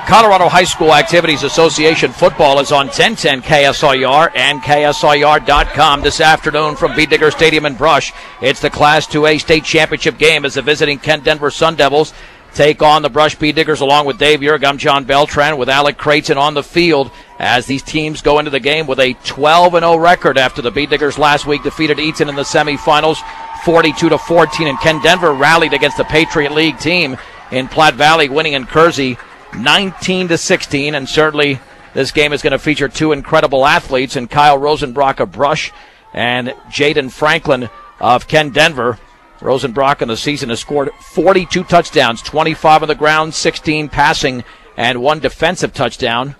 Colorado High School Activities Association football is on 1010 KSIR and KSIR.com this afternoon from B. Digger Stadium in Brush. It's the Class 2A state championship game as the visiting Kent Denver Sun Devils take on the Brush B. Diggers along with Dave Yerg. I'm John Beltran with Alec Creighton on the field as these teams go into the game with a 12-0 record after the B. Diggers last week defeated Eaton in the semifinals 42-14, and Kent Denver rallied against the Patriot League team in Platte Valley, winning in Kersey 19-16, and certainly this game is going to feature two incredible athletes in Kyle Rosenbrock of Brush and Jaden Franklin of Kent Denver. Rosenbrock in the season has scored 42 touchdowns, 25 on the ground, 16 passing, and 1 defensive touchdown.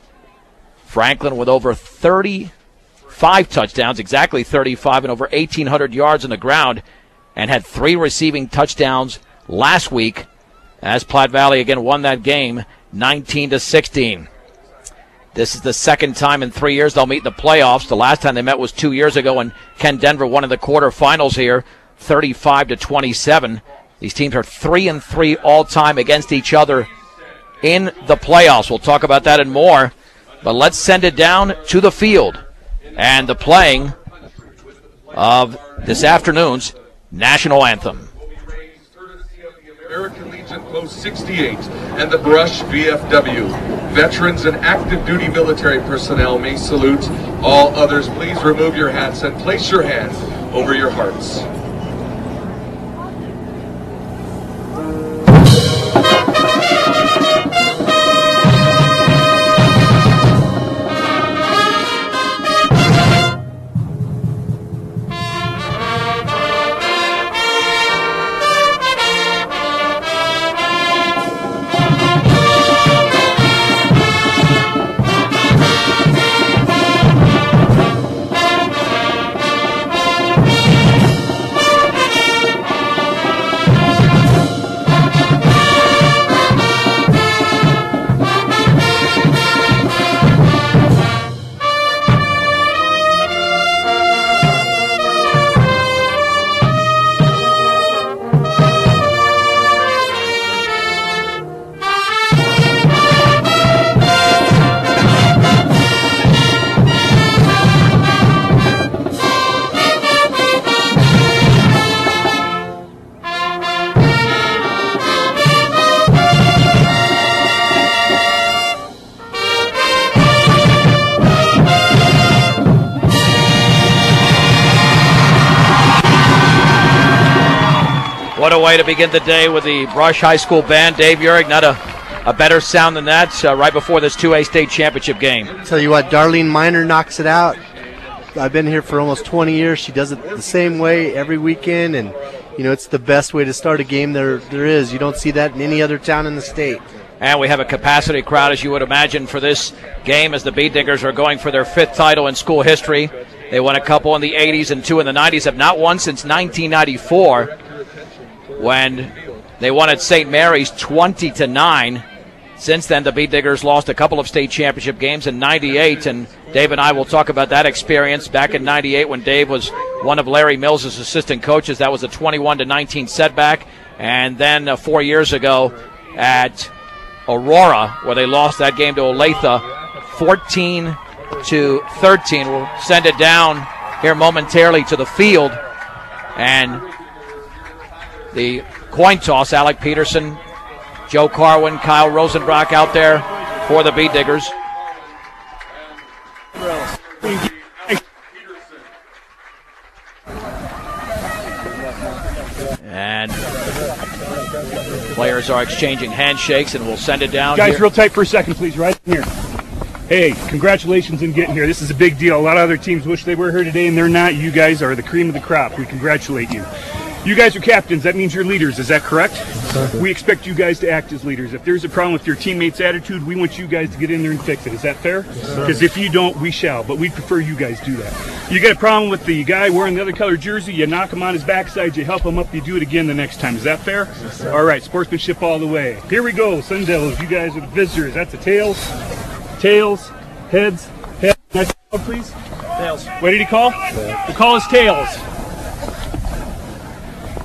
Franklin with over 35 touchdowns, exactly 35, and over 1,800 yards on the ground, and had 3 receiving touchdowns last week as Platte Valley again won that game 19-16. This is the second time in 3 years they'll meet in the playoffs. The last time they met was 2 years ago when Kent Denver won in the quarterfinals here, 35-27. These teams are 3-3 all-time against each other in the playoffs. We'll talk about that and more, but let's send it down to the field and the playing of this afternoon's national anthem. American Legion Post 68 and the Brush VFW. Veterans and active duty military personnel may salute. All others, please remove your hats and place your hands over your hearts. What a way to begin the day with the Brush High School band. Dave Yerg, not a better sound than that right before this 2A state championship game. Tell you what, Darlene Miner knocks it out. I've been here for almost 20 years. She does it the same way every weekend, and you know it's the best way to start a game there is. You don't see that in any other town in the state. And we have a capacity crowd, as you would imagine, for this game as the Bee Diggers are going for their 5th title in school history. They won a couple in the 80s and 2 in the 90s, have not won since 1994. When they won at St. Mary's 20-9. Since then, the Bee Diggers lost a couple of state championship games in 98, and Dave and I will talk about that experience back in 98 when Dave was one of Larry Mills' assistant coaches. That was a 21-19 setback. And then 4 years ago at Aurora, where they lost that game to Olathe 14-13. We'll send it down here momentarily to the field. And the coin toss, Alec Peterson, Joe Carwin, Kyle Rosenbrock out there for the Bee Diggers. And players are exchanging handshakes, and we'll send it down. Guys, here. real tight for a second, please, right here. Hey, congratulations on getting here. This is a big deal. A lot of other teams wish they were here today, and they're not. You guys are the cream of the crop. We congratulate you. You guys are captains. That means you're leaders. Is that correct? Exactly. We expect you guys to act as leaders. If there's a problem with your teammates' attitude, we want you guys to get in there and fix it. Is that fair? Because if you don't, we shall. But we prefer you guys do that. You got a problem with the guy wearing the other color jersey, you knock him on his backside, you help him up, you do it again the next time. Is that fair? Yes, all right, sportsmanship all the way. Here we go, Sun Devils. You guys are the visitors. That's a tails, tails, heads, heads. Nice call, please. Tails. What did he call? The call is tails.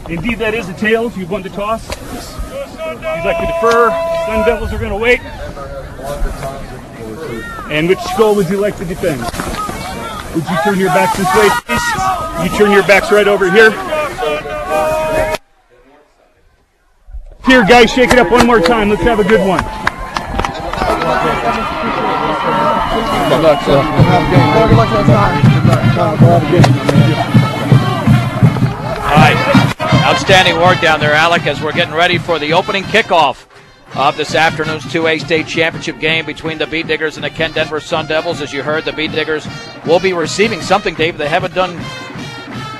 Indeed, that is a tails. You want to toss? You'd like to defer. Sun Devils are going to wait. And which goal would you like to defend? Would you turn your backs this way, please? You turn your backs right over here. Here, guys, shake it up one more time. Let's have a good one. All right. Outstanding work down there, Alec, as we're getting ready for the opening kickoff of this afternoon's 2A state championship game between the Bead Diggers and the Ken Denver Sun Devils. As you heard, the Bead Diggers will be receiving something, Dave, they haven't done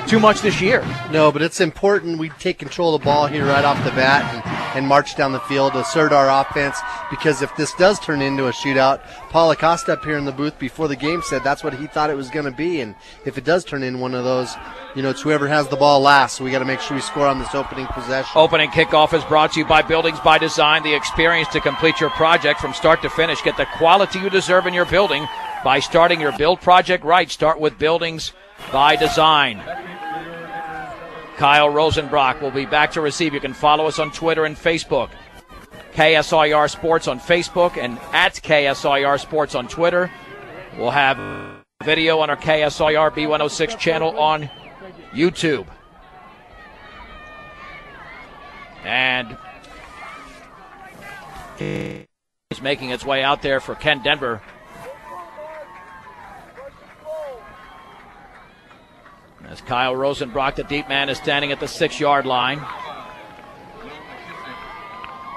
too much this year. No, but it's important we take control of the ball here right off the bat and march down the field, assert our offense, because if this does turn into a shootout, Paul Acosta up here in the booth before the game said that's what he thought it was going to be, and if it does turn in one of those, you know, it's whoever has the ball last, so we got to make sure we score on this opening possession. Opening kickoff is brought to you by Buildings by Design, the experience to complete your project from start to finish. Get the quality you deserve in your building by starting your build project right. Start with Buildings by Design. Kyle Rosenbrock will be back to receive. You can follow us on Twitter and Facebook. KSIR Sports on Facebook and at KSIR Sports on Twitter. We'll have video on our KSIR B106 channel on YouTube. And it's making its way out there for Ken Denver. As Kyle Rosenbrock, the deep man, is standing at the 6-yard line.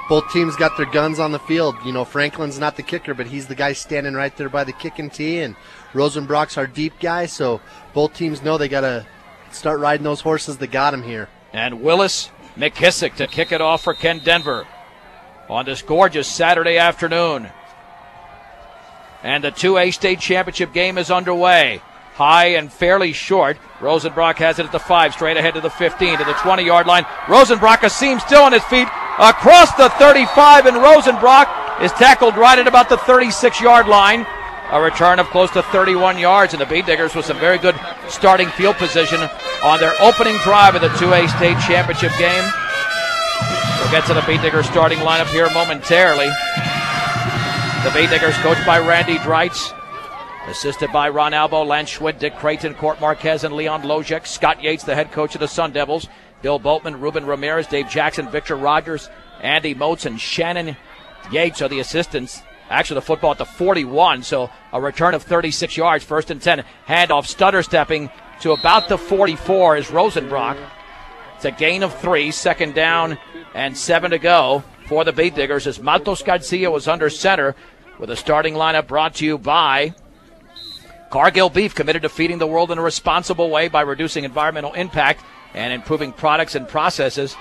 Both teams got their guns on the field. You know, Franklin's not the kicker, but he's the guy standing right there by the kicking tee, and Rosenbrock's our deep guy, so both teams know they got to start riding those horses that got him here. And Willis McKissick to kick it off for Ken Denver on this gorgeous Saturday afternoon. And the 2A state championship game is underway. High and fairly short. Rosenbrock has it at the 5, straight ahead to the 15, to the 20-yard line. Rosenbrock, a seam still on his feet, across the 35, and Rosenbrock is tackled right at about the 36-yard line. A return of close to 31 yards, and the Bead Diggers with some very good starting field position on their opening drive of the 2A state championship game. We'll get to the Bead Diggers starting lineup here momentarily. The Bead Diggers coached by Randy Dreitz, assisted by Ron Albo, Lance Schwid, Dick Creighton, Court Marquez, and Leon Lojek. Scott Yates, the head coach of the Sun Devils. Bill Boltman, Ruben Ramirez, Dave Jackson, Victor Rogers, Andy Moats, and Shannon Yates are the assistants. Actually, the football at the 41, so a return of 36 yards, 1st and 10. Handoff, stutter stepping to about the 44 is Rosenbrock. It's a gain of 3, 2nd down and 7 to go for the Bead Diggers as Maltos Garcia was under center, with a starting lineup brought to you by Cargill Beef, committed to feeding the world in a responsible way by reducing environmental impact and improving products and processes.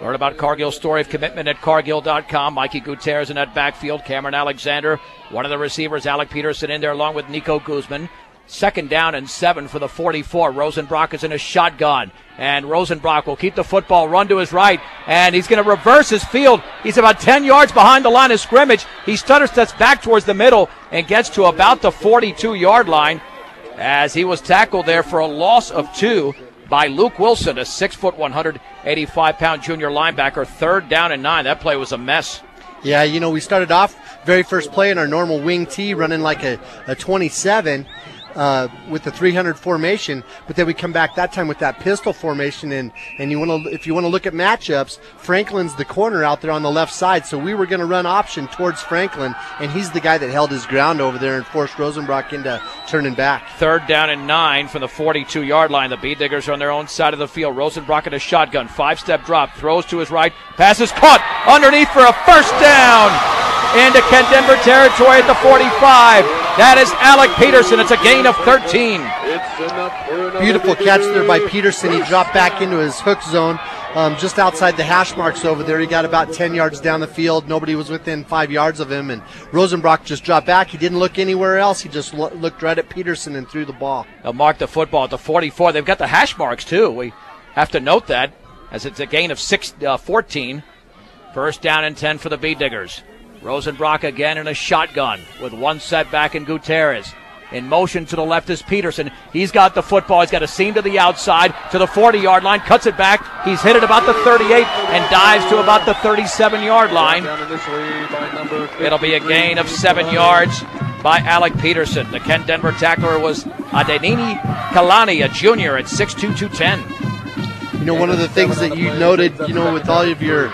Learn about Cargill's story of commitment at Cargill.com. Mikey Gutierrez in that backfield. Cameron Alexander, one of the receivers. Alec Peterson in there along with Nico Guzman. 2nd down and 7 for the 44. Rosenbrock is in a shotgun, and Rosenbrock will keep the football, run to his right, and he's going to reverse his field. He's about 10 yards behind the line of scrimmage. He stutter steps back towards the middle and gets to about the 42-yard line as he was tackled there for a loss of 2 by Luke Wilson, a 6', 185-pound junior linebacker. 3rd down and 9. That play was a mess. Yeah, you know, we started off very first play in our normal wing tee, running like a 27 with the 300 formation, but then we come back that time with that pistol formation, and you want to, if you want to look at matchups, Franklin's the corner out there on the left side, so we were going to run option towards Franklin, and he's the guy that held his ground over there and forced Rosenbrock into turning back. 3rd down and 9 from the 42-yard line. The Bead Diggers are on their own side of the field. Rosenbrock in a shotgun, 5-step drop, throws to his right, pass is caught underneath for a 1st down into Ken Denver territory at the 45. That is Alec Peterson. It's a gain of 13. Beautiful catch there by Peterson. He dropped back into his hook zone just outside the hash marks over there. He got about 10 yards down the field. Nobody was within 5 yards of him, and Rosenbrock just dropped back. He didn't look anywhere else. He just looked right at Peterson and threw the ball. They'll mark the football at the 44. They've got the hash marks, too. We have to note that, as it's a gain of 14. 1st down and 10 for the Bead Diggers. Rosenbrock again in a shotgun with one setback in Gutierrez. In motion to the left is Peterson. He's got the football. He's got a seam to the outside, to the 40-yard line, cuts it back. He's hit it about the 38 and dives to about the 37-yard line. It'll be a gain of 7 yards by Alec Peterson. The Kent Denver tackler was Adenini Kalani, a junior at 6'2", 210. You know, one of the things that you noted, you know, with all of your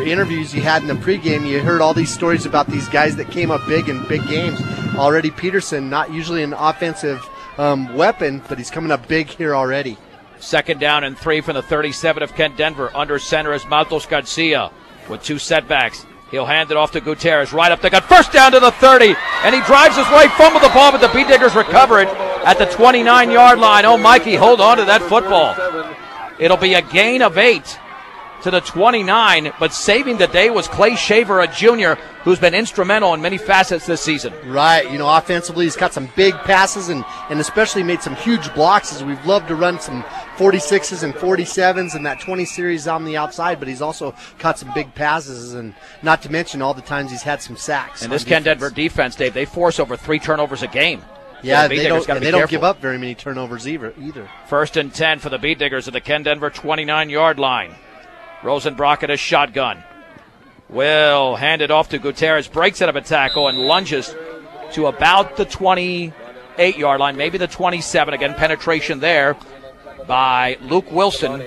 interviews you had in the pregame, you heard all these stories about these guys that came up big in big games. Already Peterson, not usually an offensive weapon, but he's coming up big here already. 2nd down and 3 from the 37 of Kent Denver. Under center is Matos Garcia with 2 setbacks. He'll hand it off to Gutierrez, right up the gut. 1st down to the 30, and he drives his way, fumbled the ball, but the B-Diggers recover it at the 29-yard line. Oh, Mikey, hold on to that football. It'll be a gain of 8 to the 29, but saving the day was Clay Shaver, a junior, who's been instrumental in many facets this season. Right, you know, offensively he's got some big passes and especially made some huge blocks, as we've loved to run some 46s and 47s and that 20 series on the outside, but he's also caught some big passes, and not to mention all the times he's had some sacks. And this Kent Denver defense, Dave, they force over 3 turnovers a game. Yeah, they don't give up very many turnovers either. 1st and 10 for the B-Diggers at the Kent Denver 29-yard line. Rosenbrock at a shotgun. Will hand it off to Gutierrez, breaks out of a tackle and lunges to about the 28-yard line, maybe the 27. Again, penetration there by Luke Wilson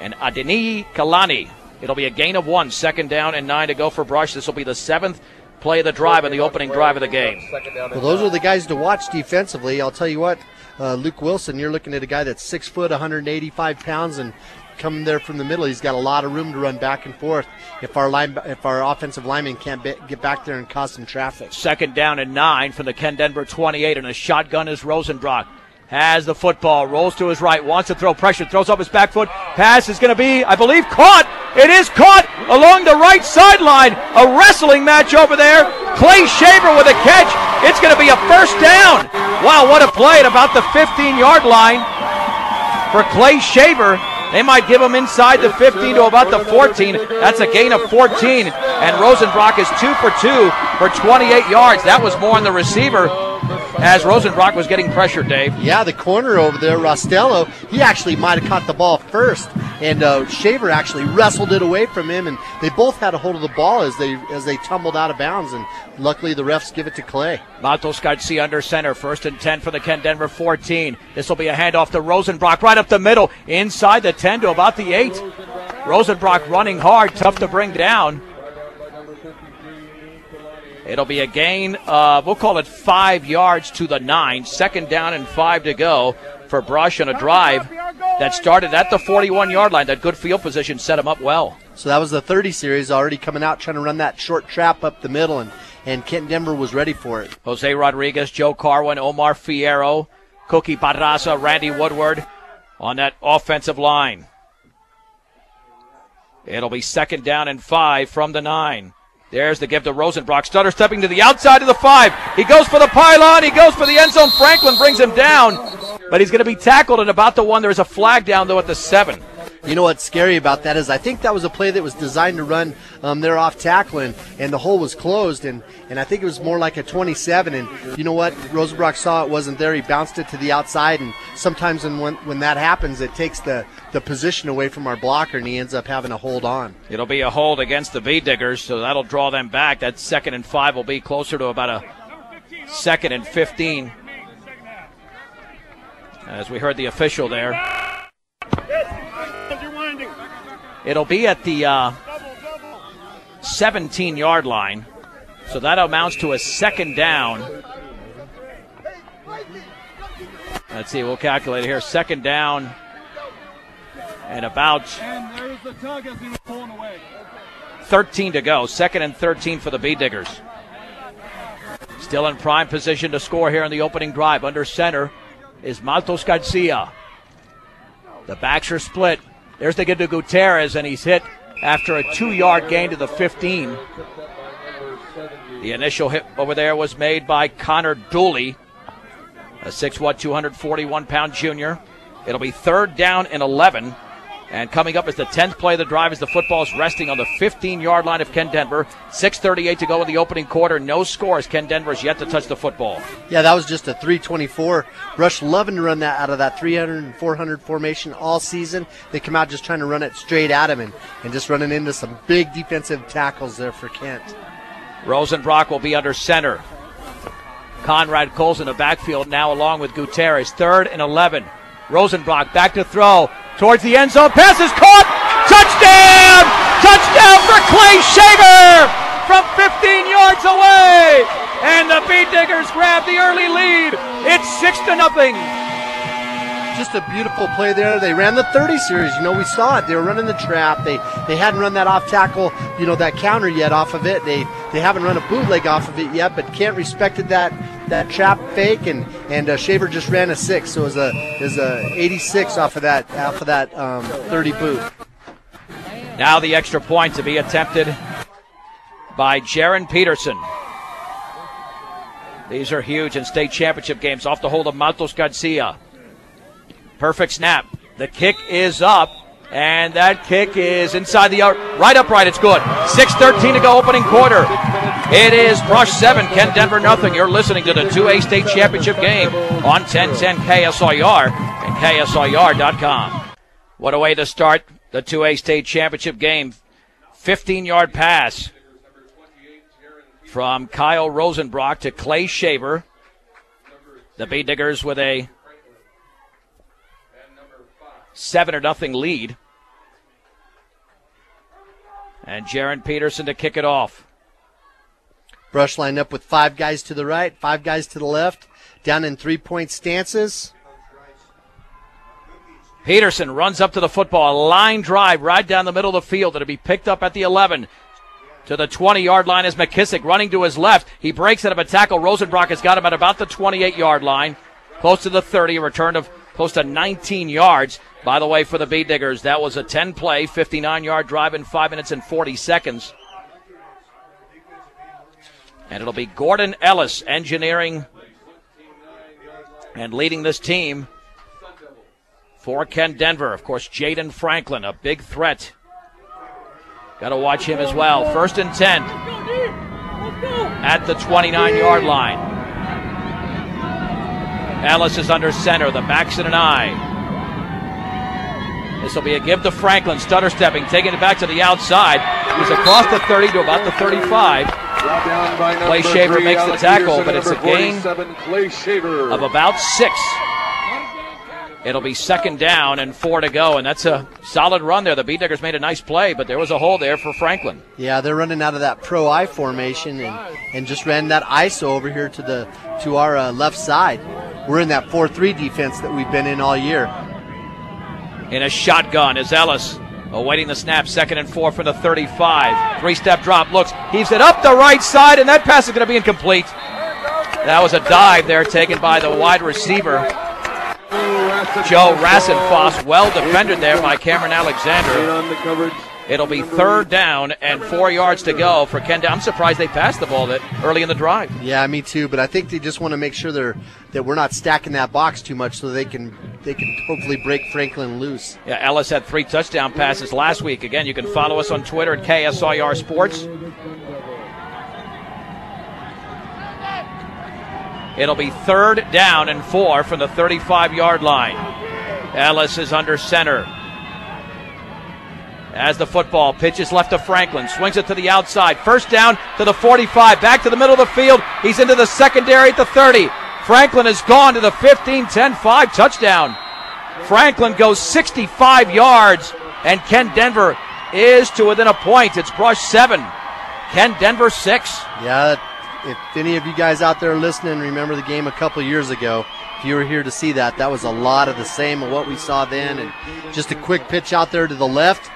and Adeni Kalani. It'll be a gain of 1, 2nd down and 9 to go for Brush. This will be the 7th play of the drive and the opening drive of the game. Well, those are the guys to watch defensively. I'll tell you what, Luke Wilson, you're looking at a guy that's 6 foot, 185 pounds, and coming there from the middle, he's got a lot of room to run back and forth if our offensive lineman can't get back there and cause some traffic. 2nd down and 9 from the Kent Denver 28, and a shotgun is Rosenbrock. Has the football, rolls to his right, wants to throw pressure, throws off his back foot. Pass is going to be, I believe, caught. It is caught along the right sideline. A wrestling match over there. Clay Shaver with a catch. It's going to be a 1st down. Wow, what a play at about the 15-yard line for Clay Shaver. They might give him inside the 15 to about the 14. That's a gain of 14. And Rosenbrock is 2 for 2 for 28 yards. That was more on the receiver as Rosenbrock was getting pressured, Dave. Yeah, the corner over there, Rostello, he actually might have caught the ball first. And Shaver actually wrestled it away from him, and they both had a hold of the ball as they tumbled out of bounds, and luckily the refs give it to Clay. Matos Garcia under center, 1st and 10 for the Kent Denver 14. This will be a handoff to Rosenbrock right up the middle, inside the 10 to about the 8. Rosenbrock running hard, tough to bring down. It'll be a gain of, we'll call it 5 yards to the 9. 2nd down and 5 to go for Brush on a drive that started at the 41-yard line. That good field position set him up well. So that was the 30 series already coming out, trying to run that short trap up the middle, and Kent Denver was ready for it. Jose Rodriguez, Joe Carwin, Omar Fierro, Cookie Barraza, Randy Woodward on that offensive line. It'll be 2nd down and 5 from the 9. There's the give to Rosenbrock. Stutter stepping to the outside of the 5. He goes for the pylon. He goes for the end zone. Franklin brings him down, but he's going to be tackled at about the 1. There's a flag down, though, at the 7. You know what's scary about that is I think that was a play that was designed to run their off tackling, and the hole was closed, and I think it was more like a 27. And you know what? Rosenbrock saw it wasn't there. He bounced it to the outside, and sometimes when that happens, it takes the position away from our blocker, and he ends up having to hold on. It'll be a hold against the B-Diggers, so that'll draw them back. That 2nd and 5 will be closer to about a 2nd and 15. As we heard the official there. It'll be at the 17-yard line, so that amounts to a 2nd down. Let's see, we'll calculate it here. 2nd down and about 13 to go. 2nd and 13 for the B-Diggers. Still in prime position to score here in the opening drive. Under center is Matos Garcia. The backs are split. There's the give to Gutierrez, and he's hit after a 2-yard gain to the 15. The initial hit over there was made by Connor Dooley, a 6'1", 241-pound junior. It'll be 3rd down and 11 And coming up is the 10th play of the drive as the football is resting on the 15-yard line of Ken Denver. 6:38 to go in the opening quarter. No score as Ken Denver is yet to touch the football. Yeah, that was just a 324. Rush loving to run that out of that 300 and 400 formation all season. They come out just trying to run it straight at him and just running into some big defensive tackles there for Kent. Rosenbrock will be under center. Conrad Coles in the backfield now along with Gutierrez. 3rd and 11. Rosenbrock back to throw. Towards the end zone. Pass is caught. Touchdown! Touchdown for Clay Shaver from 15 yards away. And the Beet Diggers grab the early lead. It's 6-0. Just a beautiful play there. They ran the 30 series. You know, we saw it. They were running the trap. They hadn't run that off tackle, you know, that counter yet off of it. They haven't run a bootleg off of it yet, but Kent respected that trap fake, and Shaver just ran a 6, so it was a 86 off of that 30 boot. Now the extra point to be attempted by Jaron Peterson. These are huge in state championship games. Off the hold of Matos Garcia. Perfect snap. The kick is up, and that kick is inside the right upright. It's good. 6:13 to go, opening quarter. It is Brush 7, Ken Denver nothing. You're listening to the 2A state championship game on 1010 KSIR and KSIR.com. What a way to start the 2A state championship game. 15-yard pass from Kyle Rosenbrock to Clay Shaver. The Beet Diggers with a 7-0 lead. And Jaron Peterson to kick it off. Brush lined up with 5 guys to the right, 5 guys to the left, down in 3-point stances. Peterson runs up to the football, a line drive right down the middle of the field. It'll be picked up at the 11. To the 20-yard line is McKissick running to his left. He breaks out of a tackle. Rosenbrock has got him at about the 28-yard line, close to the 30, a return of close to 19 yards. By the way, for the Beet Diggers, that was a 10-play, 59-yard drive in 5 minutes and 40 seconds. And it'll be Gordon Ellis engineering and leading this team for Ken Denver. Of course, Jaden Franklin, a big threat. Got to watch him as well. 1st and 10 at the 29-yard line. Ellis is under center. The back's in an eye. This will be a give to Franklin. Stutter stepping, taking it back to the outside. He's across the 30 to about the 35. Clay Shaver makes the tackle, but it's a gain of about 6. It'll be 2nd down and 4 to go, and that's a solid run there. The Beet Diggers made a nice play, but there was a hole there for Franklin. Yeah, they're running out of that pro-I formation and just ran that ISO over here to our left side. We're in that 4-3 defense that we've been in all year. In a shotgun is Ellis, awaiting the snap. 2nd and 4 from the 35. 3-step drop, looks, heaves it up the right side, and that pass is going to be incomplete. That was a dive there taken by the wide receiver, Joe Rassenfoss. Well defended there by Cameron Alexander. It'll be 3rd down and 4 yards to go for Ken. I'm surprised they passed the ball that early in the drive. Yeah, me too. But I think they just want to make sure that we're not stacking that box too much, so they can hopefully break Franklin loose. Yeah, Ellis had 3 touchdown passes last week. Again, you can follow us on Twitter at KSIR Sports. It'll be 3rd down and 4 from the 35-yard line. Ellis is under center. As the football pitches left to Franklin, swings it to the outside. 1st down to the 45, back to the middle of the field. He's into the secondary at the 30. Franklin has gone to the 15, 10, 5 touchdown. Franklin goes 65 yards, and Ken Denver is to within a point. It's Brush 7, Ken Denver 6. Yeah, if any of you guys out there listening remember the game a couple years ago, if you were here to see that, that was a lot of the same of what we saw then. And just a quick pitch out there to the left.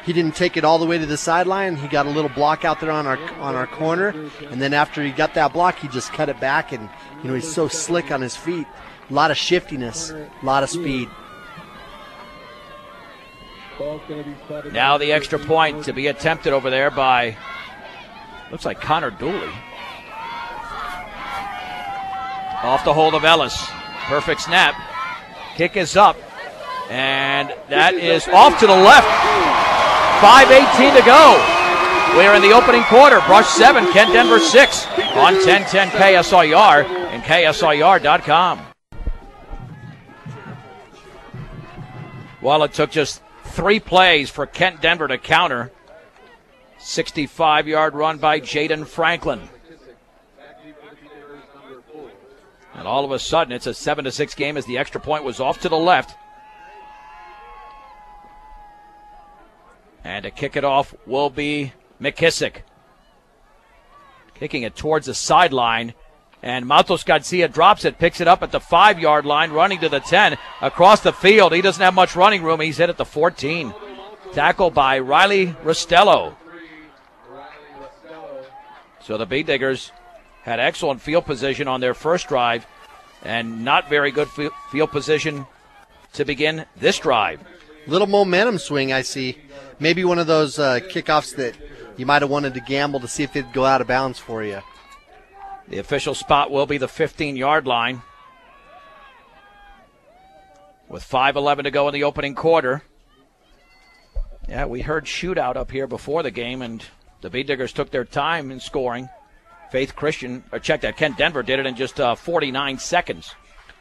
He didn't take it all the way to the sideline. He got a little block out there on our corner, and then after he got that block, he just cut it back, and you know, he's so slick on his feet. A lot of shiftiness, a lot of speed. Now the extra point to be attempted over there by, looks like Connor Dooley. Off the hold of Ellis. Perfect snap. Kick is up. And that is off to the left. 5:18 to go. We're in the opening quarter. Brush 7, Kent Denver 6 on 1010 KSIR and KSIR.com. Well, it took just 3 plays for Kent Denver to counter. 65-yard run by Jaden Franklin. And all of a sudden, it's a 7-6 game as the extra point was off to the left. And to kick it off will be McKissick. Kicking it towards the sideline. And Matos Garcia drops it, picks it up at the 5-yard line, running to the 10. Across the field, he doesn't have much running room. He's hit at the 14. Tackle by Riley Rostello. So the Bee Diggers had excellent field position on their first drive and not very good field position to begin this drive. Little momentum swing, I see. Maybe one of those kickoffs that you might have wanted to gamble to see if it'd go out of bounds for you. The official spot will be the 15-yard line. With 5:11 to go in the opening quarter. Yeah, we heard shootout up here before the game, and the Bee Diggers took their time in scoring. Faith Christian, or check that, Kent Denver did it in just 49 seconds.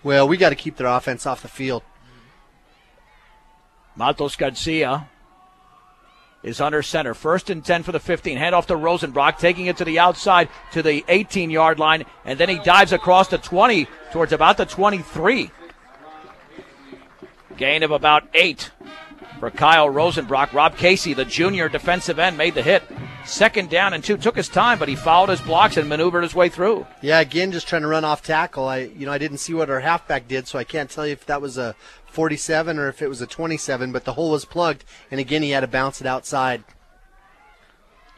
Well, we got to keep their offense off the field. Matos Garcia is under center. 1st and 10 for the 15. Hand off to Rosenbrock, taking it to the outside to the 18-yard line, and then he dives across the 20 towards about the 23. Gain of about 8 for Kyle Rosenbrock. Rob Casey, the junior defensive end, made the hit. 2nd down and 2. Took his time, but he followed his blocks and maneuvered his way through. Yeah, again, just trying to run off tackle. I didn't see what our halfback did, so I can't tell you if that was a 47 or if it was a 27, but the hole was plugged, and again, he had to bounce it outside.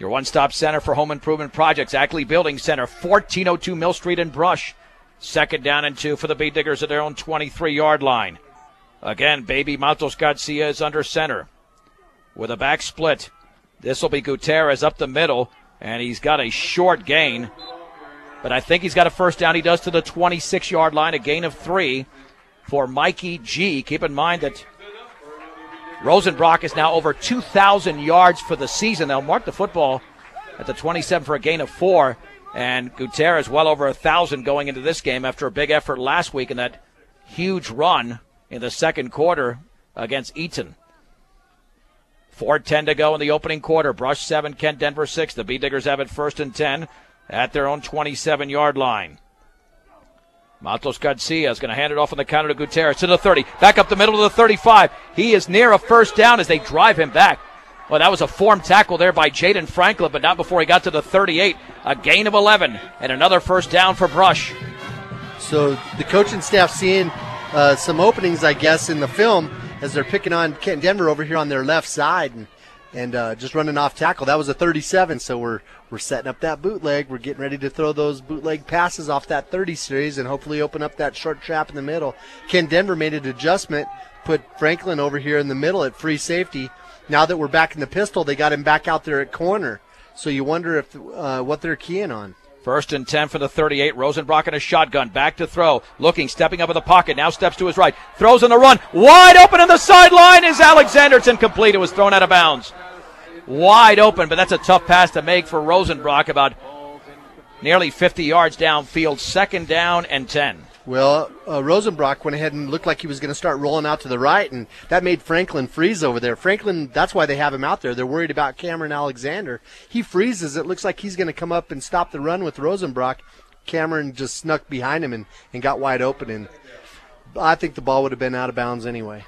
Your one-stop center for home improvement projects, Ackley Building Center, 1402 Mill Street in Brush. 2nd down and 2 for the Bee Diggers at their own 23-yard line. Again, baby Matos Garcia is under center with a back split. This will be Gutierrez up the middle, and he's got a short gain. But I think he's got a first down. He does to the 26-yard line, a gain of 3 for Mikey G. Keep in mind that Rosenbrock is now over 2,000 yards for the season. They'll mark the football at the 27 for a gain of 4, and Gutierrez well over 1,000 going into this game after a big effort last week in that huge run in the second quarter against Eaton. 4:10 to go in the opening quarter. Brush 7, Kent Denver 6. The Bee Diggers have it 1st and 10 at their own 27-yard line. Matos Garcia is going to hand it off on the counter to Gutierrez to the 30. Back up the middle to the 35. He is near a first down as they drive him back. Well, that was a formed tackle there by Jaden Franklin, but not before he got to the 38. A gain of 11 and another first down for Brush. So the coaching staff seeing some openings, I guess, in the film as they're picking on Kent Denver over here on their left side and just running off tackle. That was a 37, so we're setting up that bootleg. We're getting ready to throw those bootleg passes off that 30 series and hopefully open up that short trap in the middle. Kent Denver made an adjustment, put Franklin over here in the middle at free safety. Now that we're back in the pistol, they got him back out there at corner. So you wonder if what they're keying on. 1st and 10 for the 38. Rosenbrock in a shotgun. Back to throw. Looking, stepping up in the pocket. Now steps to his right. Throws on the run. Wide open in the sideline is Alexander. It's incomplete. It was thrown out of bounds. Wide open, but that's a tough pass to make for Rosenbrock. About nearly 50 yards downfield. 2nd down and 10. Well, Rosenbrock went ahead and looked like he was going to start rolling out to the right, and that made Franklin freeze over there. Franklin, that's why they have him out there. They're worried about Cameron Alexander. He freezes. It looks like he's going to come up and stop the run with Rosenbrock. Cameron just snuck behind him and got wide open, and I think the ball would have been out of bounds anyway.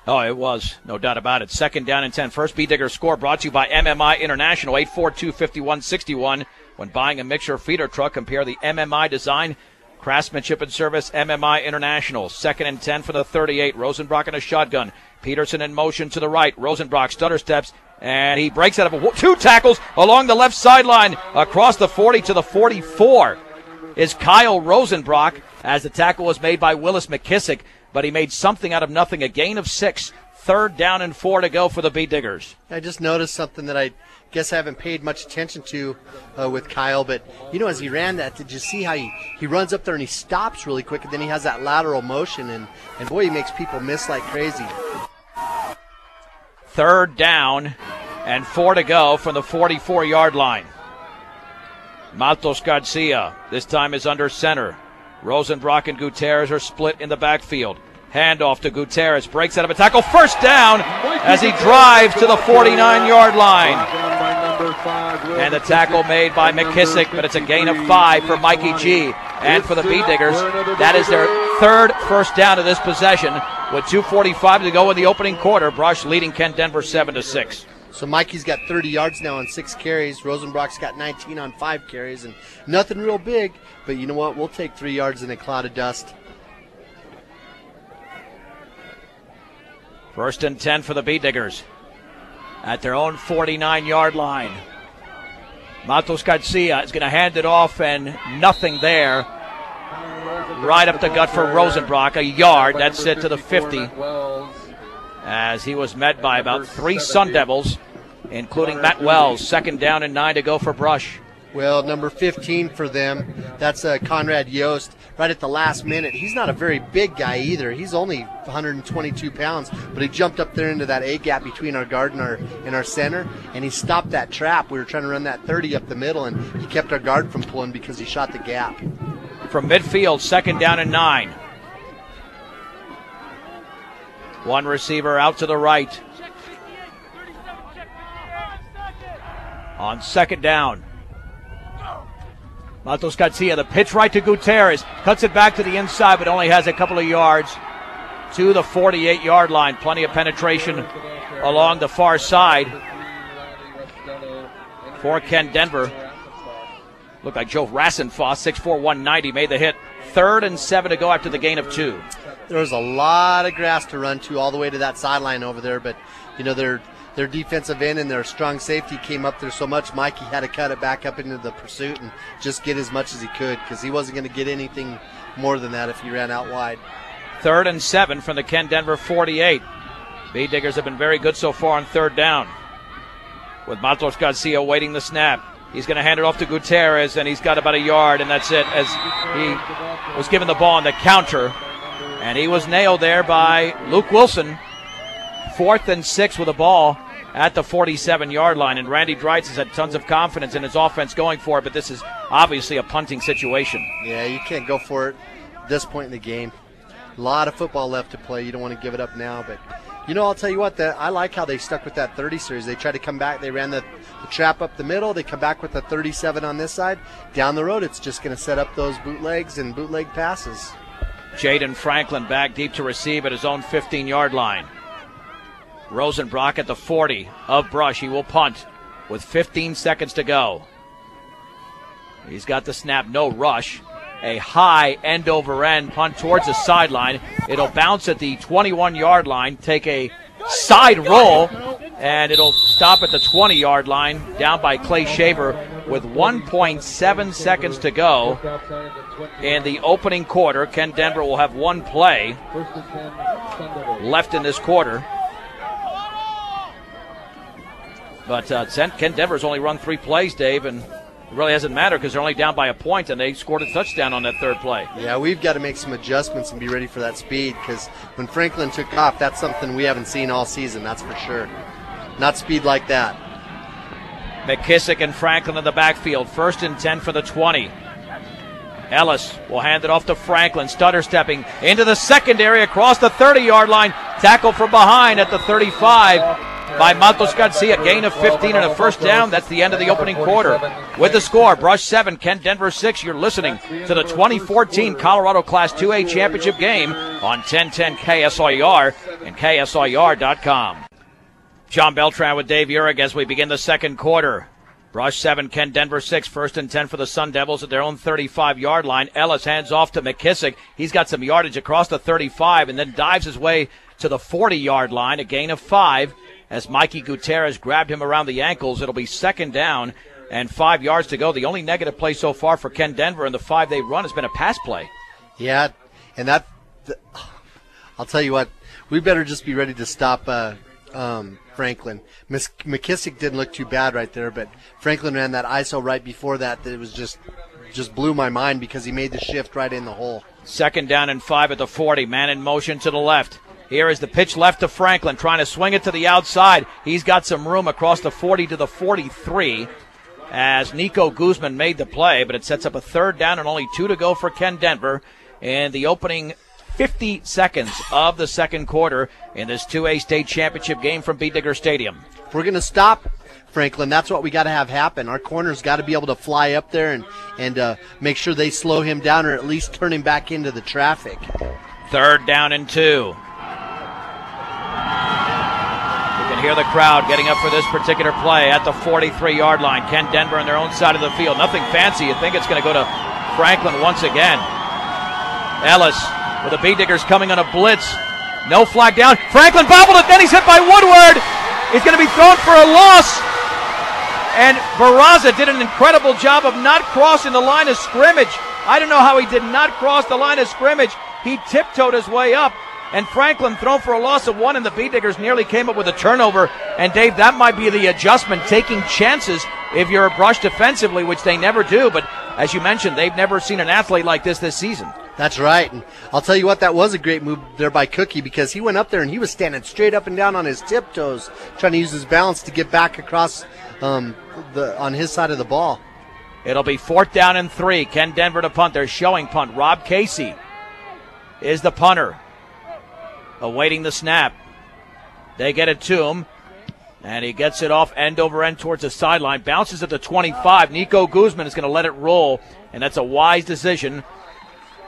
Oh, it was. No doubt about it. 2nd down and 10. First Bee Digger score brought to you by MMI International, 842-5161. When buying a mixer feeder truck, compare the MMI design, craftsmanship and service, MMI International. 2nd and 10 for the 38. Rosenbrock in a shotgun. Peterson in motion to the right. Rosenbrock stutter steps, and he breaks out of 2 tackles along the left sideline. Across the 40 to the 44 is Kyle Rosenbrock as the tackle was made by Willis McKissick, but he made something out of nothing. A gain of 6. 3rd down and 4 to go for the Bee Diggers. I just noticed something that I guess I haven't paid much attention to with Kyle, but as he ran that, did you see how he runs up there and he stops really quick, and then he has that lateral motion, and boy, he makes people miss like crazy. 3rd down and 4 to go from the 44-yard line. Matos Garcia this time is under center. Rosenbrock and Gutierrez are split in the backfield. Handoff to Gutierrez, breaks out of a tackle, 1st down as he drives to the 49-yard line. And the tackle made by McKissick, but it's a gain of 5 for Mikey G. And for the B-Diggers, that is their 3rd first down of this possession with 2:45 to go in the opening quarter. Brush leading Kent Denver 7-6. So Mikey's got 30 yards now on 6 carries. Rosenbrock's got 19 on 5 carries, and nothing real big, but you know what? We'll take 3 yards in a cloud of dust. 1st and 10 for the B-Diggers at their own 49-yard line. Matos Garcia is going to hand it off, and nothing there. Right up the gut for Rosenbrock, a yard. That's it to the 50, as he was met by about 3 Sun Devils, including Matt Wells. 2nd down and 9 to go for Brush. Well, number 15 for them, that's Conrad Yost. Right at the last minute, he's not a very big guy either. He's only 122 pounds, but he jumped up there into that A-gap between our guard and our center, and he stopped that trap. We were trying to run that 30 up the middle, and he kept our guard from pulling because he shot the gap. From midfield, 2nd down and 9. One receiver out to the right. On 2nd down, Matos Garcia, the pitch right to Gutierrez, cuts it back to the inside, but only has a couple of yards to the 48-yard line. Plenty of penetration along the far side for Kent Denver. Looked like Joe Rassenfoss, 6'4", 190, made the hit. 3rd and 7 to go after the gain of 2. There was a lot of grass to run to all the way to that sideline over there, but their defensive end and their strong safety came up there so much, Mikey had to cut it back up into the pursuit and just get as much as he could, because he wasn't going to get anything more than that if he ran out wide. 3rd and 7 from the Kent Denver 48. B-Diggers have been very good so far on 3rd down, with Matos Garcia waiting the snap. He's going to hand it off to Gutierrez, and he's got about a yard, and that's it, as he was given the ball on the counter, and he was nailed there by Luke Wilson. 4th and 6 with a ball at the 47-yard line, and Randy Dreitz has had tons of confidence in his offense going for it, but this is obviously a punting situation. Yeah, you can't go for it at this point in the game. A lot of football left to play. You don't want to give it up now, but I'll tell you what, I like how they stuck with that 30 series. They tried to come back. They ran the trap up the middle. They come back with the 37 on this side. Down the road, it's just going to set up those bootlegs and bootleg passes. Jaden Franklin back deep to receive at his own 15-yard line. Rosenbrock at the 40 of Brush. He will punt with 15 seconds to go. He's got the snap, no rush. A high end-over-end punt towards the sideline. It'll bounce at the 21-yard line, take a side roll, and it'll stop at the 20-yard line, down by Clay Shaver with 1.7 seconds to go in the opening quarter. Kent Denver will have one play left in this quarter. But Kent Denver's only run 3 plays, Dave, and it really hasn't mattered because they're only down by a point, and they scored a touchdown on that 3rd play. Yeah, we've got to make some adjustments and be ready for that speed, because when Franklin took off, that's something we haven't seen all season, that's for sure. Not speed like that. McKissick and Franklin in the backfield. 1st and 10 for the 20. Ellis will hand it off to Franklin, stutter stepping into the secondary across the 30-yard line. Tackle from behind at the 35 by Matos Garcia. Gain of 15 and a 1st down. That's the end of the opening quarter. With the score, Brush 7, Kent Denver 6. You're listening to the 2014 Colorado Class 2A Championship game on 1010 KSIR and KSIR.com. John Beltran with Dave Urich as we begin the second quarter. Brush 7, Kent Denver 6. 1st and 10 for the Sun Devils at their own 35-yard line. Ellis hands off to McKissick. He's got some yardage across the 35 and then dives his way to the 40-yard line. A gain of 5 as Mikey Gutierrez grabbed him around the ankles. It'll be 2nd down and 5 yards to go. The only negative play so far for Kent Denver in the 5 they've run has been a pass play. Yeah, and I'll tell you what, we better just be ready to stop Franklin. McKissick didn't look too bad right there, but Franklin ran that ISO right before that it was just blew my mind because he made the shift right in the hole. 2nd down and 5 at the 40. Man in motion to the left. Here is the pitch left to Franklin, trying to swing it to the outside. He's got some room across the 40 to the 43 as Nico Guzman made the play, but it sets up a 3rd down and only 2 to go for Ken Denver in the opening 50 seconds of the second quarter in this 2A state championship game from B. Digger Stadium. If we're going to stop Franklin, that's what we got to have happen. Our corners got to be able to fly up there and make sure they slow him down or at least turn him back into the traffic. 3rd down and 2. You can hear the crowd getting up for this particular play at the 43-yard line. Ken Denver on their own side of the field. Nothing fancy. You think it's going to go to Franklin once again. Ellis with the B Diggers coming on a blitz. No flag down. Franklin bobbled it. Then he's hit by Woodward. He's going to be thrown for a loss. And Barraza did an incredible job of not crossing the line of scrimmage. I don't know how he did not cross the line of scrimmage. He tiptoed his way up. And Franklin thrown for a loss of 1, and the B Diggers nearly came up with a turnover. And Dave, that might be the adjustment, taking chances if you're brushed defensively, which they never do. But as you mentioned, they've never seen an athlete like this season. That's right. And I'll tell you what, that was a great move there by Cookie because he went up there and he was standing straight up and down on his tiptoes, trying to use his balance to get back across on his side of the ball. It'll be 4th down and 3. Ken Denver to punt. They're showing punt. Rob Casey is the punter, awaiting the snap. They get it to him, and he gets it off end over end towards the sideline. Bounces at the 25. Nico Guzman is going to let it roll, and that's a wise decision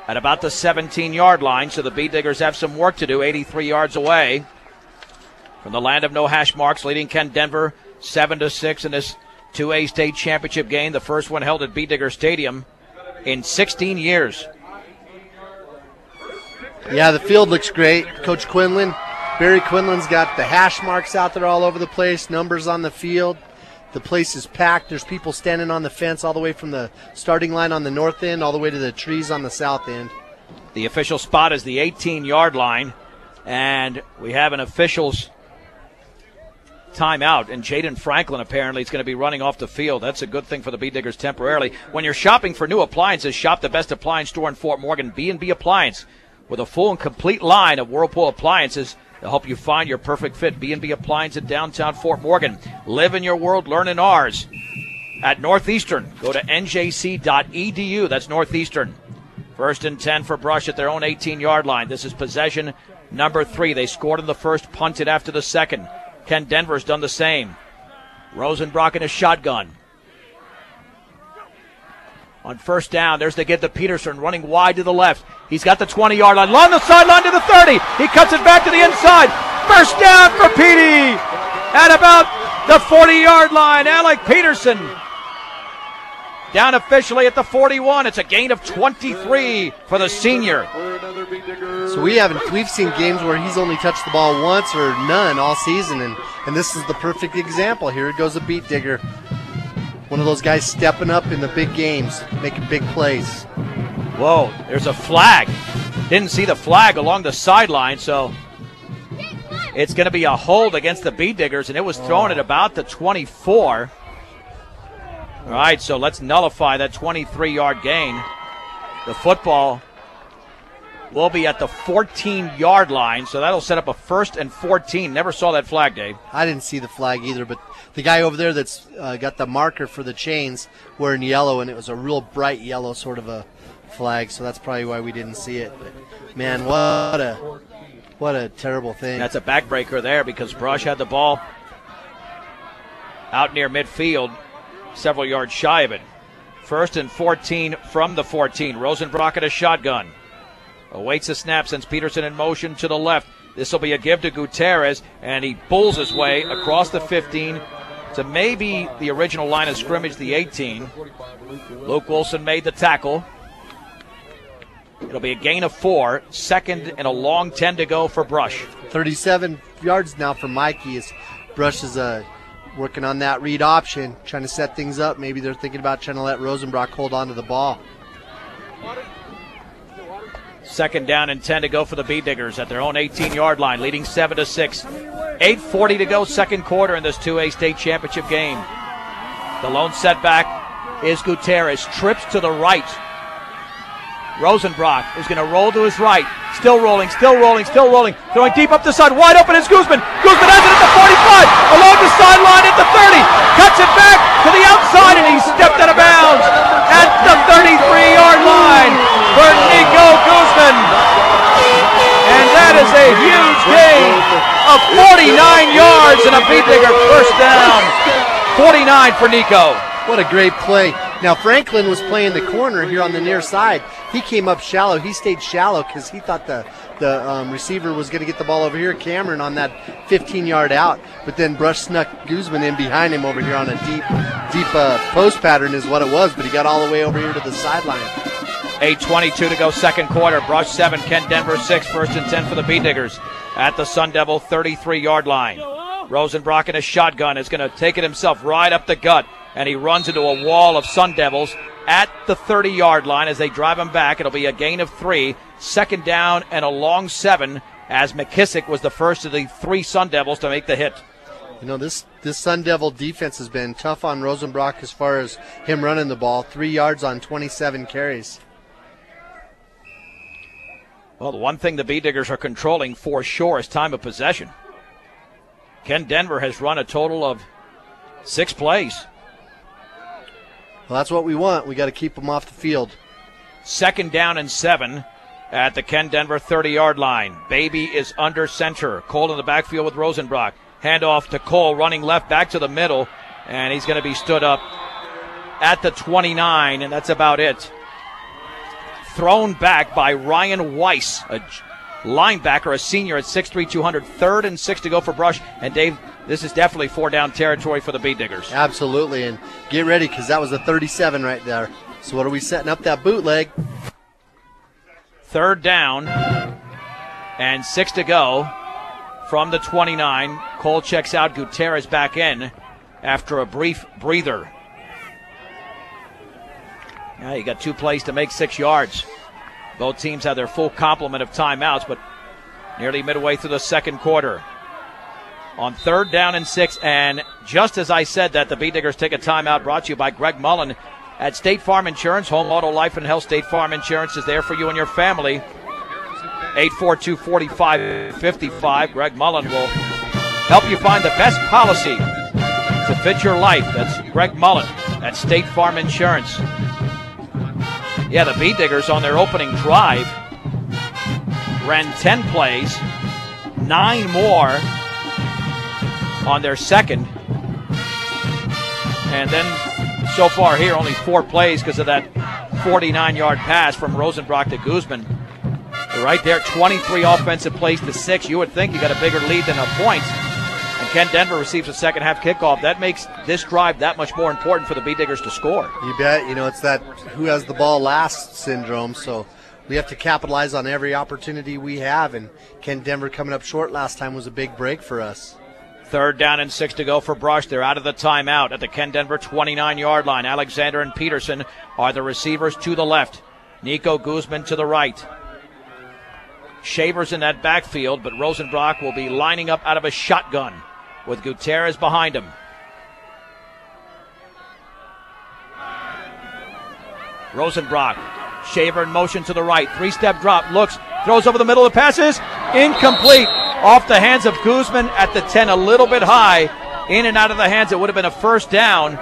at about the 17-yard line. So the B Diggers have some work to do, 83 yards away from the land of no hash marks, leading Ken Denver 7-6 in this 2A state championship game, the first one held at B Digger Stadium in 16 years. Yeah, the field looks great. Coach Quinlan, Barry Quinlan's got the hash marks out there all over the place, numbers on the field. The place is packed. There's people standing on the fence all the way from the starting line on the north end all the way to the trees on the south end. The official spot is the 18-yard line, and we have an official's timeout, and Jaden Franklin apparently is going to be running off the field. That's a good thing for the B Diggers temporarily. When you're shopping for new appliances, shop the best appliance store in Fort Morgan, B&B Appliance, with a full and complete line of Whirlpool appliances. They'll help you find your perfect fit. B&B Appliance in downtown Fort Morgan. Live in your world, learn in ours. At Northeastern, go to njc.edu. That's Northeastern. 1st and 10 for Brush at their own 18-yard line. This is possession number 3. They scored in the first, punted after the second. Ken Denver's done the same. Rosenbrock in a shotgun. On 1st down, there's the give to Peterson, running wide to the left. He's got the 20-yard line, along the sideline to the 30. He cuts it back to the inside. 1st down for Petey at about the 40-yard line. Alec Peterson down officially at the 41. It's a gain of 23 for the senior. So we've seen games where he's only touched the ball once or none all season, and this is the perfect example. Here it goes, a beat digger. One of those guys stepping up in the big games, making big plays. Whoa, there's a flag. Didn't see the flag along the sideline, so it's going to be a hold against the B Diggers, and it was thrown at about the 24. All right, so let's nullify that 23-yard gain. The football will be at the 14-yard line, so that'll set up a 1st and 14. Never saw that flag, Dave. I didn't see the flag either, but the guy over there that's got the marker for the chains wearing yellow, and it was a real bright yellow sort of a flag, so that's probably why we didn't see it. But, man, what a terrible thing. That's a backbreaker there because Brush had the ball out near midfield, several yards shy of it. 1st and 14 from the 14. Rosenbrock at a shotgun. Awaits a snap, sends Peterson in motion to the left. This will be a give to Gutierrez, and he bulls his way across the 15 to maybe the original line of scrimmage, the 18. Luke Wilson made the tackle. It'll be a gain of 4, 2nd and a long 10 to go for Brush. 37 yards now for Mikey as Brush is working on that read option, trying to set things up. Maybe they're thinking about trying to let Rosenbrock hold on to the ball. Second down and 10 to go for the Bee Diggers at their own 18-yard line, leading 7-6. 8:40 to go, second quarter in this 2A state championship game. The lone setback is Gutierrez. Trips to the right. Rosenbrock is going to roll to his right. Still rolling. Throwing deep up the side. Wide open is Guzman. Guzman has it at the 45. Along the sideline at the 30. Cuts it back to the outside, and he stepped out of bounds at the 33-yard line for Nico Guzman. And that is a huge gain of 49 yards and a Bee Digger first down. 49 for Nico. What a great play. Now, Franklin was playing the corner here on the near side. He came up shallow. He stayed shallow because he thought the receiver was going to get the ball over here, Cameron, on that 15-yard out. But then Brush snuck Guzman in behind him over here on a deep post pattern is what it was. But he got all the way over here to the sideline. 8:22 to go, second quarter. Brush 7, Kent Denver 6. First and 10 for the Bee Diggers at the Sun Devil 33-yard line. Rosenbrock in a shotgun is going to take it himself right up the gut, and he runs into a wall of Sun Devils at the 30-yard line as they drive him back. It'll be a gain of 3. Second down and a long 7 as McKissick was the first of the 3 Sun Devils to make the hit. You know, this Sun Devil defense has been tough on Rosenbrock as far as him running the ball. 3 yards on 27 carries. Well, the one thing the Bee Diggers are controlling for sure is time of possession. Ken Denver has run a total of 6 plays. Well, that's what we want. We got to keep them off the field. Second down and 7 at the Ken Denver 30-yard line. Baby is under center. Cole in the backfield with Rosenbrock. Handoff to Cole, running left back to the middle, and he's going to be stood up at the 29, and that's about it. Thrown back by Ryan Weiss, a linebacker, a senior at 6'3", 200. 3rd and 6 to go for Brush. And Dave, this is definitely 4-down territory for the Bee Diggers. Absolutely, and get ready because that was a 37 right there. So what are we setting up that bootleg? 3rd down and 6 to go from the 29. Cole checks out, Gutierrez back in after a brief breather. Yeah, you got 2 plays to make 6 yards. Both teams have their full complement of timeouts, but nearly midway through the second quarter. On 3rd down and 6, and just as I said that, the Bee Diggers take a timeout, brought to you by Greg Mullen at State Farm Insurance. Home, auto, life, and health. State Farm Insurance is there for you and your family. 842-4555. Greg Mullen will help you find the best policy to fit your life. That's Greg Mullen at State Farm Insurance. Yeah, the Bee Diggers on their opening drive ran 10 plays, 9 more on their second. And then so far here, only 4 plays because of that 49-yard pass from Rosenbrock to Guzman. Right there, 23 offensive plays to 6. You would think you got a bigger lead than a point. And Ken Denver receives a second half kickoff. That makes this drive that much more important for the Bee Diggers to score. You bet. You know, it's that who has the ball last syndrome. So we have to capitalize on every opportunity we have. And Ken Denver coming up short last time was a big break for us. 3rd down and 6 to go for Brush. They're out of the timeout at the Ken Denver 29-yard line. Alexander and Peterson are the receivers to the left. Nico Guzman to the right. Shavers in that backfield, but Rosenbrock will be lining up out of a shotgun with Gutierrez behind him. Rosenbrock, Shaver in motion to the right. 3-step drop, looks, throws over the middle of the passes. Incomplete. Off the hands of Guzman at the 10, a little bit high. In and out of the hands, it would have been a first down.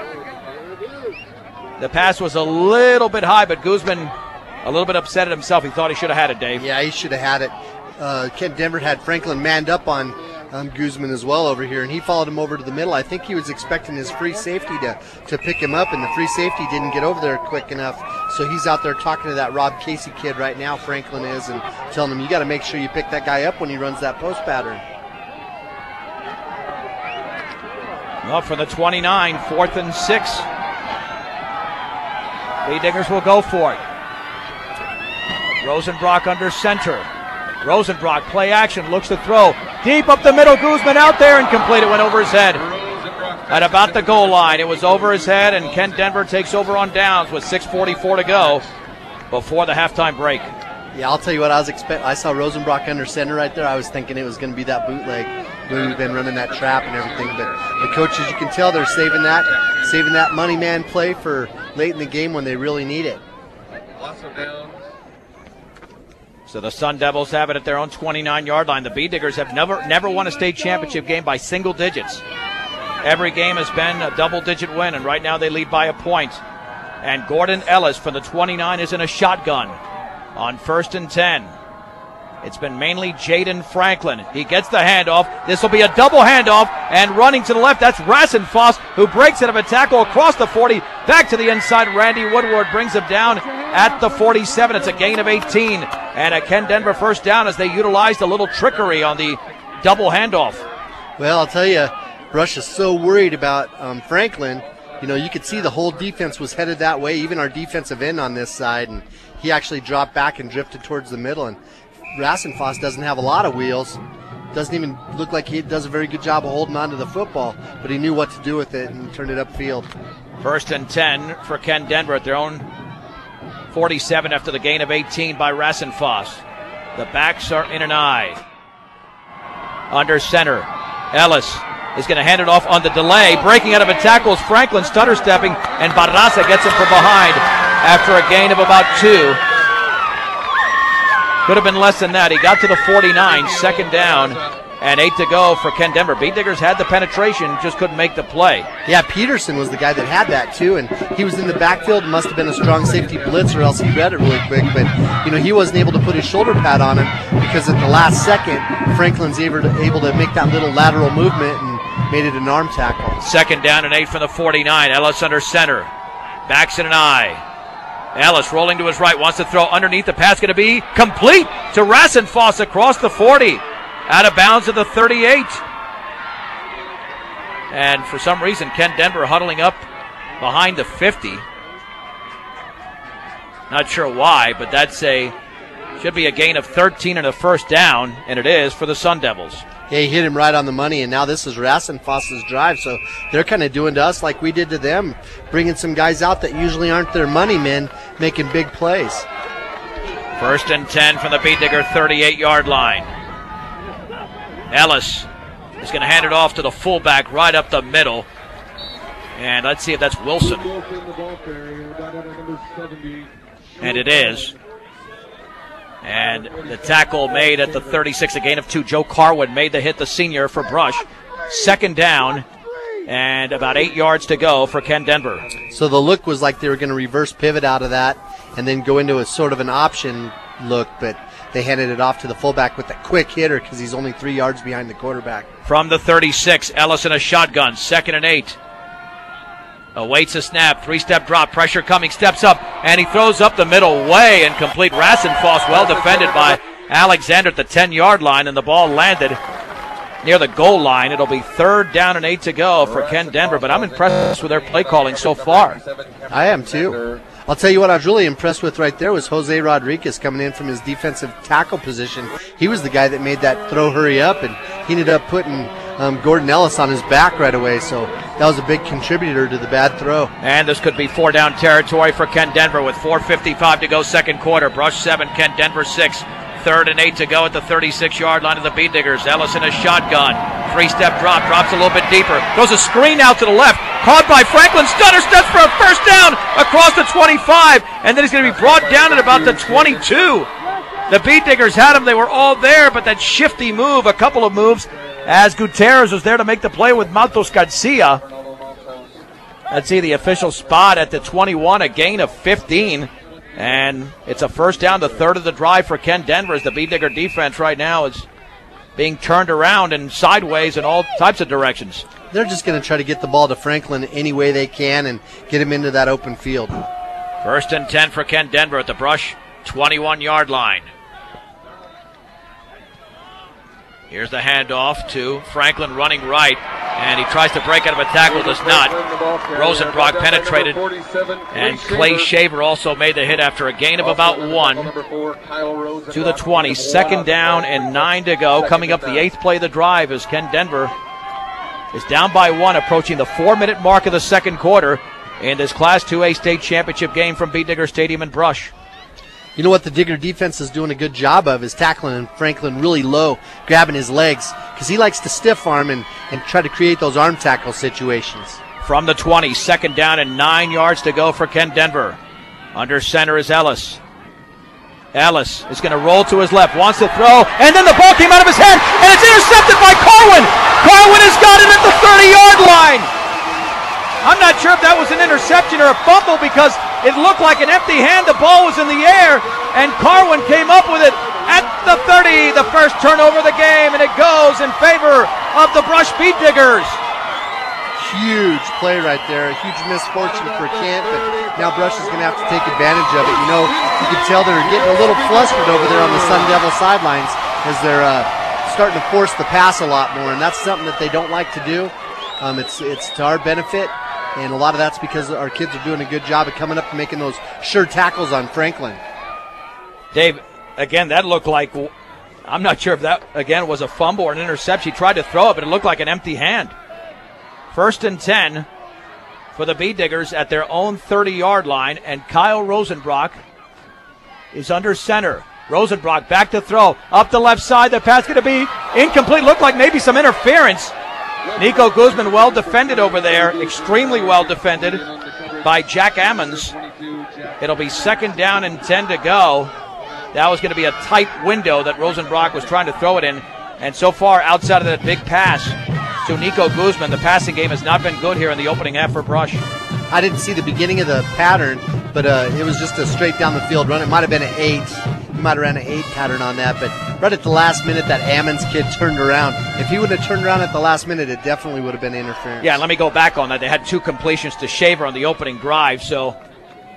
The pass was a little bit high, but Guzman a little bit upset at himself. He thought he should have had it, Dave. Yeah, he should have had it. Ken Denver had Franklin manned up on Guzman as well over here, and he followed him over to the middle. I think he was expecting his free safety to pick him up, and the free safety didn't get over there quick enough. So he's out there talking to that Rob Casey kid right now, Franklin is, and telling him, you got to make sure you pick that guy up when he runs that post pattern. Well, for the 29, 4th and 6. Bee Diggers will go for it. Rosenbrock under center. Rosenbrock, play action, looks to throw. Deep up the middle, Guzman out there, and complete. It went over his head. At about the goal line, it was over his head, and Ken Denver takes over on downs with 6:44 to go before the halftime break. Yeah, I'll tell you what I was expecting. I saw Rosenbrock under center right there. I was thinking it was going to be that bootleg when we've been running that trap and everything. But the coaches, you can tell they're saving that money man play for late in the game when they really need it. Also down. So the Sun Devils have it at their own 29-yard line. The Bee Diggers have never won a state championship game by single digits. Every game has been a double-digit win, and right now they lead by a point. And Gordon Ellis from the 29 is in a shotgun on 1st and 10. It's been mainly Jaden Franklin. He gets the handoff. This will be a double handoff, and running to the left, that's Rasson Foss, who breaks out of a tackle across the 40, back to the inside. Randy Woodward brings him down at the 47. It's a gain of 18, and a Ken Denver first down as they utilized a little trickery on the double handoff. Well, I'll tell you, Brush is so worried about Franklin. You know, you could see the whole defense was headed that way, even our defensive end on this side, and he actually dropped back and drifted towards the middle. And Rasson Foss doesn't have a lot of wheels. Doesn't even look like he does a very good job of holding on to the football, but he knew what to do with it and turned it upfield. 1st and 10 for Ken Denver at their own 47 after the gain of 18 by Rasson Foss. The backs are in an eye. Under center, Ellis is going to hand it off on the delay. Breaking out of a tackle is Franklin stutter stepping, and Barraza gets him from behind after a gain of about 2. Could have been less than that. He got to the 49, 2nd down, and 8 to go for Ken Denver. Bee Diggers had the penetration, just couldn't make the play. Yeah, Peterson was the guy that had that too, and he was in the backfield. Must have been a strong safety blitz, or else he read it really quick. But you know, he wasn't able to put his shoulder pad on him because at the last second, Franklin's able to make that little lateral movement and made it an arm tackle. 2nd down and 8 from the 49. Ellis under center, backs in an eye. Ellis rolling to his right, wants to throw underneath. The pass going to be complete to Rasson Foss across the 40. Out of bounds at the 38. And for some reason, Ken Denver huddling up behind the 50. Not sure why, but should be a gain of 13 and a first down, and it is for the Sun Devils. Yeah, he hit him right on the money, and now this is Rasson Foss's drive, so they're kind of doing to us like we did to them, bringing some guys out that usually aren't their money men, making big plays. 1st and 10 from the Bee Digger 38-yard line. Ellis is going to hand it off to the fullback right up the middle. And let's see if that's Wilson. And it is. And the tackle made at the 36, a gain of 2. Joe Carwood made the hit, the senior, for Brush. 2nd down and about 8 yards to go for Ken Denver. So the look was like they were going to reverse pivot out of that and then go into a sort of an option look, but they handed it off to the fullback with a quick hitter because he's only 3 yards behind the quarterback. From the 36, Ellis in a shotgun, 2nd and 8. Awaits a snap, 3-step drop, pressure coming, steps up, and he throws up the middle, way incomplete. Rasson Foss well defended by Alexander at the 10-yard line, and the ball landed near the goal line. It'll be 3rd down and 8 to go for Ken Denver, but I'm impressed with their play calling so far. I am too. I'll tell you what I was really impressed with right there was Jose Rodriguez coming in from his defensive tackle position. He was the guy that made that throw hurry up, and he ended up putting Gordon Ellis on his back right away, so that was a big contributor to the bad throw. And this could be 4-down territory for Ken Denver with 4:55 to go, 2nd quarter. Brush 7, Ken Denver 6. 3rd and 8 to go at the 36-yard line of the Bee Diggers. Ellis in a shotgun. 3-step drop, drops a little bit deeper. Throws a screen out to the left. Caught by Franklin. Stutter steps for a first down across the 25. And then he's going to be brought down at about the 22. The Bee Diggers had him. They were all there, but that shifty move, a couple of moves, as Gutierrez was there to make the play with Matos Garcia. Let's see the official spot at the 21, a gain of 15. And it's a first down, the 3rd of the drive for Ken Denver, as the Bee Digger defense right now is being turned around and sideways in all types of directions. They're just going to try to get the ball to Franklin any way they can and get him into that open field. 1st and 10 for Ken Denver at the Brush 21-yard line. Here's the handoff to Franklin running right, and he tries to break out of a tackle, does not. Rosenbrock penetrated, and Clay Shaver also made the hit after a gain of about 1 to the 20. 2nd down and 9 to go. Coming up the 8th play of the drive as Ken Denver is down by 1, approaching the 4-minute mark of the 2nd quarter in this Class 2A state championship game from Bee Digger Stadium in Brush. You know what the Digger defense is doing a good job of is tackling Franklin really low, grabbing his legs, because he likes to stiff arm and try to create those arm tackle situations. From the 20, 2nd down and 9 yards to go for Ken Denver. Under center is Ellis. Ellis is going to roll to his left, wants to throw, and then the ball came out of his hand, and it's intercepted by Carwin. Carwin has got it at the 30-yard line. I'm not sure if that was an interception or a fumble because it looked like an empty hand. The ball was in the air, and Carwin came up with it at the 30, the first turnover of the game, and it goes in favor of the Brush Beat Diggers. Huge play right there, a huge misfortune for Kent, but now Brush is going to have to take advantage of it. You know, you can tell they're getting a little flustered over there on the Sun Devil sidelines as they're starting to force the pass a lot more, and that's something that they don't like to do. It's to our benefit, and a lot of that's because our kids are doing a good job of coming up and making those sure tackles on Franklin. Dave, again, that looked like, I'm not sure if that, again, was a fumble or an interception. He tried to throw it, but it looked like an empty hand. 1st and 10 for the Bee Diggers at their own 30-yard line, and Kyle Rosenbrock is under center. Rosenbrock back to throw, up the left side, the pass going to be incomplete, looked like maybe some interference. Nico Guzman well defended over there, extremely well defended by Jack Ammons. It'll be 2nd down and 10 to go. That was going to be a tight window that Rosenbrock was trying to throw it in, and so far outside of that big pass to Nico Guzman, the passing game has not been good here in the opening half for Brush. I didn't see the beginning of the pattern, but it was just a straight down the field run. It might have been an 8. He might have ran an 8 pattern on that, but right at the last minute, that Ammons kid turned around. If he would have turned around at the last minute, it definitely would have been interference. Yeah, let me go back on that. They had 2 completions to Shaver on the opening drive, so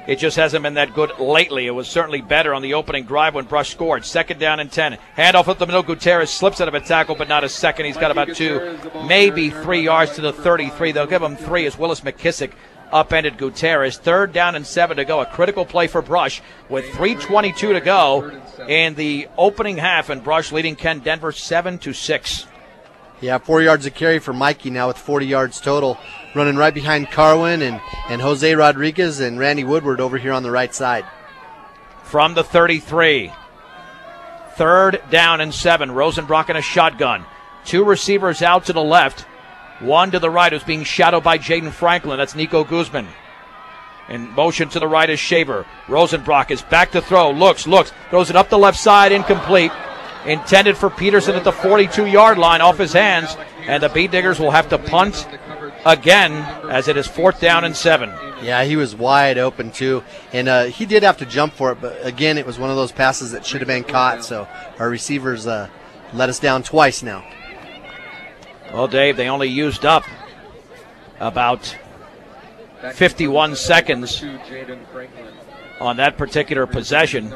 it just hasn't been that good lately. It was certainly better on the opening drive when Brush scored. 2nd down and 10. Handoff up the middle. Gutierrez slips out of a tackle, but not a second. He's got about 2, maybe 3 yards to the 33. They'll give him 3 as Willis McKissick upended Gutierrez. 3rd down and 7 to go. A critical play for Brush with 3:22 to go in the opening half, and Brush leading Ken Denver 7-6. Yeah, 4 yards of carry for Mikey now with 40 yards total. Running right behind Carwin and Jose Rodriguez and Randy Woodward over here on the right side. From the 33. 3rd down and 7. Rosenbrock in a shotgun. 2 receivers out to the left. 1 to the right who's being shadowed by Jaden Franklin. That's Nico Guzman. In motion to the right is Shaver. Rosenbrock is back to throw. Looks. Throws it up the left side. Incomplete. Intended for Peterson at the 42-yard line off his hands. And the Bee Diggers will have to punt again as it is 4th down and 7. Yeah, he was wide open too. And he did have to jump for it. But again, it was one of those passes that should have been caught. So our receivers let us down twice now. Well, Dave, they only used up about 51 seconds on that particular possession.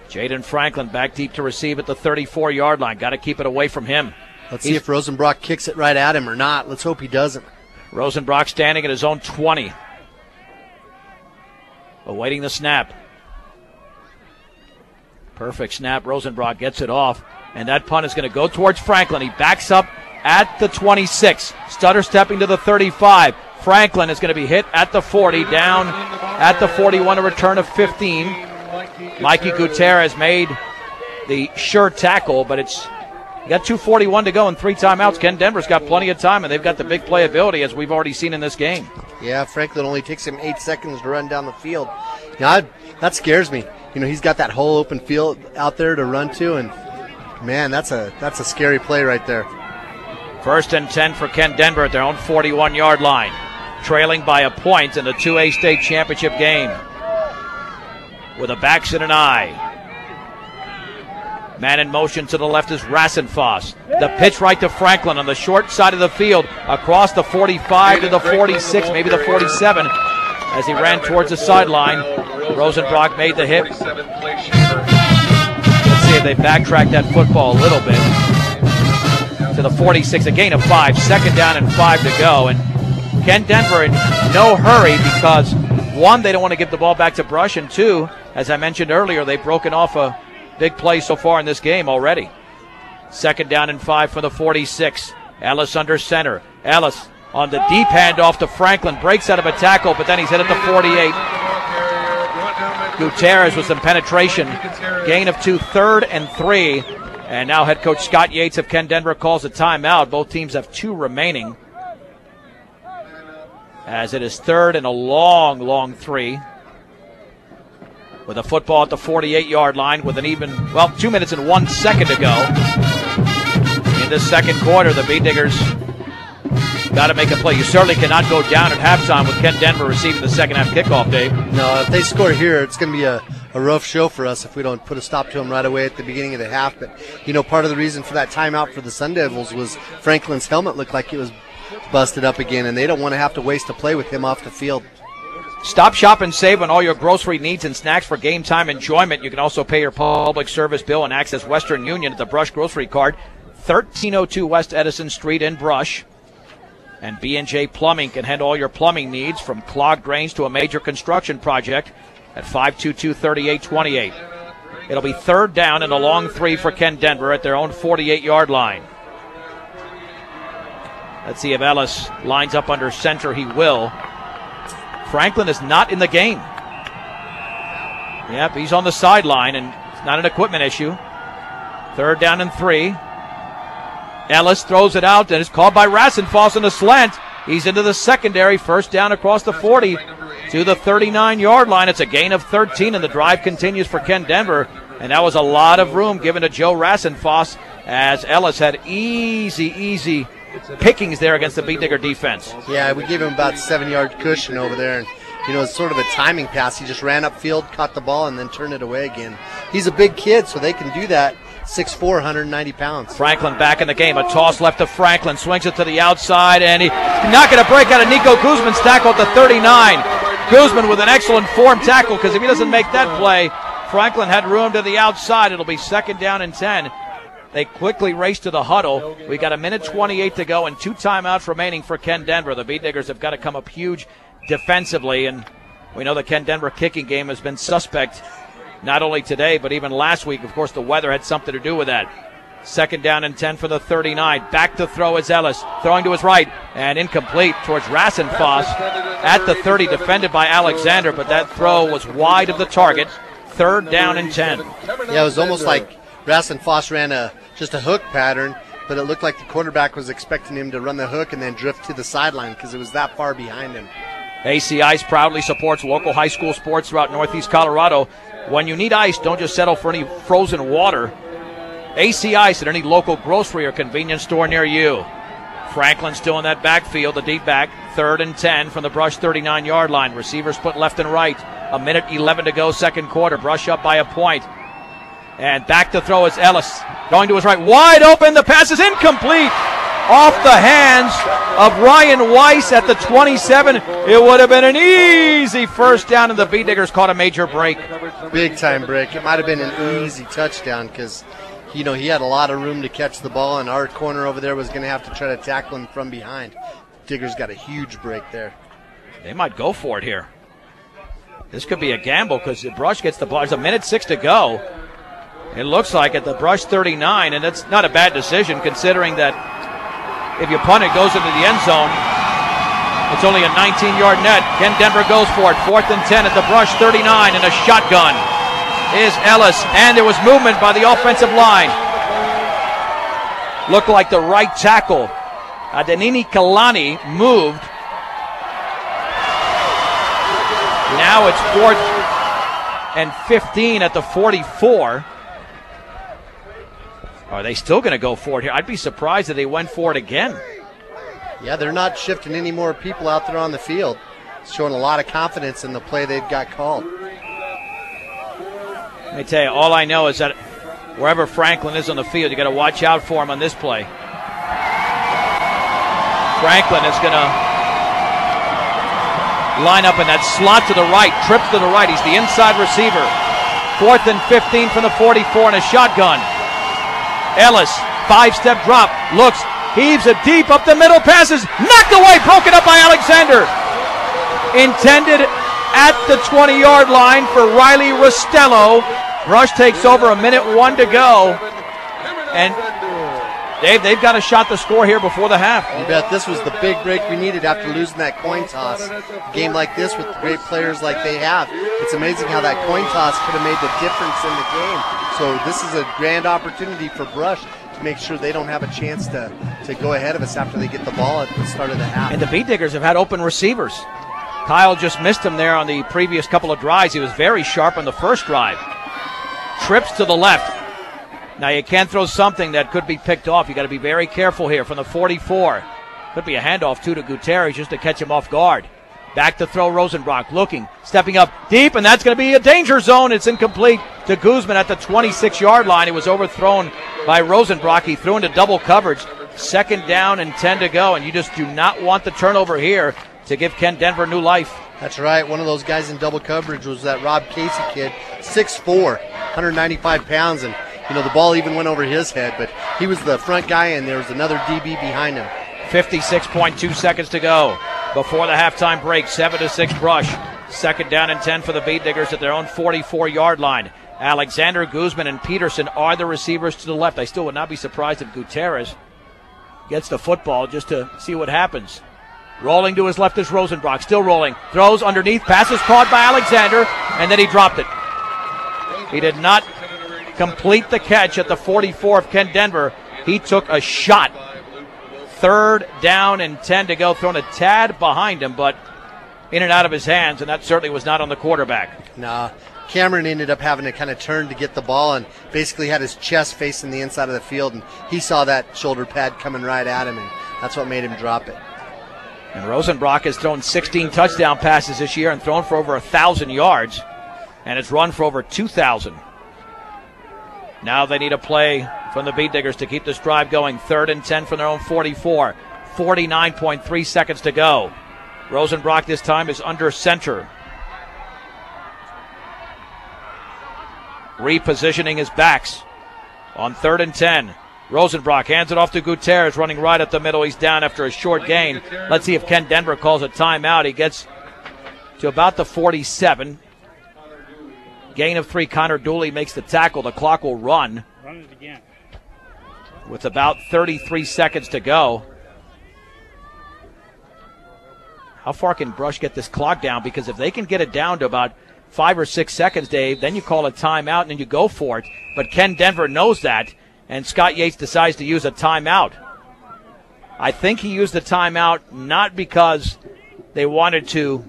Jaden Franklin back deep to receive at the 34-yard line. Got to keep it away from him. Let's see if Rosenbrock kicks it right at him or not. Let's hope he doesn't. Rosenbrock standing at his own 20. Awaiting the snap. Perfect snap. Rosenbrock gets it off. And that punt is going to go towards Franklin. He backs up at the 26. Stutter stepping to the 35. Franklin is going to be hit at the 40. Down at the 41. A return of 15. Mikey Gutierrez made the sure tackle, but it's got 2:41 to go and 3 timeouts. Ken Denver's got plenty of time, and they've got the big playability as we've already seen in this game. Yeah, Franklin only takes him 8 seconds to run down the field. Yeah, that scares me. You know, he's got that whole open field out there to run to, and man, that's a scary play right there. 1st and 10 for Ken Denver at their own 41-yard line, trailing by a point in the 2A state championship game. With a backs and an eye. Man in motion to the left is Rassenfoss. The pitch right to Franklin on the short side of the field, across the 45 to the 46, maybe the 47, as he ran towards the sideline. Rosenbrock made the hit. Let's see if they backtrack that football a little bit. To the 46, a gain of 5, 2nd down and 5 to go. And Ken Denver in no hurry because, 1, they don't want to give the ball back to Brush, and 2, as I mentioned earlier, they've broken off a big play so far in this game already. 2nd down and 5 for the 46. Ellis under center. Ellis on the deep handoff to Franklin. Breaks out of a tackle, but then he's hit at the 48. Gutierrez with some penetration. Gain of 2, 3rd and 3. And now head coach Scott Yates of Ken Denver calls a timeout. Both teams have 2 remaining, as it is 3rd and a long, long 3. With a football at the 48-yard line with an even, 2 minutes and 1 second to go. In the second quarter, the Beet Diggers got to make a play. You certainly cannot go down at halftime with Ken Denver receiving the second half kickoff, Dave. No, if they score here, it's going to be a rough show for us if we don't put a stop to them right away at the beginning of the half. But, part of the reason for that timeout for the Sun Devils was Franklin's helmet looked like it was busted up again, and they don't want to have to waste a play with him off the field. Stop, shop, and save on all your grocery needs and snacks for game time enjoyment. You can also pay your public service bill and access Western Union at the Brush Grocery Card, 1302 West Edison Street in Brush. And B&J Plumbing can handle all your plumbing needs, from clogged drains to a major construction project, at 522-3828. It'll be 3rd down and a long 3 for Ken Denver at their own 48-yard line. Let's see if Ellis lines up under center. He will. Franklin is not in the game. Yep, he's on the sideline, and it's not an equipment issue. 3rd down and 3. Ellis throws it out, and it's called by Rassenfoss in a slant. He's into the secondary. 1st down across the 40 to the 39-yard line. It's a gain of 13, and the drive continues for Ken Denver. And that was a lot of room given to Joe Rassenfoss, as Ellis had easy pickings there against the Beet Digger defense. Yeah, we gave him about 7-yard cushion over there, and it's sort of a timing pass. He just ran upfield, caught the ball, and then turned it away again. He's a big kid, so they can do that. 6'4", 190 pounds. Franklin back in the game. A toss left to Franklin. Swings it to the outside, and he's not going to break out of Nico Guzman's tackle at the 39. Guzman with an excellent form tackle, because if he doesn't make that play, Franklin had room to the outside. It'll be 2nd down and 10. They quickly race to the huddle. We got 1:28 to go and 2 timeouts remaining for Ken Denver. The Beet Diggers have got to come up huge defensively, and we know the Ken Denver kicking game has been suspect not only today but even last week. Of course, the weather had something to do with that. 2nd down and 10 for the 39. Back to throw is Ellis, throwing to his right and incomplete towards Rassenfoss at the 30, defended by Alexander, but that throw was wide of the target. 3rd down and 10. Yeah, it was almost like Rassenfoss ran just a hook pattern, but it looked like the quarterback was expecting him to run the hook and then drift to the sideline because it was that far behind him. AC Ice proudly supports local high school sports throughout Northeast Colorado. When you need ice, don't just settle for any frozen water. AC Ice at any local grocery or convenience store near you. Franklin still in that backfield, the deep back. 3rd and 10 from the Brush 39-yard line. Receivers split left and right. 1:11 to go, second quarter. Brush up by a point. And back to throw is Ellis. Going to his right. Wide open. The pass is incomplete. Off the hands of Ryan Weiss at the 27. It would have been an easy 1st down, and the Beet Diggers caught a major break. Big time break. It might have been an easy touchdown because, he had a lot of room to catch the ball, and our corner over there was going to have to try to tackle him from behind. Diggers got a huge break there. They might go for it here. This could be a gamble because the Brush gets the ball. There's 1:06 to go. It looks like at the Brush 39, and that's not a bad decision considering that if you punt it, goes into the end zone. It's only a 19-yard net. Ken Denver goes for it. 4th and 10 at the Brush 39, and a shotgun is Ellis, and there was movement by the offensive line. Looked like the right tackle, Adenini Kalani, moved. Now it's 4th and 15 at the 44. Are they still going to go for it here? I'd be surprised if they went for it again. Yeah, they're not shifting any more people out there on the field. It's showing a lot of confidence in the play they've got called. Let me tell you, all I know is that wherever Franklin is on the field, you got to watch out for him on this play. Franklin is going to line up in that slot to the right, trips to the right. He's the inside receiver. 4th and 15 from the 44 and a shotgun. Ellis, 5-step drop, looks, heaves it deep up the middle, passes, knocked away, broken up by Alexander. Intended at the 20-yard line for Riley Rostello. Brush takes over, 1:01 to go. And Dave, they've got a shot to score here before the half. You bet. This was the big break we needed after losing that coin toss. A game like this with great players like they have, it's amazing how that coin toss could have made the difference in the game. So this is a grand opportunity for Brush to make sure they don't have a chance to go ahead of us after they get the ball at the start of the half. And the Beat Diggers have had open receivers. Kyle just missed him there on the previous couple of drives. He was very sharp on the first drive. Trips to the left. Now you can't throw something that could be picked off. You got to be very careful here from the 44. Could be a handoff too to Gutierrez just to catch him off guard. Back to throw Rosenbrock, looking, stepping up deep, and that's going to be a danger zone. It's incomplete to Guzman at the 26-yard line. It was overthrown by Rosenbrock. He threw into double coverage. 2nd down and 10 to go, and you just do not want the turnover here to give Ken Denver new life. That's right. One of those guys in double coverage was that Rob Casey kid, 6'4", 195 pounds, and the ball even went over his head, but he was the front guy, and there was another DB behind him. 56.2 seconds to go before the halftime break. 7-6 Brush. 2nd down and 10 for the Beat Diggers at their own 44-yard line. Alexander, Guzman, and Peterson are the receivers to the left. I still would not be surprised if Gutierrez gets the football just to see what happens. Rolling to his left is Rosenbrock, still rolling. Throws underneath, passes caught by Alexander, and then he dropped it. He did not complete the catch at the 44 of Ken Denver. He took a shot. 3rd down and 10 to go, thrown a tad behind him, but in and out of his hands, and that certainly was not on the quarterback. Nah, Cameron ended up having to kind of turn to get the ball and basically had his chest facing the inside of the field, and he saw that shoulder pad coming right at him, and that's what made him drop it. And Rosenbrock has thrown 16 touchdown passes this year and thrown for over 1,000 yards, and has run for over 2,000. Now they need a play from the Beat Diggers to keep this drive going. 3rd and 10 from their own 44. 49.3 seconds to go. Rosenbrock this time is under center. Repositioning his backs on 3rd and 10. Rosenbrock hands it off to Gutierrez, running right at the middle. He's down after a short gain. Let's see if Ken Denver calls a timeout. He gets to about the 47. Gain of 3. Connor Dooley makes the tackle. The clock will run. Run it again. With about 33 seconds to go. How far can Brush get this clock down? Because if they can get it down to about 5 or 6 seconds, Dave, then you call a timeout and then you go for it. But Ken Denver knows that, and Scott Yates decides to use a timeout. I think he used the timeout not because they wanted to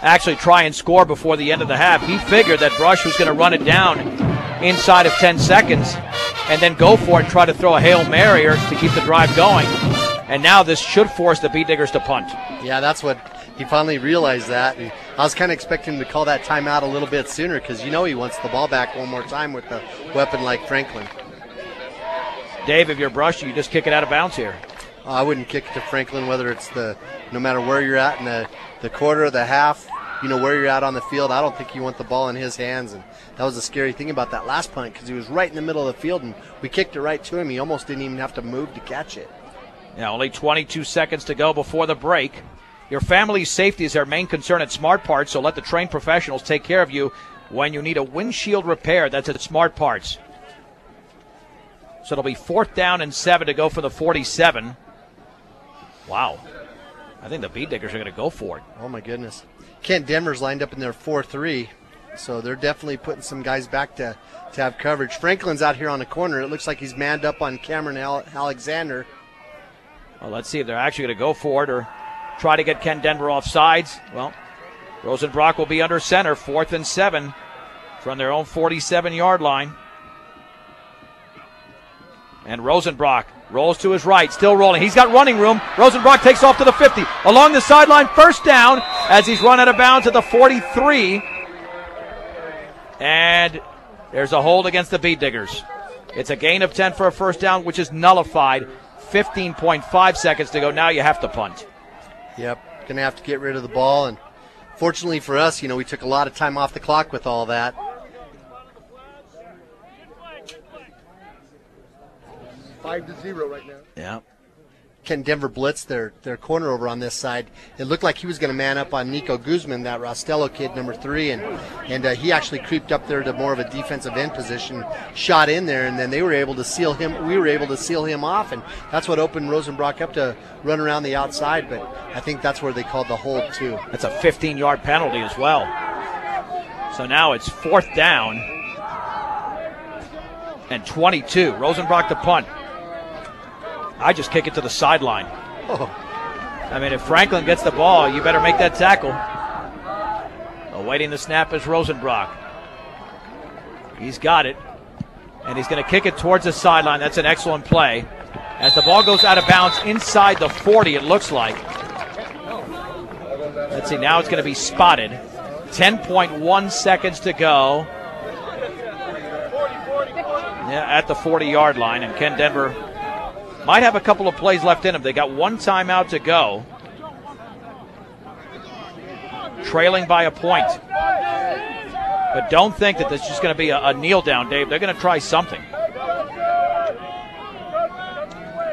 actually try and score before the end of the half. He figured that Brush was going to run it down inside of 10 seconds and then go for it and try to throw a Hail Mary to keep the drive going. And now this should force the Beat Diggers to punt. Yeah, that's what he finally realized that. And I was kind of expecting him to call that timeout a little bit sooner because he wants the ball back one more time with a weapon like Franklin. Dave, if you're Brush, you just kick it out of bounds here. I wouldn't kick it to Franklin, whether it's no matter where you're at in the quarter or the half, where you're at on the field. I don't think you want the ball in his hands, and that was the scary thing about that last punt because he was right in the middle of the field, and we kicked it right to him. He almost didn't even have to move to catch it. Yeah, only 22 seconds to go before the break. Your family's safety is our main concern at Smart Parts, so let the trained professionals take care of you when you need a windshield repair. That's at Smart Parts. So it'll be 4th down and 7 to go for the 47. Wow. I think the Beat Diggers are going to go for it. Oh, my goodness. Kent Denver's lined up in their 4-3, so they're definitely putting some guys back to have coverage. Franklin's out here on the corner. It looks like he's manned up on Cameron Alexander. Well, let's see if they're actually going to go for it or try to get Ken Denver off sides. Well, Rosenbrock will be under center, 4th and 7 from their own 47-yard line. And Rosenbrock rolls to his right, still rolling. He's got running room. Rosenbrock takes off to the 50. Along the sideline, 1st down as he's run out of bounds at the 43. And there's a hold against the Beat Diggers. It's a gain of 10 for a 1st down, which is nullified. 15.5 seconds to go. Now you have to punt. Yep, going to have to get rid of the ball. And fortunately for us, we took a lot of time off the clock with all that. 5-0 right now. Yeah. Kent Denver blitzed their corner over on this side. It looked like he was going to man up on Nico Guzman, that Rostello kid, number 3, and he actually creeped up there to more of a defensive end position, shot in there, and then they were able to seal him. We were able to seal him off, and that's what opened Rosenbrock up to run around the outside. But I think that's where they called the hold too. That's a 15-yard penalty as well. So now it's 4th down and 22. Rosenbrock to punt. I just kick it to the sideline. Oh. I mean, if Franklin gets the ball, you better make that tackle. Awaiting the snap is Rosenbrock. He's got it, and he's going to kick it towards the sideline. That's an excellent play. As the ball goes out of bounds inside the 40, it looks like. Let's see, now it's going to be spotted. 10.1 seconds to go. Yeah, at the 40-yard line, and Kent Denver might have a couple of plays left in them. They got one timeout to go. Trailing by a point. But don't think that this is just going to be a kneel down, Dave. They're going to try something.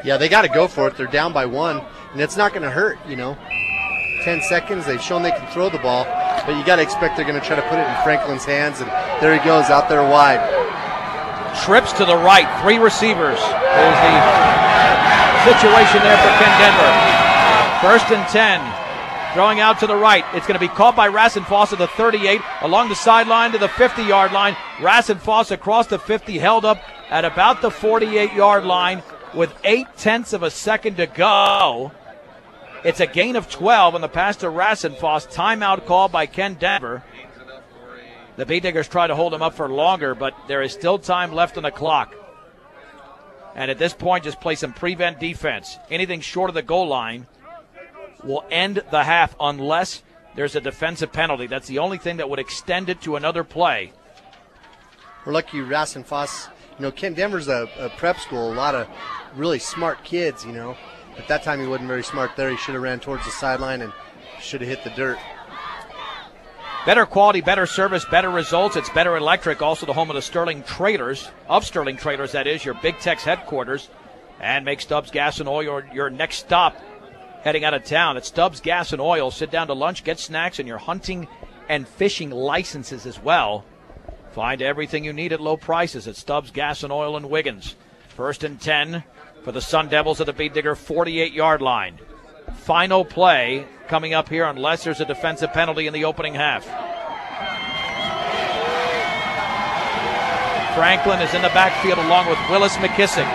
Yeah, they got to go for it. They're down by 1, and it's not going to hurt, 10 seconds. They've shown they can throw the ball, but you got to expect they're going to try to put it in Franklin's hands, and there he goes out there wide. Trips to the right, 3 receivers. There's the situation there for Kent Denver. 1st and 10. Throwing out to the right. It's going to be caught by Rassenfoss at the 38, along the sideline to the 50-yard line. Rassenfoss across the 50, held up at about the 48-yard line with 0.8 of a second to go. It's a gain of 12 on the pass to Rassenfoss. Timeout call by Kent Denver. The B-Diggers try to hold him up for longer, but there is still time left on the clock. And at this point, just play some prevent defense. Anything short of the goal line will end the half unless there's a defensive penalty. That's the only thing that would extend it to another play. We're lucky Rassenfoss. Kent Denver's a prep school. A lot of really smart kids, At that time, he wasn't very smart there. He should have ran towards the sideline and should have hit the dirt. Better quality, better service, better results. It's Better Electric, also the home of the Sterling Traders, that is, your Big Tex headquarters. And make Stubbs Gas and Oil your next stop heading out of town. At Stubbs Gas and Oil, sit down to lunch, get snacks, and your hunting and fishing licenses as well. Find everything you need at low prices at Stubbs Gas and Oil in Wiggins. 1st and 10 for the Sun Devils at the B-Digger 48-yard line. Final play coming up here unless there's a defensive penalty in the opening half. Franklin is in the backfield along with Willis McKissick.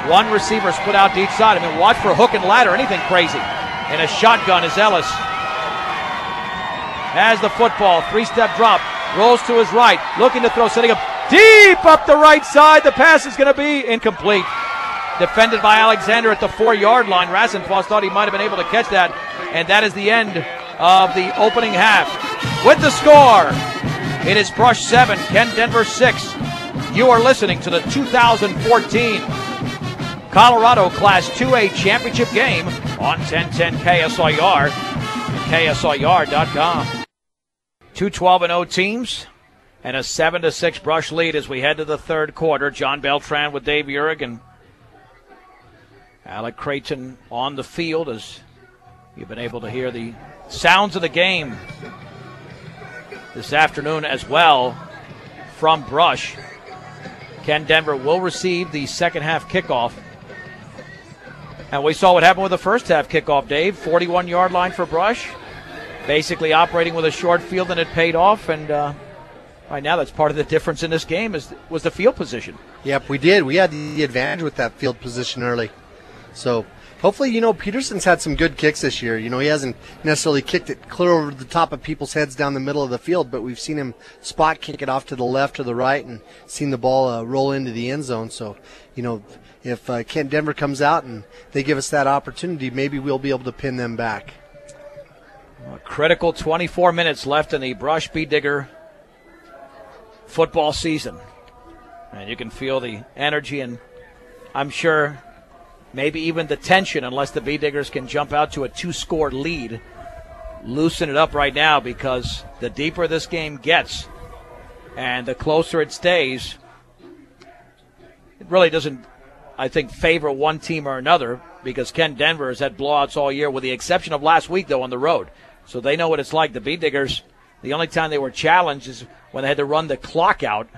1 receiver split out to each side. Watch for hook and ladder, anything crazy. And a shotgun is Ellis. Has the football, 3-step drop, rolls to his right, looking to throw, setting up deep up the right side. The pass is going to be incomplete. Defended by Alexander at the 4-yard line. Rassenfoss thought he might have been able to catch that. And that is the end of the opening half. With the score, it is Brush 7, Kent Denver 6. You are listening to the 2014 Colorado Class 2A Championship game on 1010 KSIR and KSIR.com. 2 12-0 teams and a 7-6 Brush lead as we head to the third quarter. John Beltran with Dave Uhrig and Alec Creighton on the field as you've been able to hear the sounds of the game this afternoon as well from Brush. Kent Denver will receive the second half kickoff. And we saw what happened with the first half kickoff, Dave. 41-yard line for Brush. Basically operating with a short field, and it paid off. And right now that's part of the difference in this game was the field position. Yep, we did. We had the advantage with that field position early. So hopefully, Peterson's had some good kicks this year. He hasn't necessarily kicked it clear over the top of people's heads down the middle of the field, but we've seen him spot kick it off to the left or the right and seen the ball roll into the end zone. So, if Kent Denver comes out and they give us that opportunity, maybe we'll be able to pin them back. A critical 24 minutes left in the Brush B-Digger football season. And you can feel the energy and I'm sure maybe even the tension, unless the B-Diggers can jump out to a 2-score lead. Loosen it up right now, because the deeper this game gets and the closer it stays, it really doesn't, I think, favor one team or another. because Ken Denver has had blowouts all year, with the exception of last week, though, on the road. So they know what it's like. The Beet Diggers, the only time they were challenged is when they had to run the clock out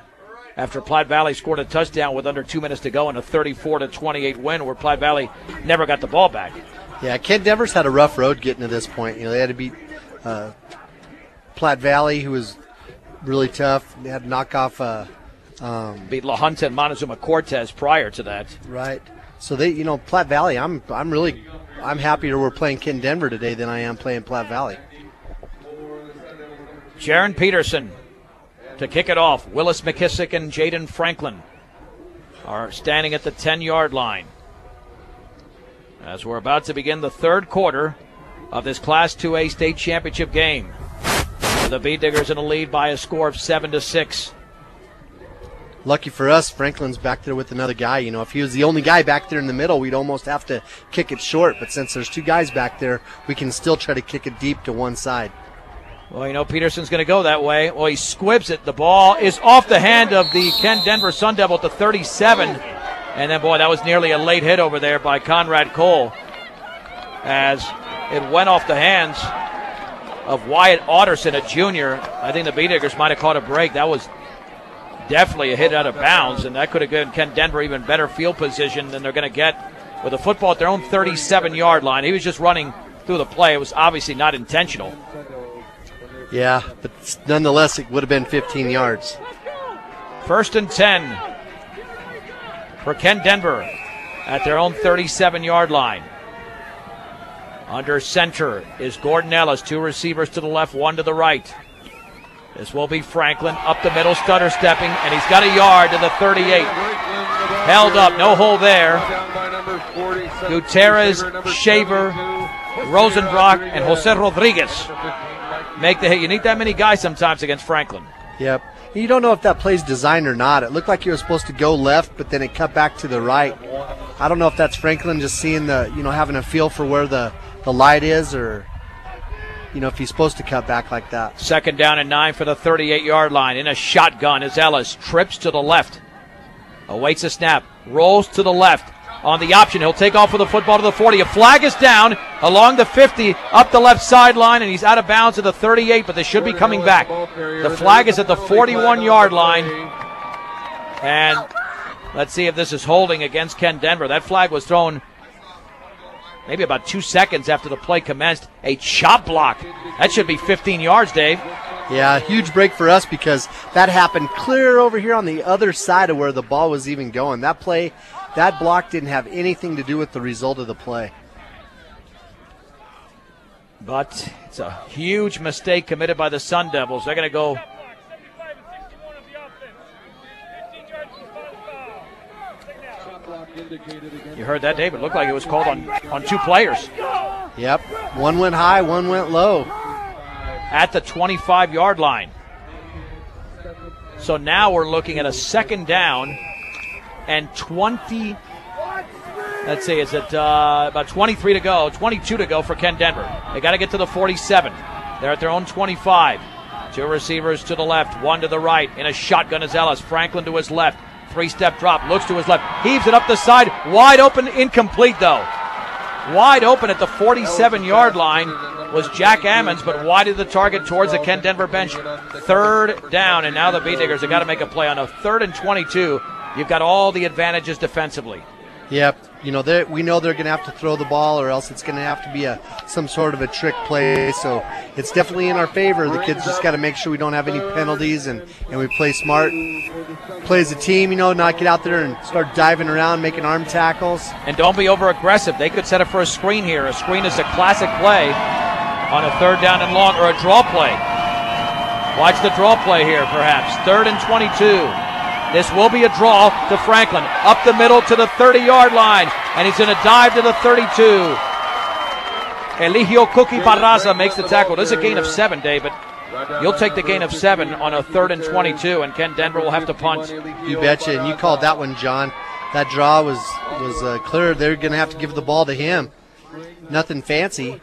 after Platte Valley scored a touchdown with under 2 minutes to go in a 34-28 win, where Platte Valley never got the ball back. Yeah, Ken Denver's had a rough road getting to this point. They had to beat Platte Valley, who was really tough. They had to knock off beat La Junta and Montezuma Cortez prior to that. Right. So Platte Valley, I'm happier we're playing Ken Denver today than I am playing Platte Valley. Jaron Peterson to kick it off. Willis McKissick and Jaden Franklin are standing at the 10-yard line as we're about to begin the third quarter of this Class 2A state championship game. The Beet Diggers in a lead by a score of 7-6. Lucky for us, Franklin's back there with another guy. If he was the only guy back there in the middle, we'd almost have to kick it short. But since there's two guys back there, we can still try to kick it deep to one side. Well, Peterson's going to go that way. Well, he squibs it. The ball is off the hand of the Ken Denver Sun Devil at the 37. And then, boy, that was nearly a late hit over there by Conrad Cole, as it went off the hands of Wyatt Otterson, a junior. I think the Beet Diggers might have caught a break. That was definitely a hit out of bounds, and that could have given Ken Denver even better field position than they're going to get with the football at their own 37-yard line. He was just running through the play. It was obviously not intentional. Yeah, but nonetheless, it would have been 15 yards. 1st and 10 for Ken Denver at their own 37-yard line. Under center is Gordon Ellis. Two receivers to the left, one to the right. This will be Franklin up the middle, stutter stepping, and he's got a yard to the 38. Held up, no hold there. Gutierrez, Shaver, Rosenbrock, and Jose Rodriguez make the hit. You need that many guys sometimes against Franklin. Yep. You don't know if that play's designed or not. It looked like he was supposed to go left, but then it cut back to the right. I don't know if that's Franklin just seeing having a feel for where the light is, or if he's supposed to cut back like that. 2nd down and 9 for the 38-yard line. In a shotgun is Ellis. Trips to the left. Awaits a snap. Rolls to the left. On the option, he'll take off with the football to the 40. A flag is down along the 50, up the left sideline, and he's out of bounds at the 38, but they should be coming back. The flag is at the 41-yard line. And let's see if this is holding against Ken Denver. That flag was thrown maybe about 2 seconds after the play commenced. A chop block. That should be 15 yards, Dave. Yeah, huge break for us because that happened clear over here on the other side of where the ball was even going. That play, that block didn't have anything to do with the result of the play. But it's a huge mistake committed by the Sun Devils. They're going to go. You heard that, David. It looked like it was called on two players. Yep. One went high, one went low. At the 25-yard line. So now we're looking at a 2nd down and 20. Let's see, is it about 23 to go, 22 to go for Ken Denver. They got to get to the 47. They're at their own 25. Two receivers to the left, one to the right. In a shotgun is Ellis. Franklin to his left. 3-step drop, looks to his left, heaves it up the side. Wide open, incomplete though. Wide open at the 47-yard line was Jack Ammons, but wide of the target towards the Ken Denver bench. 3rd down, and now the Beet Diggers have got to make a play on a 3rd and 22. You've got all the advantages defensively. Yep. We know they're going to have to throw the ball, or else it's going to have to be some sort of a trick play. So it's definitely in our favor. The kids just got to make sure we don't have any penalties and we play smart. Play as a team, not get out there and start diving around, making arm tackles. And don't be over-aggressive. They could set up for a screen here. A screen is a classic play on a 3rd down and long, or a draw play. Watch the draw play here, perhaps. 3rd and 22. This will be a draw to Franklin. Up the middle to the 30-yard line. And he's going to dive to the 32. Eligio Cookie Barraza makes the tackle. This is a gain of 7, David. You'll take the gain of 7 on a 3rd and 22, and Ken Denver will have to punt. You betcha, and you called that one, John. That draw was clear. They're going to have to give the ball to him. Nothing fancy.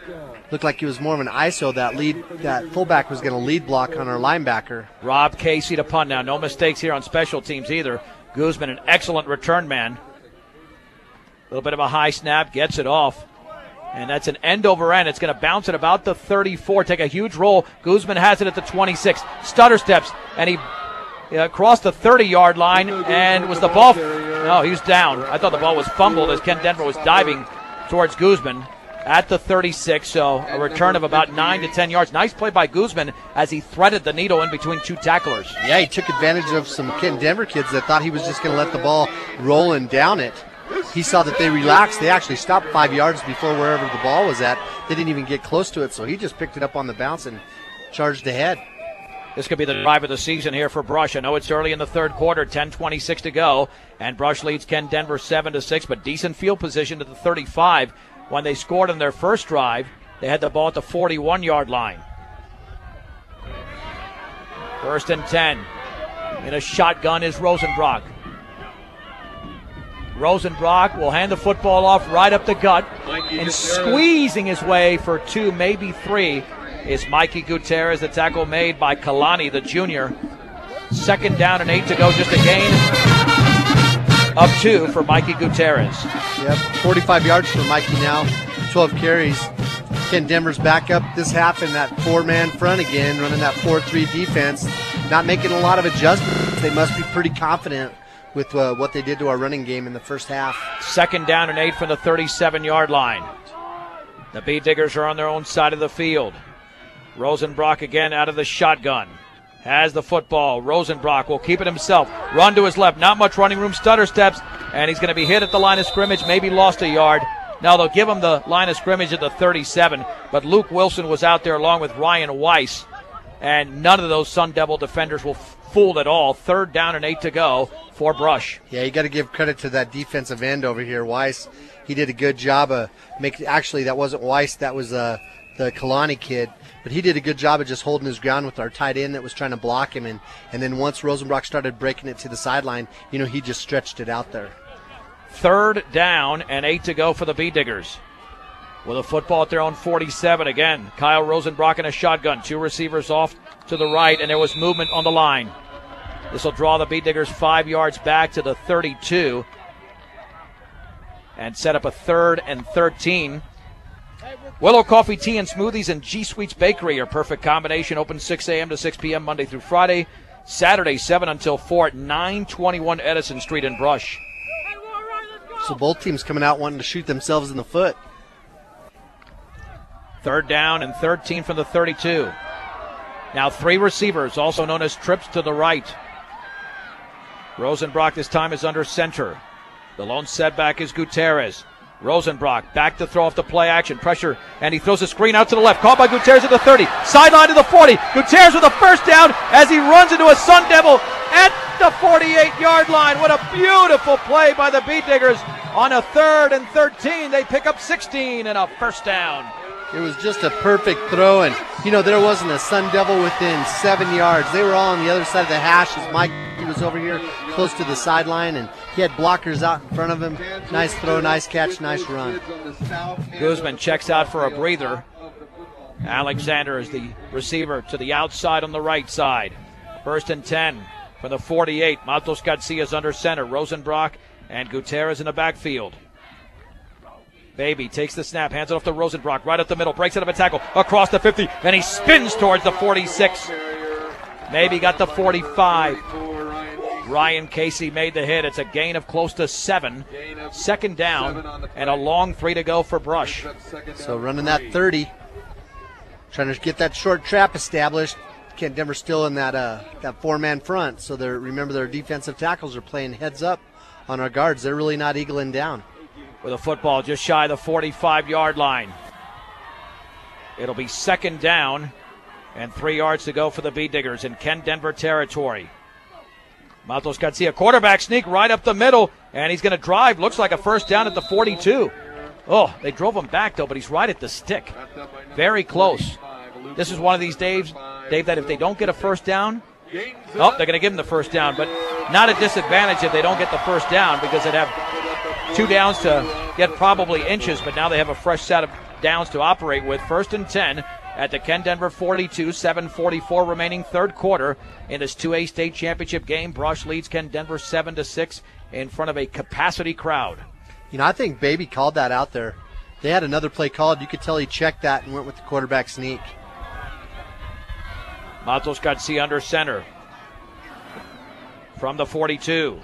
Looked like he was more of an ISO. That fullback was going to lead block on our linebacker. Rob Casey to punt now. No mistakes here on special teams either. Guzman, an excellent return man. little bit of a high snap, gets it off. And that's an end over end. It's going to bounce at about the 34, take a huge roll. Guzman has it at the 26. Stutter steps, and he crossed the 30-yard line, and was the ball... No, he was down. I thought the ball was fumbled as Ken Denver was diving towards Guzman at the 36, so a return of about 9 to 10 yards. Nice play by Guzman as he threaded the needle in between two tacklers. Yeah, he took advantage of some Ken Denver kids that thought he was just going to let the ball roll and down it. He saw that they relaxed. They actually stopped 5 yards before wherever the ball was at. They didn't even get close to it, so he just picked it up on the bounce and charged ahead. This could be the drive of the season here for Brush. I know it's early in the third quarter, 10:26 to go, and Brush leads Ken Denver 7-6, but decent field position to the 35. When they scored on their first drive, they had the ball at the 41-yard line. 1st and 10. In a shotgun is Rosenbrock. Rosenbrock will hand the football off right up the gut, and squeezing his way for 2, maybe 3, is Mikey Gutierrez. The tackle made by Kalani, the junior. 2nd down and 8 to go, just a gain of 2 for Mikey Gutierrez. Yep, 45 yards for Mikey now, 12 carries. Ken Denver's back up this half in that 4-man front again, running that 4-3 defense, not making a lot of adjustments. They must be pretty confident with what they did to our running game in the first half. 2nd down and 8 from the 37-yard line. The Bee Diggers are on their own side of the field. Rosenbrock again out of the shotgun. Has the football. Rosenbrock will keep it himself. Run to his left. Not much running room. Stutter steps. And he's going to be hit at the line of scrimmage. Maybe lost a yard. Now they'll give him the line of scrimmage at the 37. But Luke Wilson was out there along with Ryan Weiss. And none of those Sun Devil defenders were fooled at all. 3rd down and 8 to go for Brush. Yeah, you got to give credit to that defensive end over here. Weiss, he did a good job of making. Actually, that wasn't Weiss. That was the Kalani kid. But he did a good job of just holding his ground with our tight end that was trying to block him. And then once Rosenbrock started breaking it to the sideline, he just stretched it out there. 3rd down and 8 to go for the Bee Diggers. With a football at their own 47 again. Kyle Rosenbrock in a shotgun. 2 receivers off to the right, and there was movement on the line. This will draw the Bee Diggers 5 yards back to the 32 and set up a 3rd and 13. Willow Coffee, Tea, and Smoothies and G Sweets Bakery are perfect combination. Open 6 a.m. to 6 p.m. Monday through Friday. Saturday, 7 until 4 at 921 Edison Street in Brush. So both teams coming out wanting to shoot themselves in the foot. 3rd down and 13 from the 32. Now 3 receivers, also known as trips to the right. Rosenbrock this time is under center. The lone setback is Gutierrez. Rosenbrock back to throw off the play action. Pressure, and he throws a screen out to the left. Caught by Gutierrez at the 30. Sideline to the 40. Gutierrez with a 1st down as he runs into a Sun Devil at the 48-yard line. What a beautiful play by the Bee Diggers. On a 3rd and 13, they pick up 16 and a 1st down. It was just a perfect throw, and, there wasn't a Sun Devil within 7 yards. They were all on the other side of the hash as Mike was over here close to the sideline, and he had blockers out in front of him. Nice throw, nice catch, nice run. Guzman checks out for a breather. Alexander is the receiver to the outside on the right side. 1st and 10 from the 48. Matos Garcia's under center. Rosenbrock and Gutierrez in the backfield. Baby takes the snap, hands it off to Rosenbrock, right up the middle, breaks out of a tackle, across the 50, and he spins towards the 46. Maybe got the 45. Ryan Casey made the hit. It's a gain of close to 7. 2nd down, and a long 3 to go for Brush. So running that 30, trying to get that short trap established. Ken Denver still in that 4-man front, so remember their defensive tackles are playing heads up on our guards. They're really not eagling down. With a football just shy of the 45-yard line. It'll be 2nd down and 3 yards to go for the Bee Diggers in Ken Denver territory. Matos Garcia, quarterback sneak right up the middle, and he's going to drive. Looks like a 1st down at the 42. Oh, they drove him back, though, but he's right at the stick. Very close. This is one of these days, Dave, that if they don't get a 1st down, they're going to give them the 1st down, but not a disadvantage if they don't get the 1st down because they'd have 2 downs to get probably inches, but now they have a fresh set of downs to operate with. 1st and 10 at the Ken Denver 42, 7:44 remaining 3rd quarter in this 2A state championship game. Brush leads Ken Denver 7-6 in front of a capacity crowd. I think Baby called that out there. They had another play called. You could tell he checked that and went with the quarterback sneak. Matos Garcia under center. From the 42.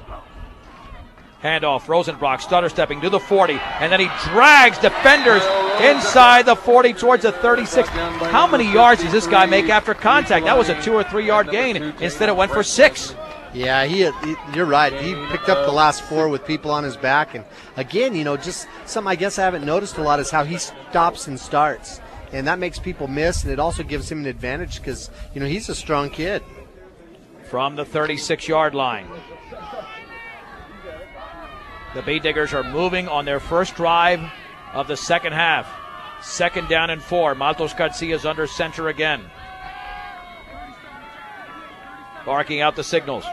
Handoff, Rosenbrock stutter stepping to the 40, and then he drags defenders inside the 40 towards the 36. How many yards does this guy make after contact? That was a 2 or 3 yard gain. Instead it went for 6. Yeah, you're right. He picked up the last 4 with people on his back. And again, just something I guess I haven't noticed a lot is how he stops and starts. And that makes people miss, and it also gives him an advantage because, he's a strong kid. From the 36-yard line. The Bee Diggers are moving on their first drive of the second half. 2nd down and 4. Matos Garcia is under center again. Barking out the signals.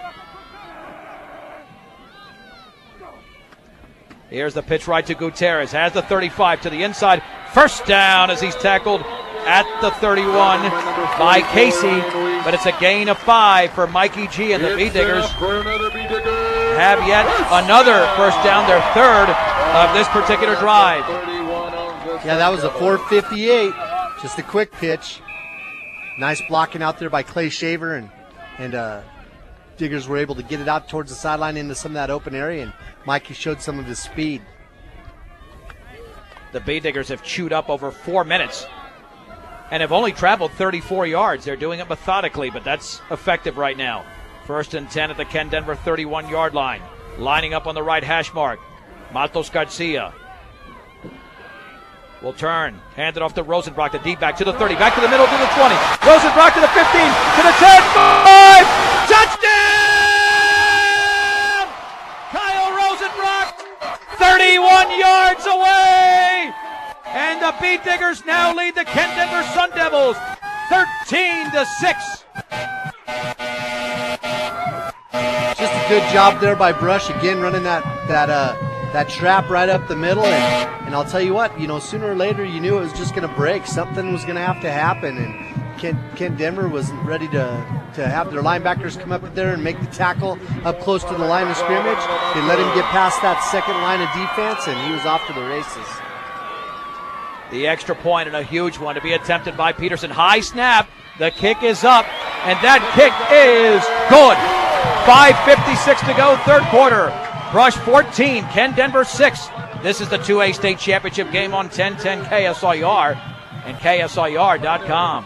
Here's the pitch right to Gutierrez. Has the 35 to the inside. First down as he's tackled at the 31 by Casey. But it's a gain of 5 for Mikey G, and the Bee Diggers have yet another first down, their 3rd of this particular drive. Yeah, that was a 458. Just a quick pitch. Nice blocking out there by Clay Shaver, and Diggers were able to get it out towards the sideline into some of that open area, and Mikey showed some of his speed. The Bee Diggers have chewed up over 4 minutes and have only traveled 34 yards. They're doing it methodically, but that's effective right now. 1st and 10 at the Ken Denver 31-yard line. Lining up on the right hash mark. Matos Garcia will turn. Hand it off to Rosenbrock, the deep back to the 30. Back to the middle to the 20. Rosenbrock to the 15. To the 10. 5. Touchdown! Kyle Rosenbrock, 31 yards away! And the Bee Diggers now lead the Ken Denver Sun Devils 13-6. Just a good job there by Brush, again running that trap right up the middle, and I'll tell you what, sooner or later you knew it was just going to break. Something was going to have to happen, and Ken Denver wasn't ready to have their linebackers come up there and make the tackle up close to the line of scrimmage. They let him get past that second line of defense, and he was off to the races. The extra point, and a huge one to be attempted by Peterson. High snap, the kick is up, and that kick is good. 5:56 to go, 3rd quarter. Brush 14, Ken Denver 6. This is the 2A state championship game on 1010 KSIR and KSIR.com.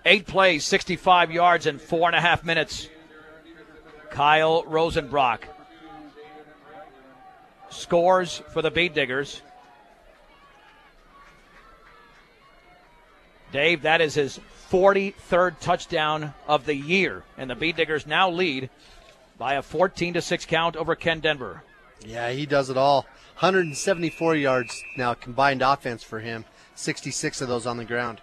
8 plays, 65 yards in 4.5 minutes. Kyle Rosenbrock scores for the Bee Diggers. Dave, that is his 43rd touchdown of the year, and the Bee Diggers now lead by a 14-6 count over Ken Denver. Yeah, he does it all. 174 yards now combined offense for him. 66 of those on the ground.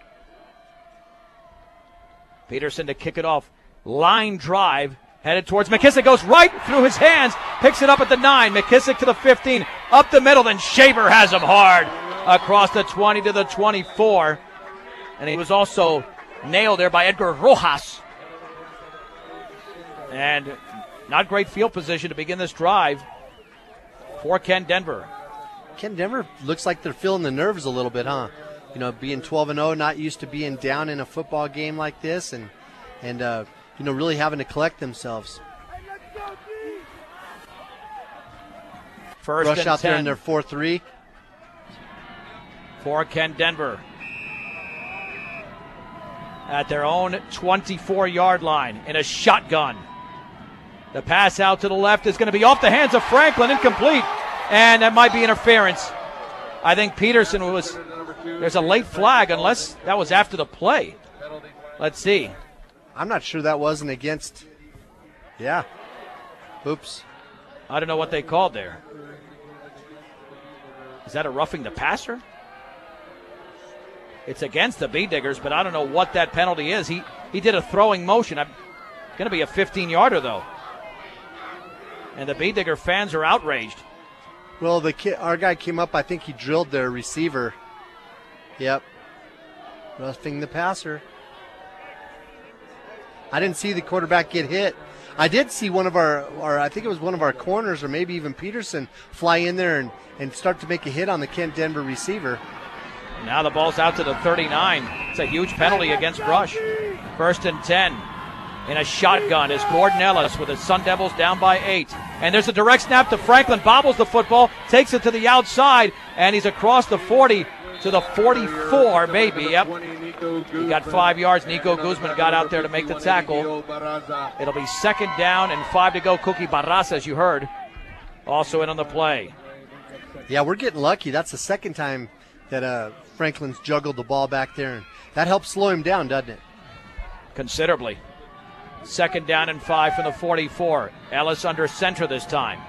Peterson to kick it off. Line drive headed towards McKissick. Goes right through his hands. Picks it up at the 9. McKissick to the 15. Up the middle. Then Shaver has him hard across the 20 to the 24. And he was also nailed there by Edgar Rojas. And not great field position to begin this drive for Ken Denver. Ken Denver looks like they're feeling the nerves a little bit, huh? Being 12-0, not used to being down in a football game like this, and really having to collect themselves. First Rush and out 10 there in their 4-3. for Ken Denver. At their own 24-yard line in a shotgun. The pass out to the left is going to be off the hands of Franklin, incomplete, and that might be interference. I think Peterson there's a late flag unless that was after the play. Let's see. I'm not sure that wasn't against. Yeah. Oops. I don't know what they called there. Is that a roughing the passer? It's against the Bee Diggers, but I don't know what that penalty is. He did a throwing motion. Going to be a 15-yarder, though. And the Bee Digger fans are outraged. Well, our guy came up. I think he drilled their receiver. Yep. Roughing the passer. I didn't see the quarterback get hit. I did see one of our I think it was one of our corners, or maybe even Peterson, fly in there and start to make a hit on the Kent Denver receiver. Now the ball's out to the 39. It's a huge penalty against Brush. 1st and 10. In a shotgun is Gordon Ellis with the Sun Devils down by 8. And there's a direct snap to Franklin. Bobbles the football, takes it to the outside, and he's across the 40 to the 44, maybe. Yep. He got 5 yards. Nico Guzman got out there to make the tackle. It'll be 2nd down and 5 to go. Cookie Barraza, as you heard, also in on the play. Yeah, we're getting lucky. That's the 2nd time that Franklin's juggled the ball back there, and that helps slow him down, doesn't it? Considerably. 2nd down and 5 from the 44. Ellis under center this time.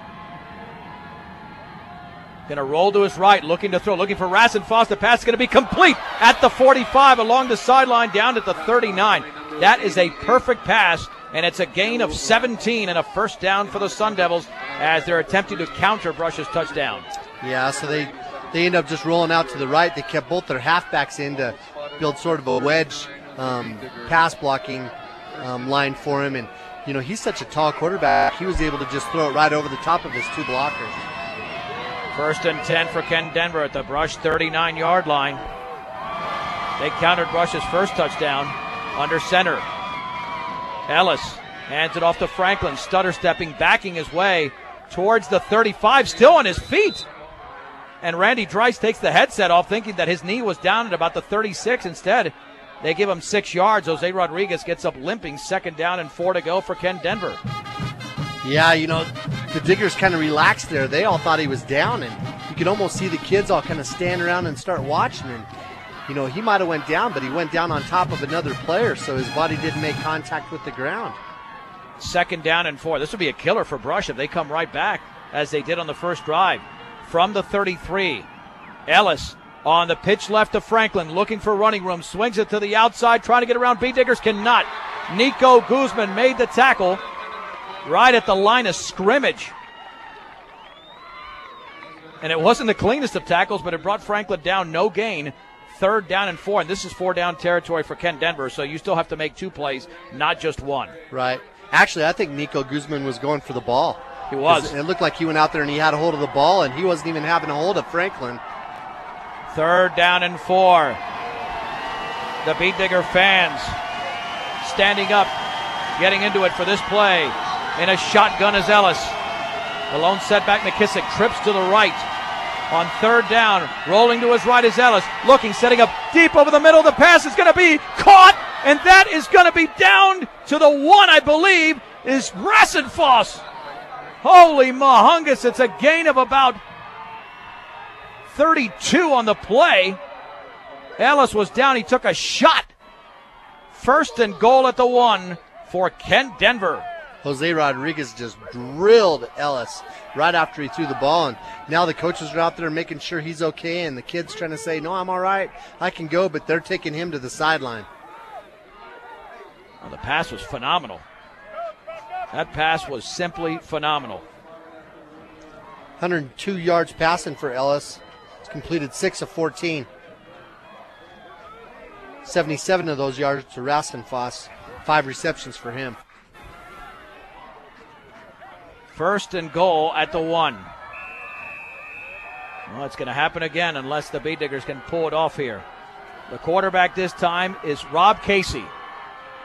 Going to roll to his right, looking to throw, looking for Rassenfoss. The pass is going to be complete at the 45, along the sideline, down at the 39. That is a perfect pass, and it's a gain of 17 and a 1st down for the Sun Devils as they're attempting to counter Brush's touchdown. Yeah, so they end up just rolling out to the right. They kept both their halfbacks in to build sort of a wedge pass blocking line for him. And, you know, he's such a tall quarterback, he was able to just throw it right over the top of his 2 blockers. 1st and 10 for Kent Denver at the Brush 39-yard line. They countered Brush's first touchdown under center. Ellis hands it off to Franklin, stutter stepping, backing his way towards the 35, still on his feet. And Randy Drice takes the headset off, thinking that his knee was down at about the 36. Instead, they give him 6 yards. Jose Rodriguez gets up limping. 2nd down and 4 to go for Kent Denver. Yeah, you know, the Diggers kind of relaxed there. They all thought he was down, and you could almost see the kids all kind of stand around and start watching. And, you know, he might have went down, but he went down on top of another player, so his body didn't make contact with the ground. 2nd down and 4. This would be a killer for Brush if they come right back, as they did on the first drive. From the 33, Ellis on the pitch left to Franklin, looking for running room, swings it to the outside, trying to get around B. Diggers, cannot. Nico Guzman made the tackle right at the line of scrimmage. And it wasn't the cleanest of tackles, but it brought Franklin down, no gain. 3rd down and 4, and this is 4-down territory for Kent Denver, so you still have to make 2 plays, not just 1. Right. Actually, I think Nico Guzman was going for the ball. He was. It looked like he went out there and he had a hold of the ball, and he wasn't even having a hold of Franklin. 3rd down and 4. The Beat Digger fans standing up, getting into it for this play. In a shotgun is Ellis. The lone setback, McKissick, trips to the right. On 3rd down, rolling to his right is Ellis. Looking, setting up deep over the middle. The pass is going to be caught, and that is going to be down to the 1, I believe, is Rassenfoss. Holy mahungus, it's a gain of about 32 on the play. Ellis was down, he took a shot. 1st and goal at the 1 for Kent Denver. Jose Rodriguez just drilled Ellis right after he threw the ball, and now the coaches are out there making sure he's okay, and the kid's trying to say, no, I'm all right, I can go, but they're taking him to the sideline. Well, the pass was phenomenal. That pass was simply phenomenal. 102 yards passing for Ellis. He's completed 6 of 14. 77 of those yards to Rassenfoss. 5 receptions for him. 1st and goal at the 1. Well, it's going to happen again unless the Beat Diggers can pull it off here. The quarterback this time is Rob Casey.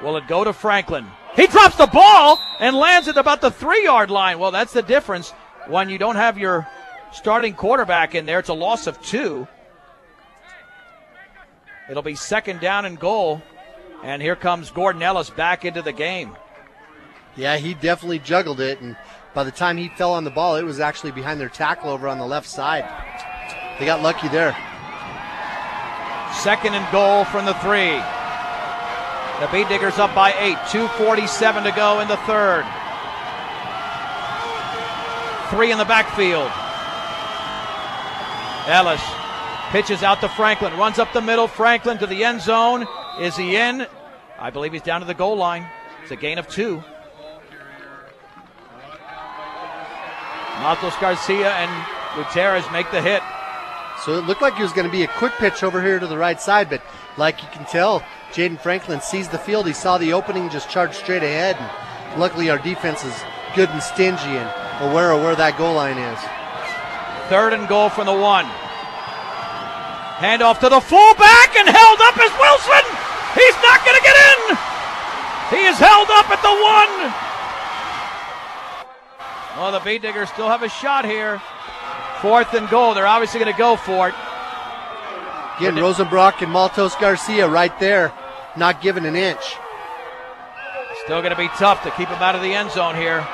Will it go to Franklin? He drops the ball and lands at about the 3-yard line. Well, that's the difference when you don't have your starting quarterback in there. It's a loss of 2. It'll be 2nd down and goal. And here comes Gordon Ellis back into the game. Yeah, he definitely juggled it, and by the time he fell on the ball, it was actually behind their tackle over on the left side. They got lucky there. 2nd and goal from the 3. The Beat Diggers up by 8. 2:47 to go in the 3rd. 3 in the backfield. Ellis pitches out to Franklin. Runs up the middle. Franklin to the end zone. Is he in? I believe he's down to the goal line. It's a gain of 2. Matos Garcia and Gutierrez make the hit. So it looked like it was going to be a quick pitch over here to the right side, but like you can tell, Jaden Franklin sees the field. He saw the opening, just charged straight ahead. And luckily our defense is good and stingy and aware of where that goal line is. 3rd and goal from the 1. Handoff to the fullback and held up is Wilson. He's not going to get in. He is held up at the 1. Well, the Beet Diggers still have a shot here. 4th and goal. They're obviously going to go for it. Again, Rosenbrock and Maltos Garcia right there, not giving an inch. Still going to be tough to keep him out of the end zone here.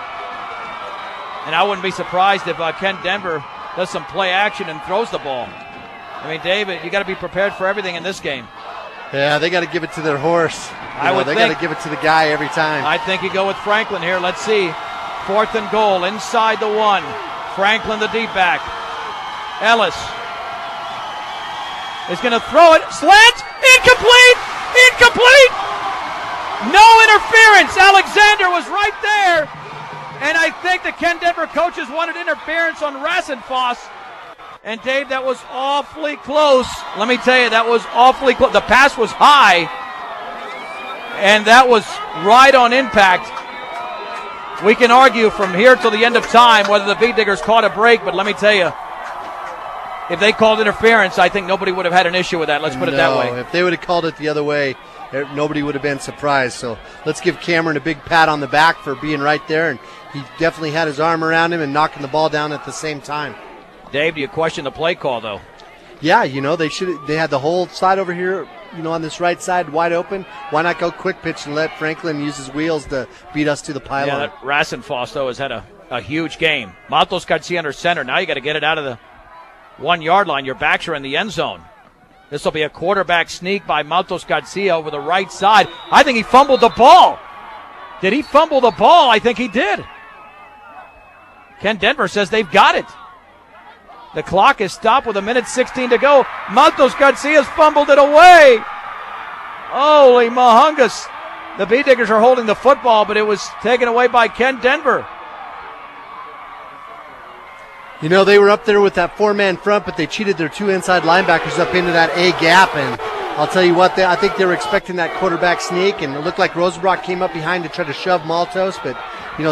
And I wouldn't be surprised if Ken Denver does some play action and throws the ball. I mean, David, you got to be prepared for everything in this game. Yeah, they got to give it to their horse. They got to give it to the guy every time. I think you go with Franklin here. Let's see. 4th and goal inside the 1. Franklin, the deep back. Ellis is going to throw it. Slant. Incomplete. Incomplete. No interference. Alexander was right there. And I think the Ken Denver coaches wanted interference on Rassenfoss. And Dave, that was awfully close. Let me tell you, that was awfully close. The pass was high. And that was right on impact. We can argue from here till the end of time whether the Beet Diggers caught a break, but let me tell you, if they called interference, I think nobody would have had an issue with that. Let's put it that way. If they would have called it the other way, nobody would have been surprised. So let's give Cameron a big pat on the back for being right there, and he definitely had his arm around him and knocking the ball down at the same time. Dave, do you question the play call, though? Yeah, they had the whole side over here, on this right side wide open. Why not go quick pitch and let Franklin use his wheels to beat us to the pylon? Yeah, that Rassenfoss, though, has had a huge game. Maltos Garcia under center. Now you got to get it out of the 1 yard line. Your backs are in the end zone. This will be a quarterback sneak by Maltos Garcia over the right side. I think he fumbled the ball. Did he fumble the ball? I think he did. Ken Denver says they've got it. The clock is stopped with 1:16 to go. Maltos Garcia's fumbled it away. Holy mahungus. The Beet Diggers are holding the football, but it was taken away by Ken Denver. They were up there with that 4-man front, but they cheated their 2 inside linebackers up into that A gap. And I'll tell you what, I think they were expecting that quarterback sneak, and it looked like Rosenbrock came up behind to try to shove Maltos, but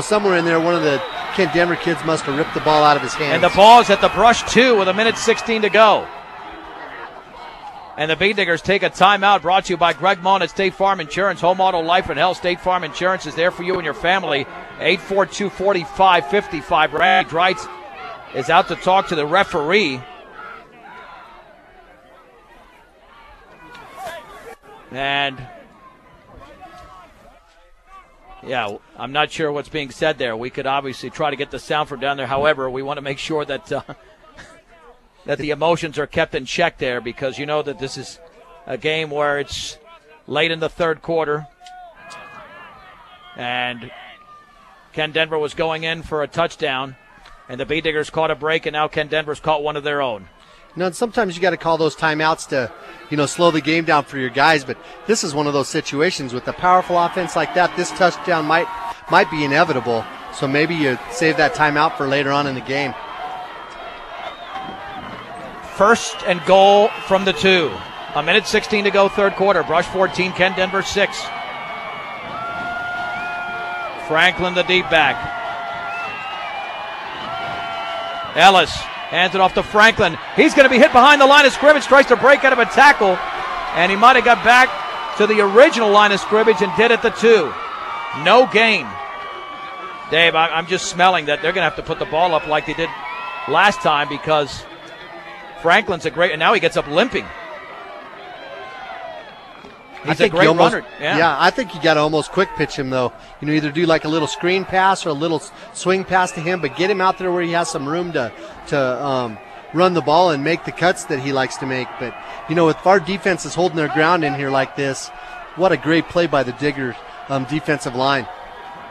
somewhere in there, one of the Ken Denver kids must have ripped the ball out of his hands. And the ball is at the brush 2 with 1:16 to go. And the Beet Diggers take a timeout, brought to you by Greg Mullen at State Farm Insurance, Home Auto, Life and Health. State Farm Insurance is there for you and your family. 842-4555. Brad Dreitz is out to talk to the referee. And yeah, I'm not sure what's being said there. We could obviously try to get the sound from down there. However, we want to make sure that that the emotions are kept in check there, because that this is a game where it's late in the 3rd quarter. And Ken Denver was going in for a touchdown, and the Beet Diggers caught a break, and now Ken Denver's caught one of their own. And sometimes you got to call those timeouts to, slow the game down for your guys. But this is one of those situations with a powerful offense like that. This touchdown might be inevitable. So maybe you save that timeout for later on in the game. 1st and goal from the 2. 1:16 to go, 3rd quarter. Brush 14, Ken Denver 6. Franklin, the deep back. Ellis hands it off to Franklin. He's going to be hit behind the line of scrimmage, tries to break out of a tackle, and he might have got back to the original line of scrimmage and did at the 2. No gain. Dave, I'm just smelling that they're going to have to put the ball up like they did last time, because Franklin's and now he gets up limping. He's a great runner. Yeah, I think you got to almost quick pitch him, though. Either do like a little screen pass or a little swing pass to him, but get him out there where he has some room to run the ball and make the cuts that he likes to make. But, if our defense is holding their ground in here like this, what a great play by the Diggers defensive line.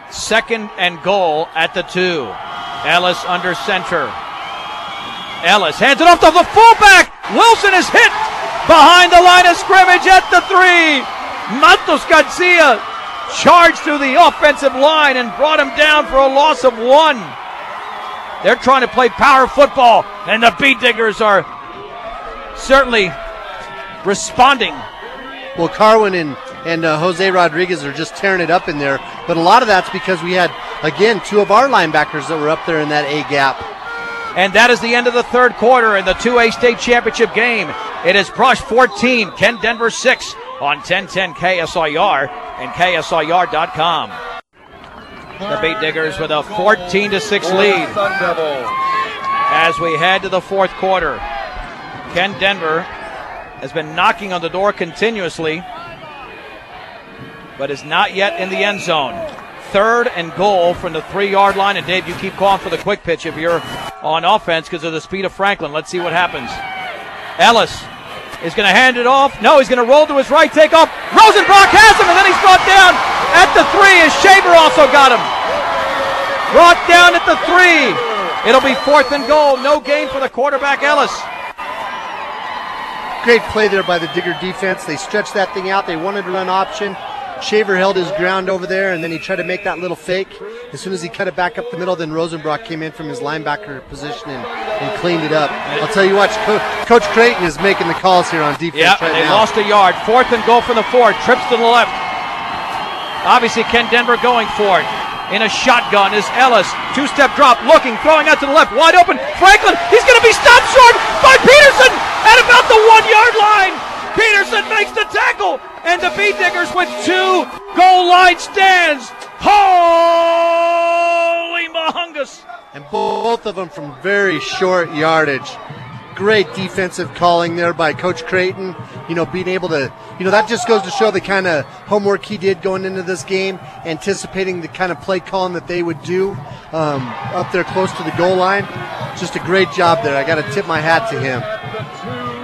2nd and goal at the 2. Ellis under center. Ellis hands it off to the fullback. Wilson is hit behind the line of scrimmage at the 3. Maltos Garcia charged through the offensive line and brought him down for a loss of 1. They're trying to play power football, and the Beet Diggers are certainly responding. Well, Carwin and and Jose Rodriguez are just tearing it up in there. But a lot of that's because we had, again, 2 of our linebackers that were up there in that A gap. And that is the end of the third quarter in the 2A state championship game. It is Brush 14, Ken Denver 6 on 1010 KSIR and KSIR.com. The Beat Diggers with a 14-6 lead as we head to the fourth quarter. Ken Denver has been knocking on the door continuously, but is not yet in the end zone. 3rd and goal from the 3-yard line. And Dave, you keep calling for the quick pitch if you're on offense because of the speed of Franklin. Let's see what happens. Ellis is going to hand it off. No, he's going to roll to his right, take off. Rosenbrock has him, and then he's brought down at the 3 as Shaver also got him. Brought down at the 3. It'll be 4th and goal. No gain for the quarterback, Ellis. Great play there by the Digger defense. They stretched that thing out. They wanted to run option. Shaver held his ground over there, and then he tried to make that little fake. As soon as he cut it back up the middle, then Rosenbrock came in from his linebacker position and cleaned it up. I'll tell you what, Coach Creighton is making the calls here on defense right now. They lost a yard. 4th and goal from the 4. Trips to the left. Obviously, Ken Denver going for it. In a shotgun is Ellis. 2-step drop, looking, throwing out to the left. Wide open. Franklin, he's going to be stopped short by Peterson at about the 1-yard line. Peterson makes the tackle, and the Beat Diggers with 2 goal line stands. Holy mahungus! And both of them from very short yardage. Great defensive calling there by Coach Creighton. Being able to, that just goes to show the kind of homework he did going into this game, anticipating the kind of play calling that they would do up there close to the goal line. Just a great job there. I got to tip my hat to him.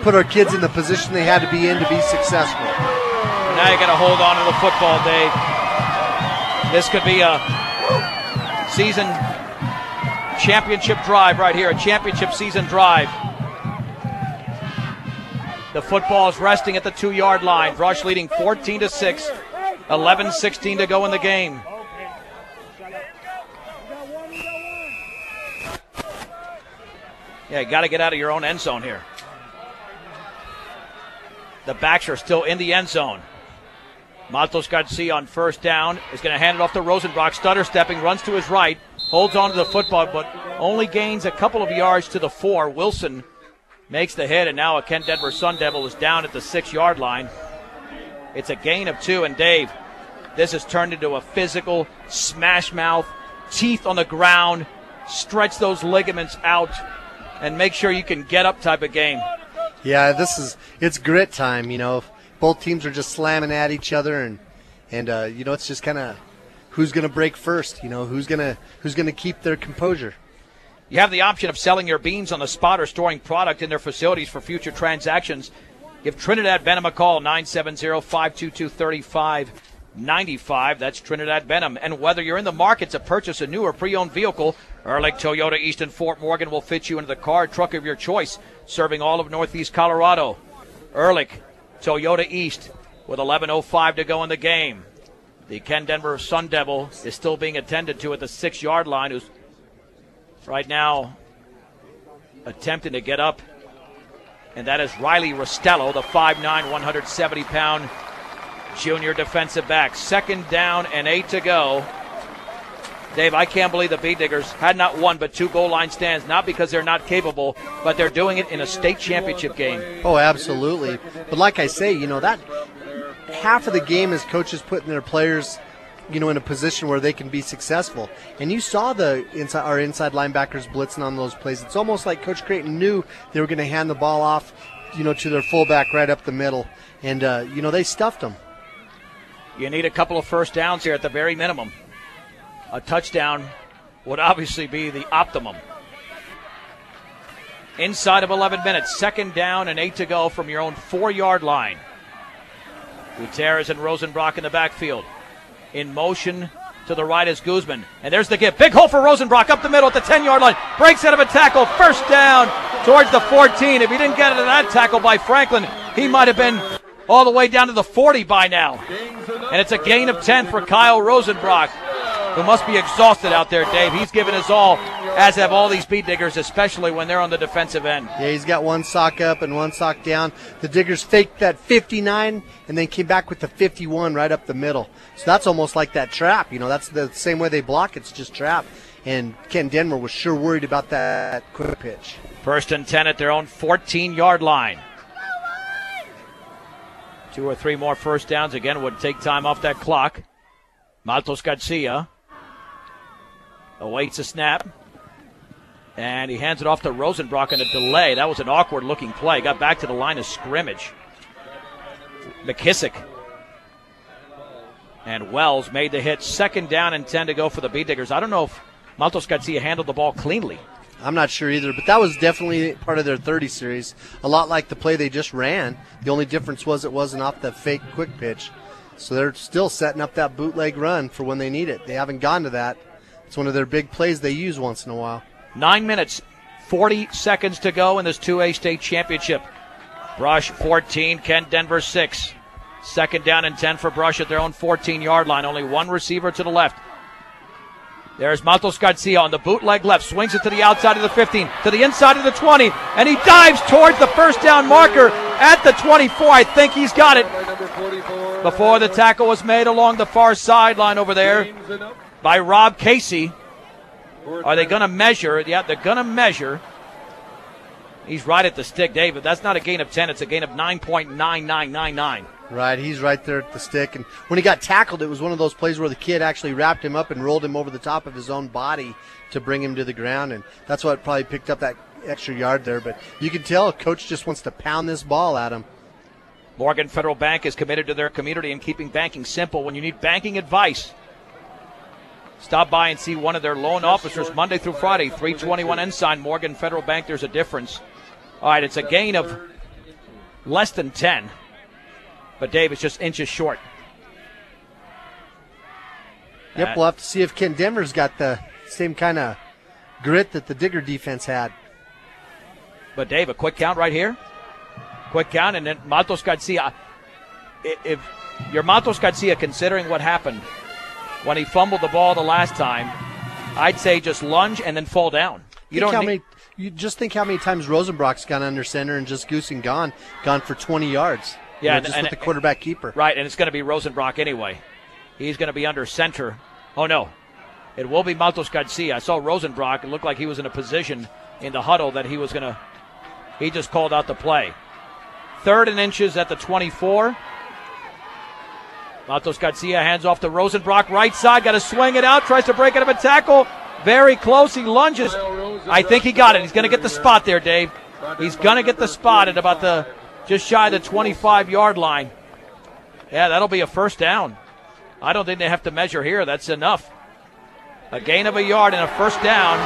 Put our kids in the position they had to be in to be successful. Now you got to hold on to the football, Dave. This could be a season championship drive right here, a championship season drive. The football is resting at the 2-yard line. Brush leading 14-6, 11:16 to go in the game. Yeah, you got to get out of your own end zone here. The backs are still in the end zone. Matos Garcia on first down is going to hand it off to Rosenbrock. Stutter stepping, runs to his right, holds on to the football, but only gains a couple of yards to the 4. Wilson makes the hit, and now a Ken Denver Sun Devil is down at the 6-yard line. It's a gain of 2, and Dave, this has turned into a physical smash mouth, teeth on the ground, stretch those ligaments out, and make sure you can get up type of game. Yeah, it's grit time, Both teams are just slamming at each other, and it's just kind of who's going to break first, who's going to keep their composure. You have the option of selling your beans on the spot or storing product in their facilities for future transactions. Give Trinidad Benham a call, 970-522-3595. That's Trinidad Benham. And whether you're in the market to purchase a new or pre-owned vehicle, Ehrlich Toyota East in Fort Morgan will fit you into the car or truck of your choice, serving all of Northeast Colorado. Ehrlich Toyota East with 11:05 to go in the game. The Ken Denver Sun Devil is still being attended to at the 6-yard line, who's right now attempting to get up, and that is Riley Rostello, the 5'9", 170-pound junior defensive back. 2nd down and 8 to go. Dave, I can't believe the Beat Diggers had not 1 but 2 goal line stands, not because they're not capable, but they're doing it in a state championship game. Oh, absolutely. But like I say, that half of the game is coaches putting their players in a position where they can be successful. And you saw our inside linebackers blitzing on those plays. It's almost like Coach Creighton knew they were going to hand the ball off, to their fullback right up the middle. And, they stuffed them. You need a couple of first downs here at the very minimum. A touchdown would obviously be the optimum. Inside of 11 minutes, 2nd down and 8 to go from your own 4-yard line. Gutierrez and Rosenbrock in the backfield. In motion to the right is Guzman. And there's the give. Big hole for Rosenbrock up the middle at the 10-yard line. Breaks out of a tackle. First down towards the 14. If he didn't get into that tackle by Franklin, he might have been all the way down to the 40 by now. And it's a gain of 10 for Kyle Rosenbrock. who must be exhausted out there, Dave. He's given his all, as have all these Beat Diggers, especially when they're on the defensive end. Yeah, he's got one sock up and one sock down. The Diggers faked that 59 and then came back with the 51 right up the middle. So that's almost like that trap. You know, that's the same way they block. It's just trap. And Ken Denver was sure worried about that quick pitch. 1st and 10 at their own 14-yard line. 2 or 3 more first downs again would take time off that clock. Matos Garcia awaits a snap. And he hands it off to Rosenbrock in a delay. That was an awkward-looking play. Got back to the line of scrimmage. McKissick and Wells made the hit. 2nd down and 10 to go for the Beat Diggers. I don't know if Matos Garcia handled the ball cleanly. I'm not sure either, but that was definitely part of their 30 series. A lot like the play they just ran. The only difference was it wasn't off the fake quick pitch. So they're still setting up that bootleg run for when they need it. They haven't gone to that. It's one of their big plays they use once in a while. 9 minutes, 40 seconds to go in this 2A state championship. Brush 14, Ken Denver 6. 2nd down and 10 for Brush at their own 14-yard line. Only one receiver to the left. There's Matos Garcia on the bootleg left. Swings it to the outside of the 15, to the inside of the 20, and he dives towards the first down marker at the 24. I think he's got it. Before the tackle was made along the far sideline over there by Rob Casey. Are they going to measure? Yeah, they're going to measure. He's right at the stick, David. That's not a gain of 10. It's a gain of 9.9999. Right, he's right there at the stick. And when he got tackled, it was one of those plays where the kid actually wrapped him up and rolled him over the top of his own body to bring him to the ground. And that's what probably picked up that extra yard there. But you can tell Coach just wants to pound this ball at him. Morgan Federal Bank is committed to their community and keeping banking simple. When you need banking advice, stop by and see one of their loan officers Monday through Friday, 321 Ensign, Morgan Federal Bank. There's a difference. All right, it's a gain of less than 10. But Dave is just inches short. Yep, we'll have to see if Ken Denver's got the same kind of grit that the Digger defense had. But Dave, a quick count right here. Quick count, and then Matos Garcia. If you're Matos Garcia, considering what happened when he fumbled the ball the last time, I'd say just lunge and then fall down. You just think how many times Rosenbrock's gone under center and just goosing gone for 20 yards. Yeah, just with the quarterback keeper. Right, and it's going to be Rosenbrock anyway. He's going to be under center. Oh, no. It will be Matos Garcia. I saw Rosenbrock. It looked like he was in a position in the huddle that he was going to – he just called out the play. 3rd and inches at the 24. Matos Garcia hands off to Rosenbrock. Right side, got to swing it out. Tries to break out of a tackle. Very close. He lunges. I think he got it. He's going to get the spot there, Dave. He's going to get the spot at about the – just shy of the 25-yard line. Yeah, that'll be a first down. I don't think they have to measure here. That's enough. A gain of a yard and a first down.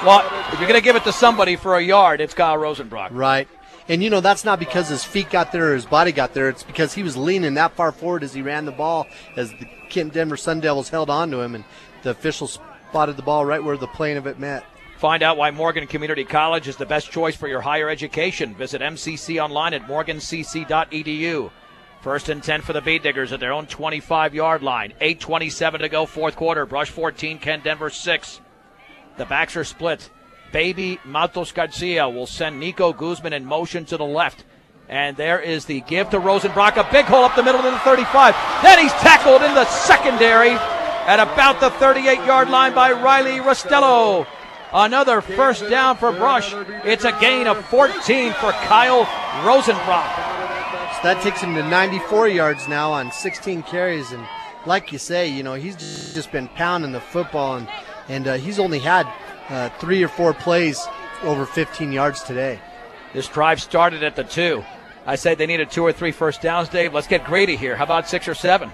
Well, if you're going to give it to somebody for a yard, it's Kyle Rosenbrock. Right. And, that's not because his feet got there or his body got there. It's because he was leaning that far forward as he ran the ball, as the Kent Denver Sun Devils held on to him, and the officials spotted the ball right where the plane of it met. Find out why Morgan Community College is the best choice for your higher education. Visit MCC online at morgancc.edu. 1st and 10 for the Beat Diggers at their own 25-yard line. 8:27 to go, 4th quarter. Brush 14, Ken Denver 6. The backs are split. Baby Matos Garcia will send Nico Guzman in motion to the left. And there is the give to Rosenbrock. A big hole up the middle to the 35. Then he's tackled in the secondary at about the 38-yard line by Riley Rostello. Another first down for Brush. It's a gain of 14 for Kyle Rosenbrock. So that takes him to 94 yards now on 16 carries. And like you say, he's just been pounding the football. And he's only had 3 or 4 plays over 15 yards today. This drive started at the 2. I said they needed 2 or 3 first downs, Dave. Let's get greedy here. How about 6 or 7?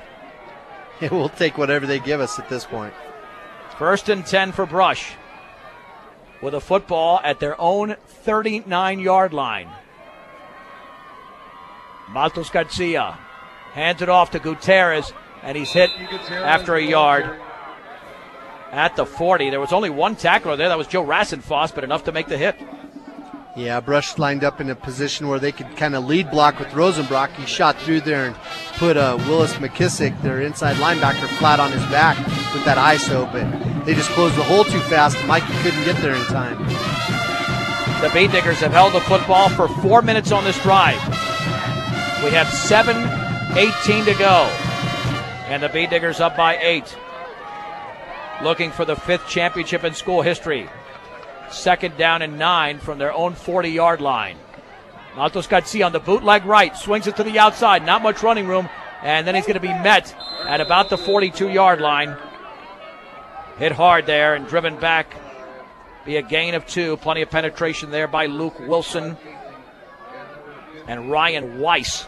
We'll take whatever they give us at this point. 1st and 10 for Brush, with a football at their own 39-yard line. Matos Garcia hands it off to Gutierrez, and he's hit after a yard at the 40. There was only one tackler there. That was Joe Rassenfoss, but enough to make the hit. Yeah, Brush lined up in a position where they could kind of lead block with Rosenbrock. He shot through there and put Willis McKissick, their inside linebacker, flat on his back with that ISO, but they just closed the hole too fast. Mikey couldn't get there in time. The Bean Diggers have held the football for 4 minutes on this drive. We have 7:18 to go, and the Bean Diggers up by 8. Looking for the 5th championship in school history. 2nd down and 9 from their own 40-yard line. Maltos Garcia on the bootleg right, swings it to the outside, not much running room, and then he's going to be met at about the 42-yard line. Hit hard there and driven back. Be a gain of 2. Plenty of penetration there by Luke Wilson and Ryan Weiss.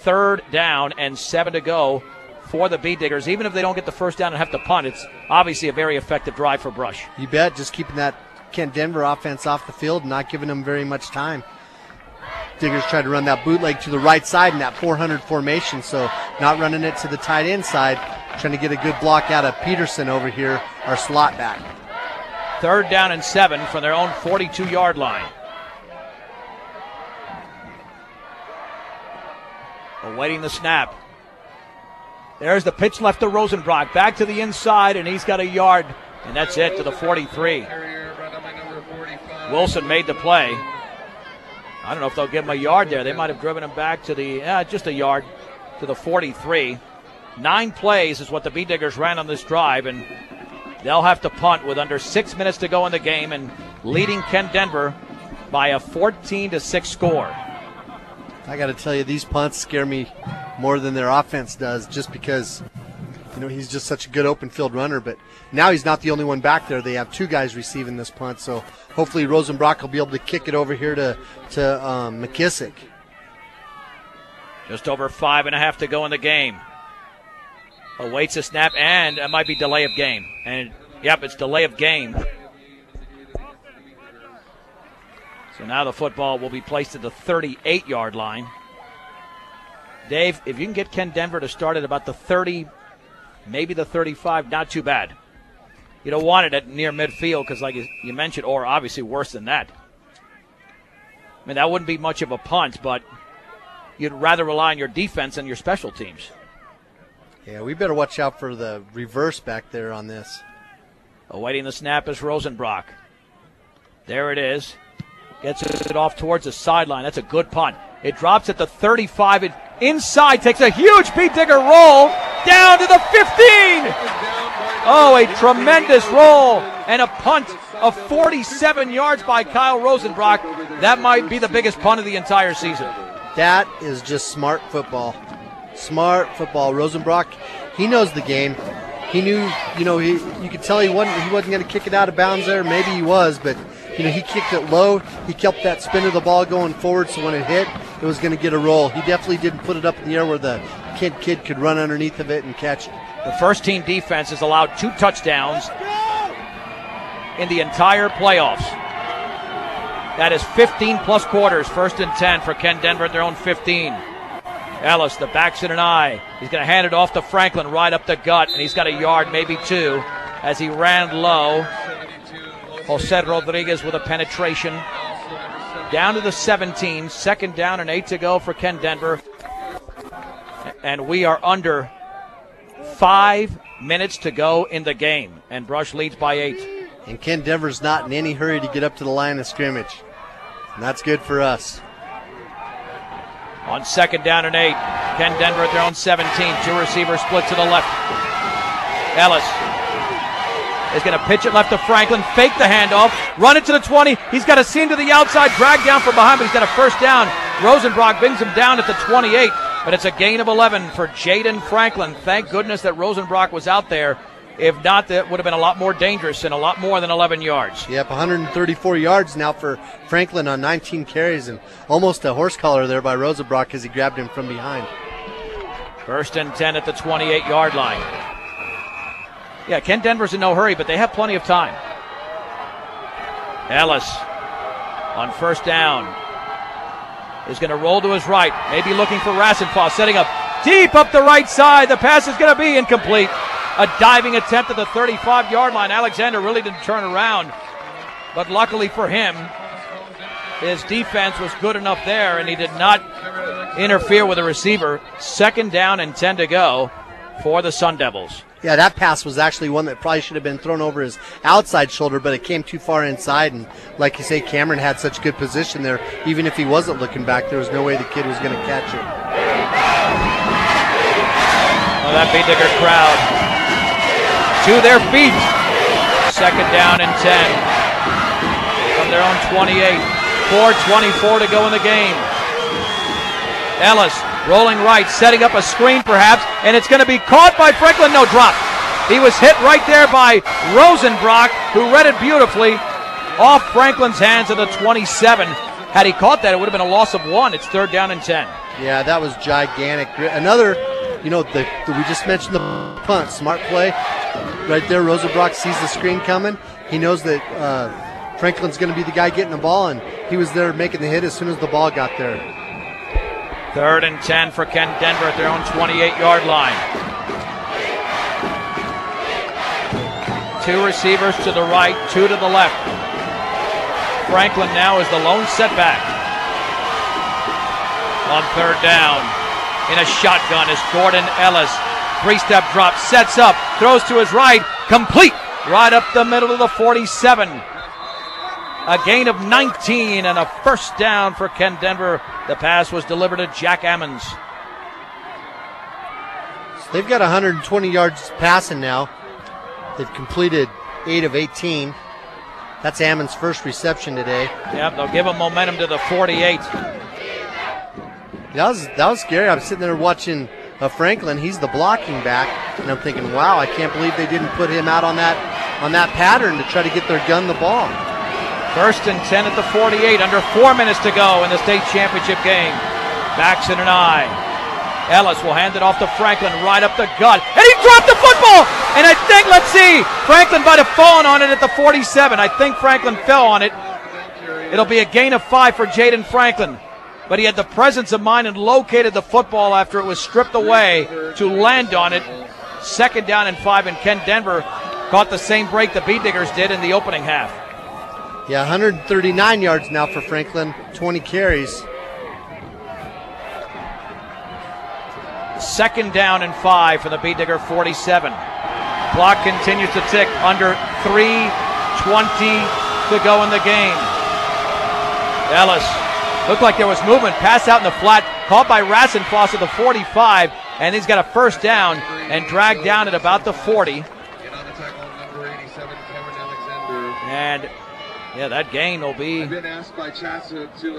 3rd down and 7 to go for the Bean Diggers. Even if they don't get the first down and have to punt, it's obviously a very effective drive for Brush. You bet, just keeping that Kent Denver offense off the field and not giving them very much time. Diggers tried to run that bootleg to the right side in that 400 formation, so not running it to the tight end side, trying to get a good block out of Peterson over here, our slot back. 3rd down and 7 from their own 42-yard line. Awaiting the snap. There's the pitch left to Rosenbrock. Back to the inside, and he's got a yard, and that's it to the 43. Wilson made the play. I don't know if they'll give him a yard there. They might have driven him back to the, just a yard to the 43. 9 plays is what the Bean Diggers ran on this drive, and they'll have to punt with under 6 minutes to go in the game and leading Kent Denver by a 14-6 score. I got to tell you, these punts scare me more than their offense does, just because, you know, he's just such a good open field runner. But now he's not the only one back there. They have 2 guys receiving this punt, so hopefully Rosenbrock will be able to kick it over here to McKissick. Just over 5.5 to go in the game. Awaits a snap, and it might be delay of game. And, yep, it's delay of game. So now the football will be placed at the 38-yard line. Dave, if you can get Kent Denver to start at about the 30, maybe the 35, not too bad. You don't want it at near midfield because, like you mentioned, or obviously worse than that. I mean, that wouldn't be much of a punt, but you'd rather rely on your defense and your special teams. Yeah, we better watch out for the reverse back there on this. Awaiting the snap is Rosenbrock. There it is. Gets it off towards the sideline. That's a good punt. It drops at the 35. It inside takes a huge Bean Digger roll down to the 15. Oh, a tremendous roll and a punt of 47 yards by Kyle Rosenbrock. That might be the biggest punt of the entire season. That is just smart football. Smart football. Rosenbrock, he knows the game. He knew, you could tell he wasn't going to kick it out of bounds there. Maybe he was, but he kicked it low. He kept that spin of the ball going forward, so when it hit, it was going to get a roll. He definitely didn't put it up in the air where the kid could run underneath of it and catch it. The first team defense has allowed 2 touchdowns in the entire playoffs. That is 15-plus quarters, 1st and 10 for Kent Denver at their own 15. Ellis, the backs in an eye. He's going to hand it off to Franklin right up the gut, and he's got a yard, maybe 2, as he ran low. Jose Rodriguez with a penetration. Down to the 17, 2nd down and 8 to go for Kent Denver. And we are under 5 minutes to go in the game, and Brush leads by 8. And Kent Denver's not in any hurry to get up to the line of scrimmage. And that's good for us. On 2nd down and 8, Kent Denver at their own 17. 2 receivers split to the left. Ellis is going to pitch it left to Franklin, fake the handoff, run it to the 20. He's got a seam to the outside, drag down from behind, but he's got a first down. Rosenbrock brings him down at the 28, but it's a gain of 11 for Jaden Franklin. Thank goodness that Rosenbrock was out there. If not, that would have been a lot more dangerous and a lot more than 11 yards. Yep, 134 yards now for Franklin on 19 carries, and almost a horse collar there by Rosenbrock as he grabbed him from behind. 1st and 10 at the 28-yard line. Yeah, Kent Denver's in no hurry, but they have plenty of time. Ellis on 1st down is going to roll to his right, maybe looking for Rassenfoss, setting up deep up the right side. The pass is going to be incomplete. A diving attempt at the 35-yard line. Alexander really didn't turn around, but luckily for him, his defense was good enough there, and he did not interfere with the receiver. 2nd down and 10 to go for the Sun Devils. Yeah, that pass was actually one that probably should have been thrown over his outside shoulder, but it came too far inside. And like you say, Cameron had such good position there. Even if he wasn't looking back, there was no way the kid was going to catch it. Well, that Bee Digger crowd to their feet. 2nd down and 10 from their own 28. 4:24 to go in the game. Ellis rolling right, setting up a screen perhaps, and it's going to be caught by Franklin. No, drop. He was hit right there by Rosenbrock, who read it beautifully off Franklin's hands at the 27. Had he caught that, it would have been a loss of 1. It's 3rd down and 10. Yeah, that was gigantic. Another, we just mentioned the punt. Smart play. Right there, Rosenbrock sees the screen coming. He knows that Franklin's going to be the guy getting the ball, and he was there making the hit as soon as the ball got there. 3rd and 10 for Ken Denver at their own 28-yard line. 2 receivers to the right, 2 to the left. Franklin now is the lone setback. On 3rd down, in a shotgun is Gordon Ellis. 3-step drop, sets up, throws to his right, complete, right up the middle of the 47. A gain of 19 and a 1st down for Ken Denver. The pass was delivered to Jack Ammons. So they've got 120 yards passing now. They've completed 8 of 18. That's Ammons' first reception today. Yep, they'll give him momentum to the 48. That was scary. I'm sitting there watching Franklin. He's the blocking back, and I'm thinking, wow, I can't believe they didn't put him out on that pattern to try to get their gun the ball. 1st and 10 at the 48, under 4 minutes to go in the state championship game. Baxton and Ellis will hand it off to Franklin, right up the gut, and he dropped the football! And I think, let's see, Franklin might have fallen on it at the 47. I think Franklin fell on it. It'll be a gain of 5 for Jaden Franklin. But he had the presence of mind and located the football after it was stripped away to land on it. 2nd down and 5, and Ken Denver caught the same break the Bee Diggers did in the opening half. Yeah, 139 yards now for Franklin, 20 carries. 2nd down and 5 for the Bee Digger 47. Clock continues to tick, under 3:20 to go in the game. Ellis, looked like there was movement, pass out in the flat, caught by Rassenfoss at the 45, and he's got a 1st down and dragged down at about the 40. And yeah, that gain will be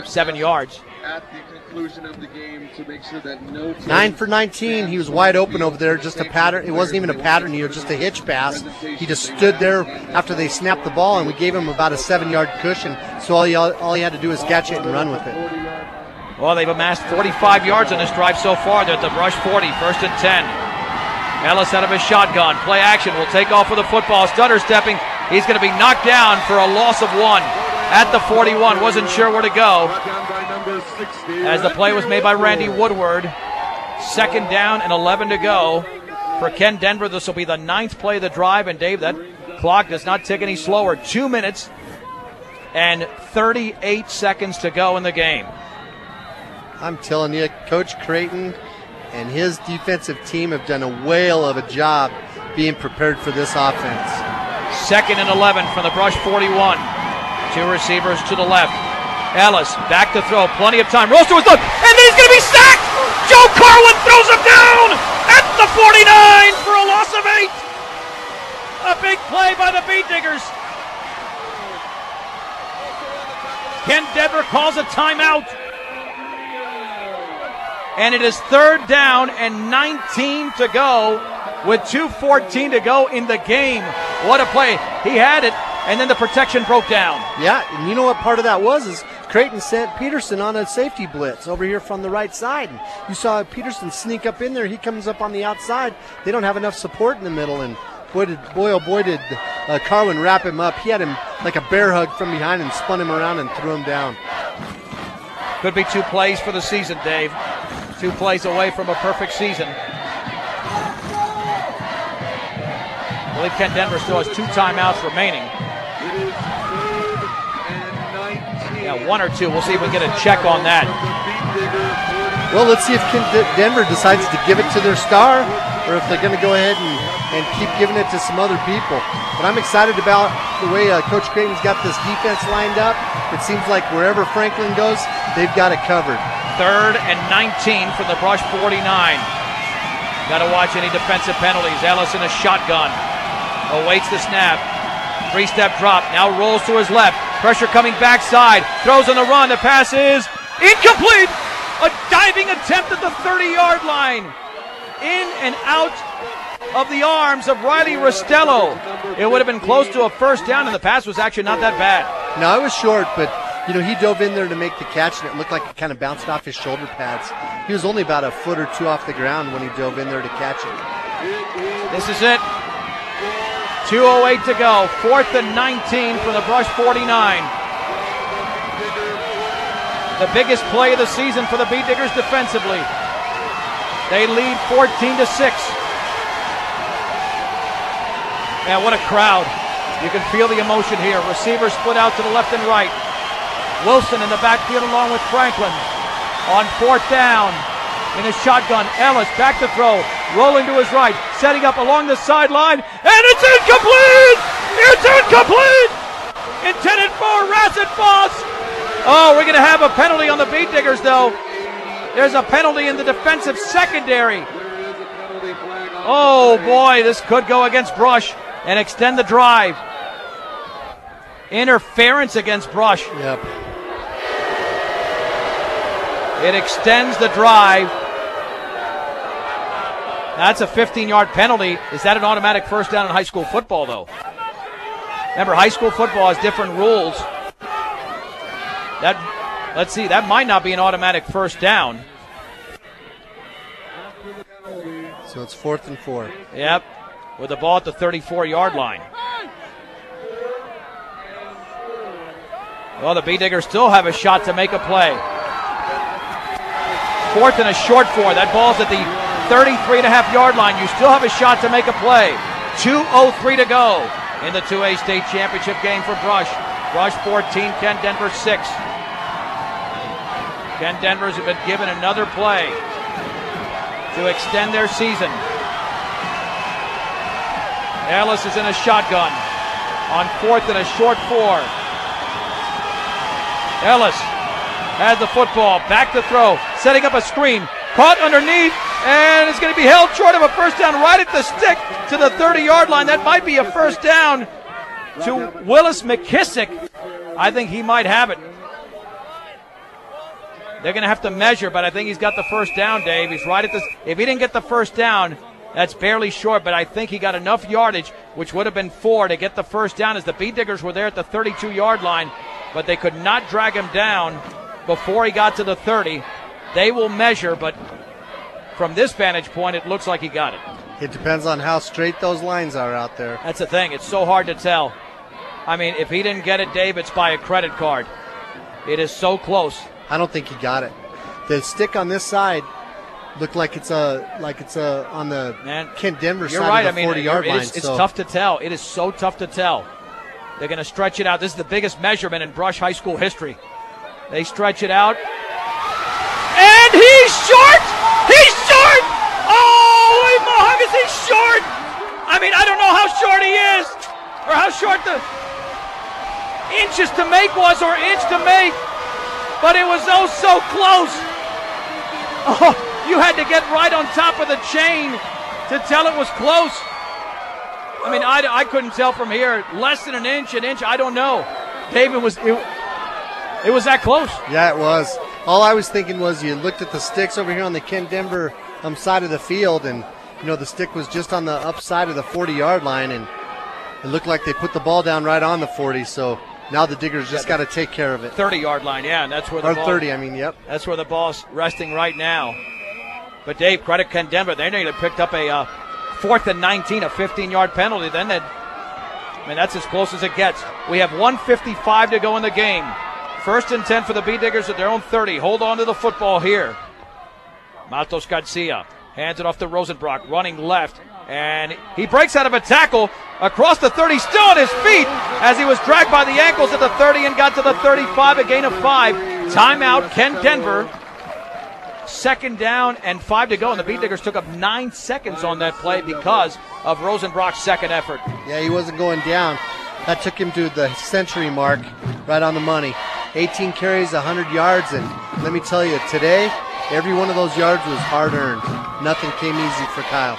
7 yards. At the conclusion of the game to make sure that no 9 for 19. He was wide open over there. Just a pattern. It wasn't even a pattern here, just a hitch pass. He just stood there after they snapped the ball, and we gave him about a 7-yard cushion. So all he had to do is catch it and run with it. Well, they've amassed 45 yards on this drive so far. They're at the Brush 40, 1st and 10. Ellis out of his shotgun. Play action. Will take off with the football. Stutter stepping. He's going to be knocked down for a loss of 1 at the 41. Wasn't sure where to go as the play was made by Randy Woodward. 2nd down and 11 to go for Ken Denver. This will be the 9th play of the drive. And Dave, that clock does not tick any slower. 2 minutes and 38 seconds to go in the game. I'm telling you, Coach Creighton and his defensive team have done a whale of a job being prepared for this offense. 2nd and 11 from the Brush 41. 2 receivers to the left. Ellis back to throw, plenty of time. Rolls to his left, and he's going to be sacked! Joe Carwin throws him down at the 49 for a loss of 8. A big play by the Bee Diggers. Ken Denver calls a timeout. And it is 3rd down and 19 to go with 2:14 to go in the game. What a play. He had it, and then the protection broke down. Yeah, and you know what part of that was is Creighton sent Peterson on a safety blitz over here from the right side. And you saw Peterson sneak up in there. He comes up on the outside. They don't have enough support in the middle, and boy, did Carwin wrap him up. He had him like a bear hug from behind and spun him around and threw him down. Could be 2 plays for the season, Dave. 2 plays away from a perfect season. I believe Ken Denver still has 2 timeouts remaining. Yeah, 1 or 2. We'll see if we can get a check on that. Well, let's see if Denver decides to give it to their star or if they're going to go ahead and keep giving it to some other people. But I'm excited about the way Coach Creighton's got this defense lined up. It seems like wherever Franklin goes, they've got it covered. 3rd and 19 from the Brush 49. Got to watch any defensive penalties. Ellis in a shotgun. Awaits the snap. 3-step drop. Now rolls to his left. Pressure coming backside. Throws on the run. The pass is incomplete. A diving attempt at the 30-yard line. In and out of the arms of Riley Rostello. It would have been close to a first down, and the pass was actually not that bad. No, it was short, but you know, he dove in there to make the catch, and it looked like it kind of bounced off his shoulder pads. He was only about a foot or two off the ground when he dove in there to catch it. This is it. 2:08 to go. 4th and 19 for the Brush 49. The biggest play of the season for the Beet Diggers defensively. They lead 14-6. Man, what a crowd. You can feel the emotion here. Receivers split out to the left and right. Wilson in the backfield along with Franklin. On 4th down, in a shotgun, Ellis back to throw. Rolling to his right, setting up along the sideline, and it's incomplete! It's incomplete! Intended for Rasset Foss. Oh, we're going to have a penalty on the Beet Diggers, though. There's a penalty in the defensive secondary. Oh, boy, this could go against Brush and extend the drive. Interference against Brush. Yep. It extends the drive. That's a 15-yard penalty. Is that an automatic first down in high school football, though? Remember, high school football has different rules. Let's see, that might not be an automatic first down. So it's 4th and 4. Yep, with the ball at the 34-yard line. Well, the Beet Diggers still have a shot to make a play. 4th and a short 4. That ball's at the 33.5-yard line. You still have a shot to make a play. 2:03 to go in the 2A state championship game for Brush. Brush 14, Kent Denver 6. Kent Denver's have been given another play to extend their season. Ellis is in a shotgun on 4th and a short 4. Ellis has the football, back to throw, setting up a screen, caught underneath, and it's going to be held short of a first down right at the stick to the 30-yard line. That might be a first down to Willis McKissick. I think he might have it. They're going to have to measure, but I think he's got the first down, Dave. He's right at this. If he didn't get the first down, that's barely short, but I think he got enough yardage, which would have been 4, to get the first down, as the Beet Diggers were there at the 32-yard line, but they could not drag him down before he got to the 30. They will measure, but from this vantage point, it looks like he got it. It depends on how straight those lines are out there. That's the thing. It's so hard to tell. I mean, if he didn't get it, Dave, it's by a credit card. It is so close. I don't think he got it. The stick on this side looked like it's on the Kent Denver side right. of the 40-yard line. It's tough to tell. It is so tough to tell. They're going to stretch it out. This is the biggest measurement in Brush High School history. They stretch it out. And he's short! He's short! Oh, Mohawks, he's short! I mean, I don't know how short he is, or how short the inches to make was, or inch to make. But it was oh so close. Oh, you had to get right on top of the chain to tell it was close. I mean, I couldn't tell from here. Less than an inch, I don't know. David, it was that close. Yeah, it was. All I was thinking was you looked at the sticks over here on the Kent Denver side of the field, and you know the stick was just on the upside of the 40-yard line, and it looked like they put the ball down right on the 40. So now the Diggers just got to take care of it. 30-yard line, yeah, and that's where the ball. 30, I mean, yep. That's where the ball's resting right now. But Dave, credit Kent Denver. They need to picked up a 4th and 19, a 15-yard penalty. Then that's as close as it gets. We have 1:55 to go in the game. 1st and 10 for the Beet Diggers at their own 30. Hold on to the football here. Matos Garcia hands it off to Rosenbrock, running left, and he breaks out of a tackle. across the 30, still on his feet as he was dragged by the ankles at the 30 and got to the 35, a gain of 5. Timeout, Kent Denver. 2nd down and 5 to go, and the Beet Diggers took up 9 seconds on that play because of Rosenbrock's second effort. Yeah, he wasn't going down. That took him to the century mark, right on the money. 18 carries, 100 yards, and let me tell you, today, every one of those yards was hard-earned. Nothing came easy for Kyle.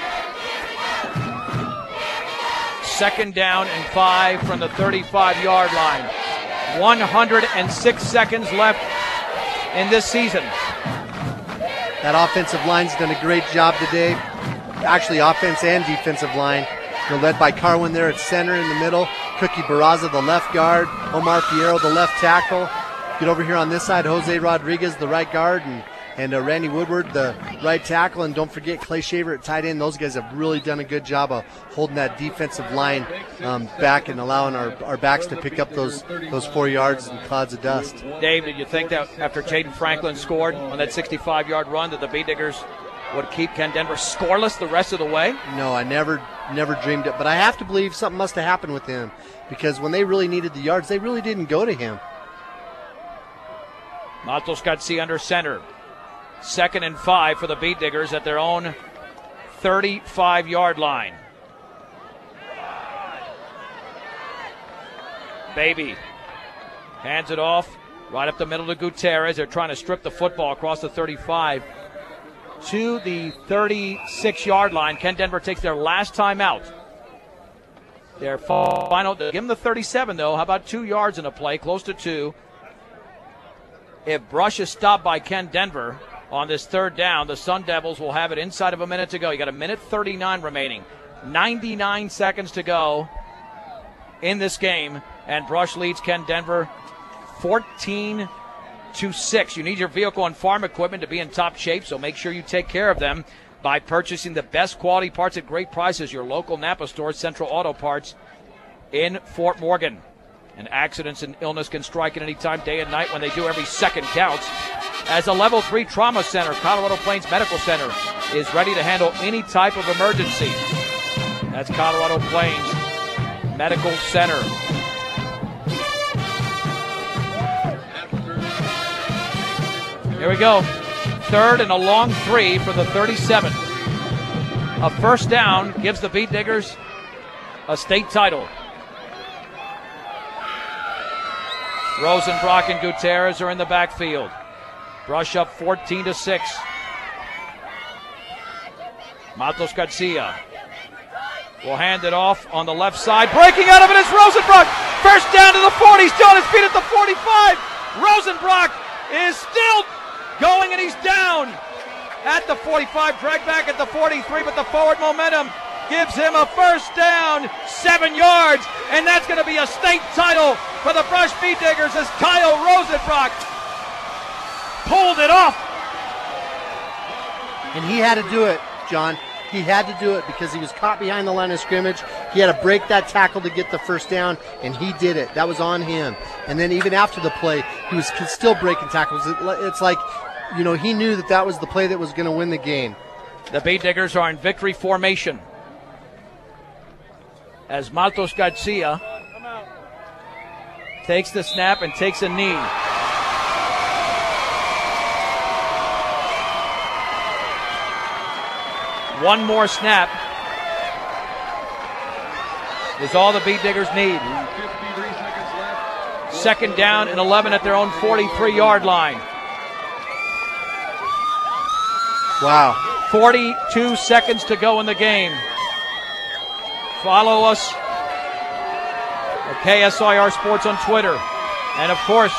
2nd down and 5 from the 35-yard line. 106 seconds left in this season. That offensive line's done a great job today. Actually, offense and defensive line. They're led by Carwin there at center in the middle. Cookie Barraza, the left guard. Omar Fierro, the left tackle. Get over here on this side, Jose Rodriguez, the right guard, and Randy Woodward, the right tackle. And don't forget Clay Shaver at tight end. Those guys have really done a good job of holding that defensive line back and allowing our backs to pick up those 4 yards in clouds of dust. Dave, did you think that after Jaden Franklin scored on that 65-yard run that the Beet Diggers would keep Kent Denver scoreless the rest of the way? No, I never dreamed it. But I have to believe something must have happened with him, because when they really needed the yards, they really didn't go to him. Matos Garcia under center. 2nd and 5 for the Beet Diggers at their own 35-yard line. Baby hands it off right up the middle to Gutierrez. They're trying to strip the football across the 35 to the 36-yard line. Kent Denver takes their last time out. Their final, give them the 37 though. How about 2 yards in a play, close to 2. If Brush is stopped by Kent Denver on this 3rd down, the Sun Devils will have it inside of a minute to go. You got a minute 39 remaining. 99 seconds to go in this game, and Brush leads Kent Denver 14-6. You need your vehicle and farm equipment to be in top shape, so make sure you take care of them by purchasing the best quality parts at great prices. Your local Napa store, Central Auto Parts in Fort Morgan. And accidents and illness can strike at any time, day and night. When they do, every second counts. As a Level 3 trauma center, Colorado Plains Medical Center is ready to handle any type of emergency. That's Colorado Plains Medical Center. Here we go. 3rd and a long 3 for the 37. A first down gives the Beet Diggers a state title. Rosenbrock and Gutierrez are in the backfield. Brush up 14-6. Matos Garcia will hand it off on the left side. Breaking out of it is Rosenbrock. First down to the 40. Still on his feet at the 45. Rosenbrock is still going, and he's down at the 45. Dragged back at the 43, but the forward momentum gives him a first down, 7 yards, and that's going to be a state title for the Brush Beet Diggers as Kyle Rosenbrock pulled it off. And he had to do it, John. He had to do it because he was caught behind the line of scrimmage. He had to break that tackle to get the first down, and he did it. That was on him. And then even after the play, he was still breaking tackles. It's like, you know, he knew that was the play that was going to win the game. The Beet Diggers are in victory formation as Matos Garcia takes the snap and takes a knee. One more snap is all the Beet Diggers need. 2nd down and 11 at their own 43-yard line. Wow. 42 seconds to go in the game. Follow us at KSIR Sports on Twitter. And, of course,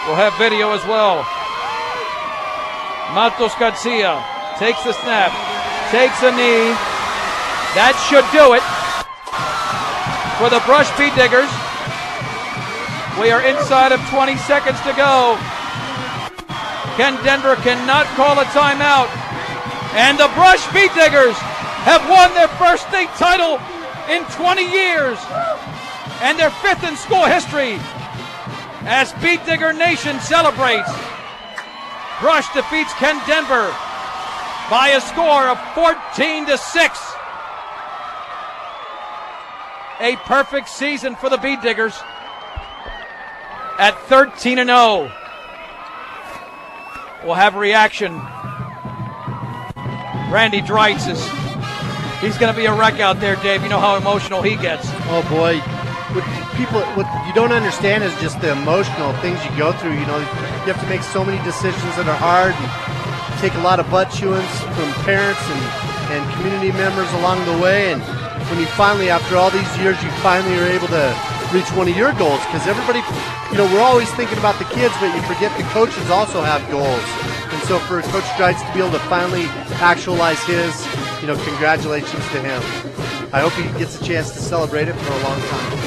we'll have video as well. Matos Garcia takes the snap, takes a knee. That should do it for the Brush Beet Diggers. We are inside of 20 seconds to go. Kent Denver cannot call a timeout. And the Brush Beet Diggers have won their first state title in 20 years and their 5th in school history as Beet Digger Nation celebrates. Brush defeats Kent Denver by a score of 14-6. a perfect season for the Bead Diggers at 13-0. We'll have a reaction. Randy Dreitz he's going to be a wreck out there, Dave. You know how emotional he gets. Oh, boy. What you don't understand is just the emotional things you go through. You know, you have to make so many decisions that are hard and take a lot of butt chewings from parents and community members along the way. And when you finally, after all these years, you finally are able to reach one of your goals, because everybody, you know, we're always thinking about the kids, but you forget the coaches also have goals. And so for Coach Dreitz to be able to finally actualize his, you know, congratulations to him. I hope he gets a chance to celebrate it for a long time.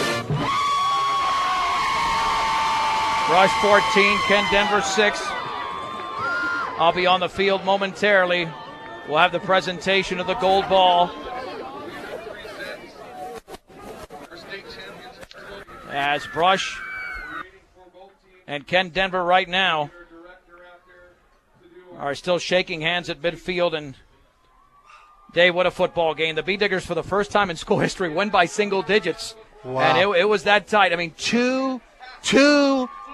Brush 14, Ken Denver 6. I'll be on the field momentarily. We'll have the presentation of the gold ball. As Brush and Ken Denver right now are still shaking hands at midfield. And Dave, what a football game. The Bead Diggers, for the first time in school history, win by single digits. Wow. And it was that tight. I mean, two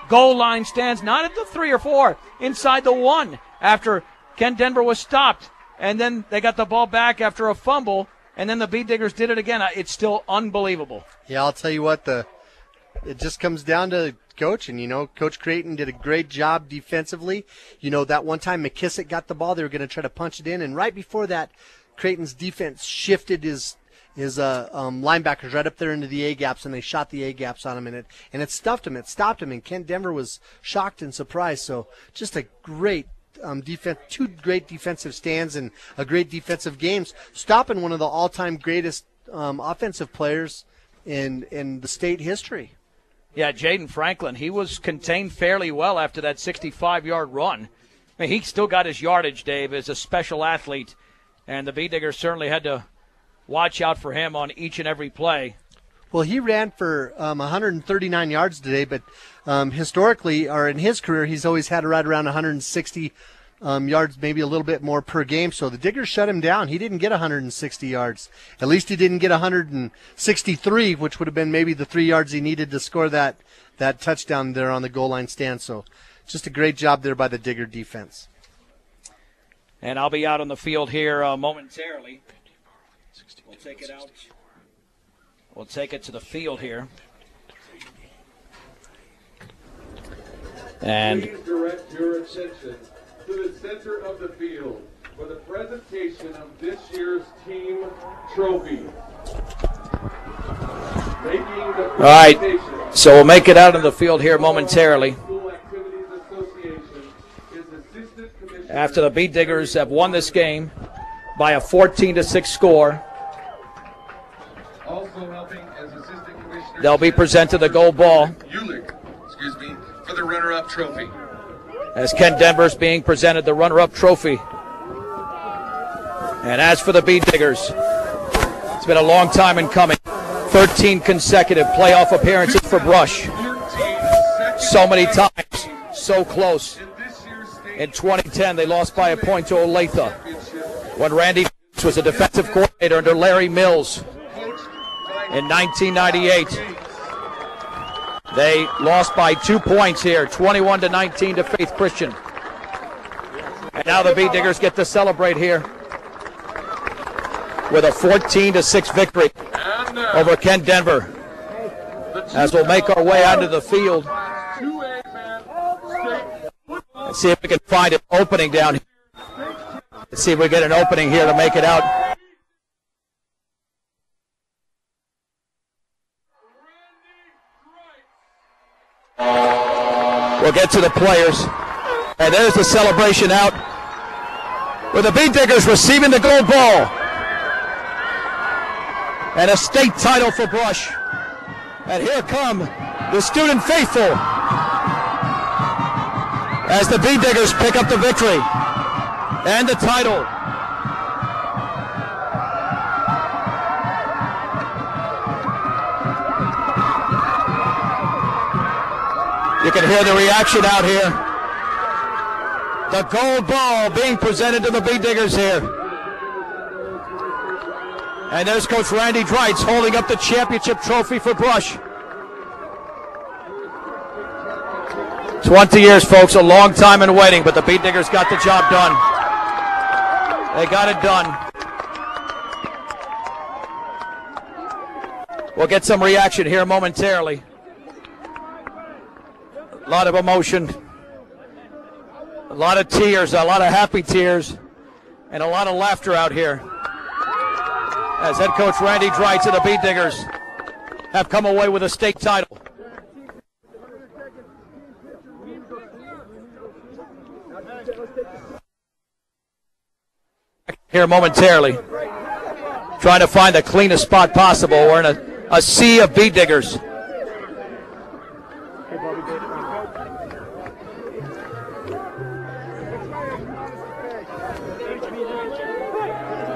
goal line stands, not at the 3 or 4, inside the 1 after Ken Denver was stopped. And then they got the ball back after a fumble, and then the Bead Diggers did it again. It's still unbelievable. Yeah, I'll tell you what, it just comes down to coaching. You know, Coach Creighton did a great job defensively. You know, that one time McKissick got the ball, they were going to try to punch it in, and right before that, Creighton's defense shifted his linebackers right up there into the A-gaps, and they shot the A-gaps on him, and it stuffed him. It stopped him, and Ken Denver was shocked and surprised. So just a great defense, 2 great defensive stands and a great defensive games, stopping one of the all-time greatest offensive players in the state history. Yeah, Jaden Franklin, he was contained fairly well after that 65-yard run. I mean, he still got his yardage, Dave, as a special athlete, and the Bead Diggers certainly had to watch out for him on each and every play. Well, he ran for 139 yards today, but historically, or in his career, he's always had right around 160 yards, maybe a little bit more per game. So the Diggers shut him down. He didn't get 160 yards. At least he didn't get 163, which would have been maybe the 3 yards he needed to score that touchdown there on the goal line stand. So just a great job there by the Digger defense. And I'll be out on the field here momentarily. We'll take it out. We'll take it to the field here. And please direct your attention to the center of the field for the presentation of this year's team trophy. All right, so we'll make it out on the field here momentarily. After the Bead Diggers have won this game by a 14-6 score, they'll be presented the gold ball. For the runner-up trophy. As Ken Denver's being presented the runner-up trophy. And as for the Bead Diggers, it's been a long time in coming. 13 consecutive playoff appearances for Brush. So many times, so close. In 2010, they lost by a point to Olathe when Randy was a defensive coordinator under Larry Mills. In 1998, they lost by 2 points here, 21-19 to Faith Christian. And now the Bead Diggers get to celebrate here with a 14-6 victory over Ken Denver. As we'll make our way onto the field and see if we can find an opening down here. Let's see if we get an opening here to make it out. We'll get to the players. And there's the celebration out with the Bead Diggers receiving the gold ball. And a state title for Brush. And here come the student faithful as the Bead Diggers pick up the victory and the title. You can hear the reaction out here. The gold ball being presented to the Bead Diggers here. And there's Coach Randy Dreitz holding up the championship trophy for Brush. 20 years, folks, a long time in waiting, but the Beet Diggers got the job done. They got it done. We'll get some reaction here momentarily. A lot of emotion, a lot of tears, a lot of happy tears, and a lot of laughter out here as head coach Randy Dreitz and the Beet Diggers have come away with a state title. Here momentarily, trying to find the cleanest spot possible. We're in a sea of Beet Diggers.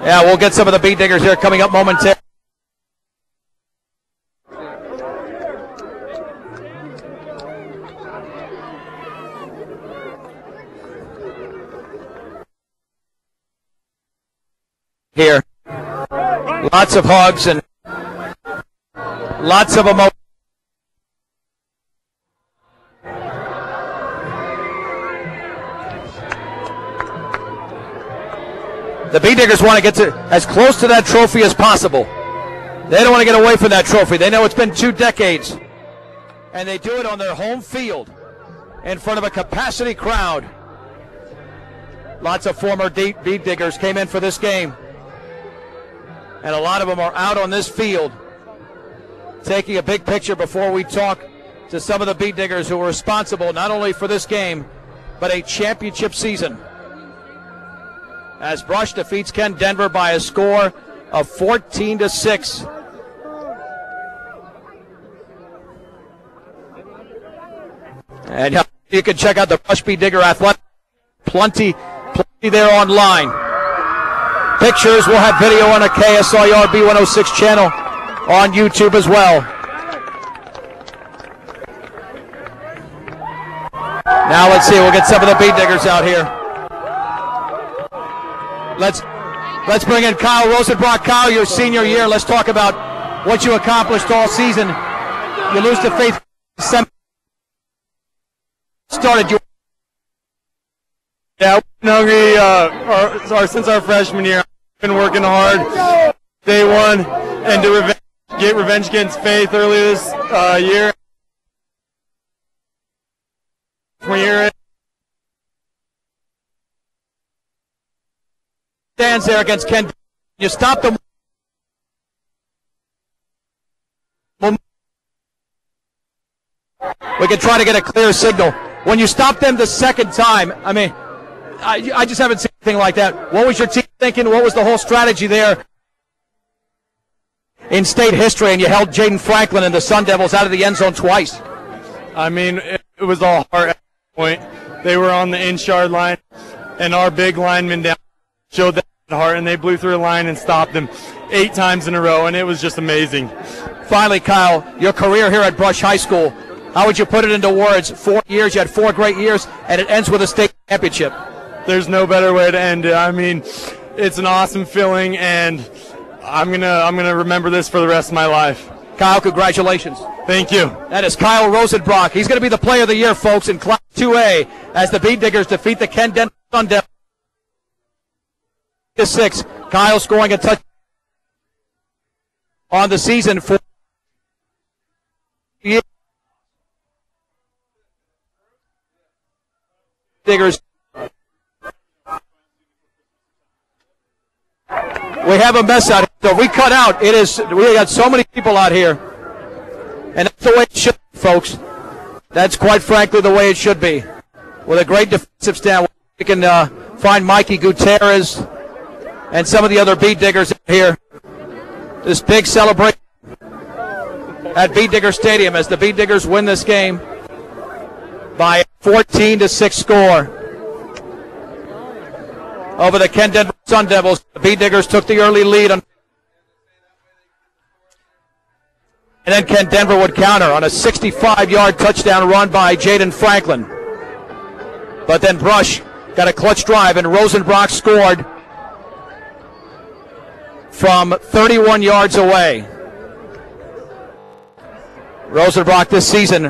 Yeah, we'll get some of the Beet Diggers here coming up momentarily. Here, lots of hugs and lots of emotion. The Beet Diggers want to get to as close to that trophy as possible. They don't want to get away from that trophy. They know it's been 2 decades, and they do it on their home field in front of a capacity crowd. Lots of former Beet Diggers came in for this game. And a lot of them are out on this field taking a big picture before we talk to some of the Beet Diggers who were responsible not only for this game, but a championship season. As Brush defeats Ken Denver by a score of 14-6. And you can check out the Brush Beet Digger Athletic. Plenty there online. Pictures, we'll have video on a KSIR B106 channel on YouTube as well. Now let's see, we'll get some of the Beet Diggers out here. Let's bring in Kyle Rosenbrock. Kyle, your senior year, let's talk about what you accomplished all season. You lose to Faith. Started your... Yeah, we've been hungry since our freshman year. Been working hard day one and to get revenge against Faith earlier this year. Stands there against Ken. You stop them. We can try to get a clear signal. When you stop them the second time, I mean, I just haven't seen anything like that. What was your team thinking? What was the whole strategy there in state history? And you held Jaden Franklin and the Sun Devils out of the end zone twice. I mean, it was all heart at that point. They were on the in-yard line, and our big lineman down showed that heart, and they blew through the line and stopped them 8 times in a row, and it was just amazing. Finally, Kyle, your career here at Brush High School, how would you put it into words? 4 years, you had 4 great years, and it ends with a state championship. There's no better way to end it. I mean, it's an awesome feeling, and I'm gonna remember this for the rest of my life. Kyle, congratulations. Thank you. That is Kyle Rosenbrock. He's going to be the player of the year, folks, in Class 2A as the Beet Diggers defeat the Ken Denver Sun Devils. 6. Kyle scoring a touchdown on the season for Diggers. We have a mess out here. So we cut out. We got so many people out here. And that's the way it should be, folks. That's quite frankly the way it should be. With a great defensive stand, we can find Mikey Gutierrez and some of the other Beet Diggers here. This big celebration at Beet Digger Stadium as the Beet Diggers win this game by a 14-6 score over the Ken Denver Sun Devils. The Beet Diggers took the early lead, and then Ken Denver would counter on a 65-yard touchdown run by Jaden Franklin. But then Brush got a clutch drive, and Rosenbrock scored from 31 yards away. Rosenbrock this season,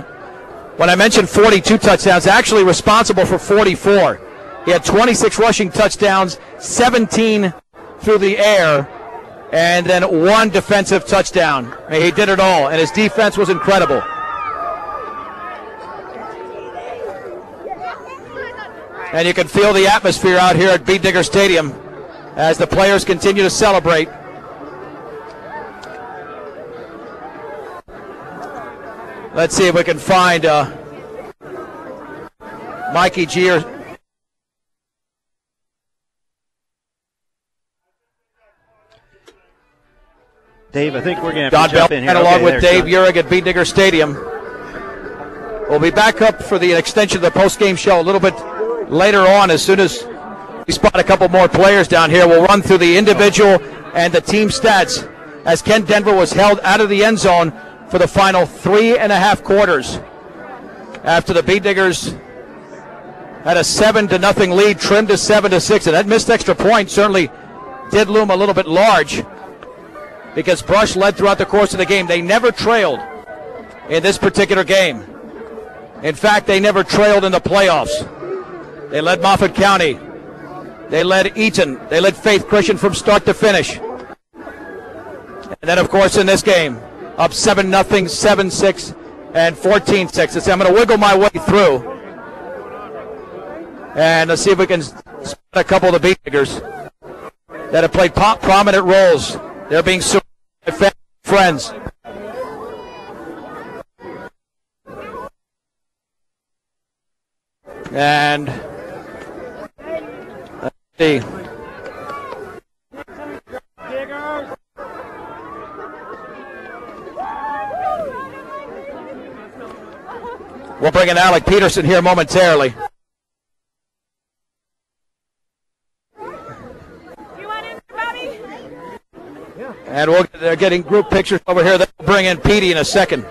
when I mentioned 42 touchdowns, actually responsible for 44. He had 26 rushing touchdowns, 17 through the air, and then 1 defensive touchdown. I mean, he did it all, and his defense was incredible. And you can feel the atmosphere out here at Beat Digger Stadium as the players continue to celebrate. Let's see if we can find Mikey G. Dave, I think we're going to have to jump in here. Along with Dave Urig at Beat Digger Stadium. We'll be back up for the extension of the post-game show a little bit later on. As soon as we spot a couple more players down here, we'll run through the individual and the team stats as Kent Denver was held out of the end zone for the final 3.5 quarters after the Beat Diggers had a 7-0 lead, trimmed to 7-6, and that missed extra point certainly did loom a little bit large because Brush led throughout the course of the game. They never trailed in this particular game. In fact, they never trailed in the playoffs. They led Moffat County. They led Eaton. They led Faith Christian from start to finish. And then, of course, in this game, up 7-0, 7-6, and 14-6. I'm going to wiggle my way through. And let's see if we can spot a couple of the Beat Diggers that have played prominent roles. They're being surrounded by family and friends. And let's see. We'll bring in Alec Peterson here momentarily. And they're getting group pictures over here. They'll bring in Petey in a second.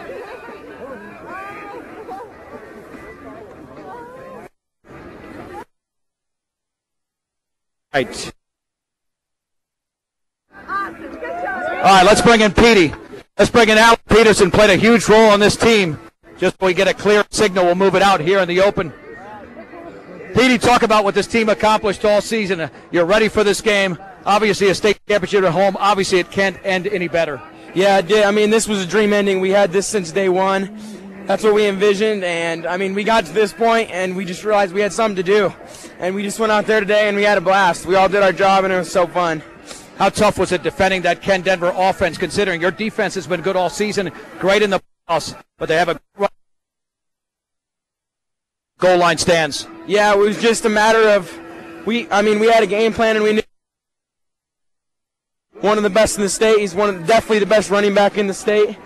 Right. All right, let's bring in Petey. Let's bring in Alec Peterson. Played a huge role on this team. Just so we get a clear signal, we'll move it out here in the open. Petey, talk about what this team accomplished all season. You're ready for this game. Obviously, a state championship at home. Obviously, it can't end any better. Yeah, it did. I mean, this was a dream ending. We had this since day one. That's what we envisioned. And, I mean, we got to this point, and we just realized we had something to do. And we just went out there today, and we had a blast. We all did our job, and it was so fun. How tough was it defending that Kent Denver offense, considering your defense has been good all season, great in the playoffs, but they have a goal line stands? Yeah, it was just a matter of we had a game plan, and we knew one of the best in the state. He's definitely the best running back in the state.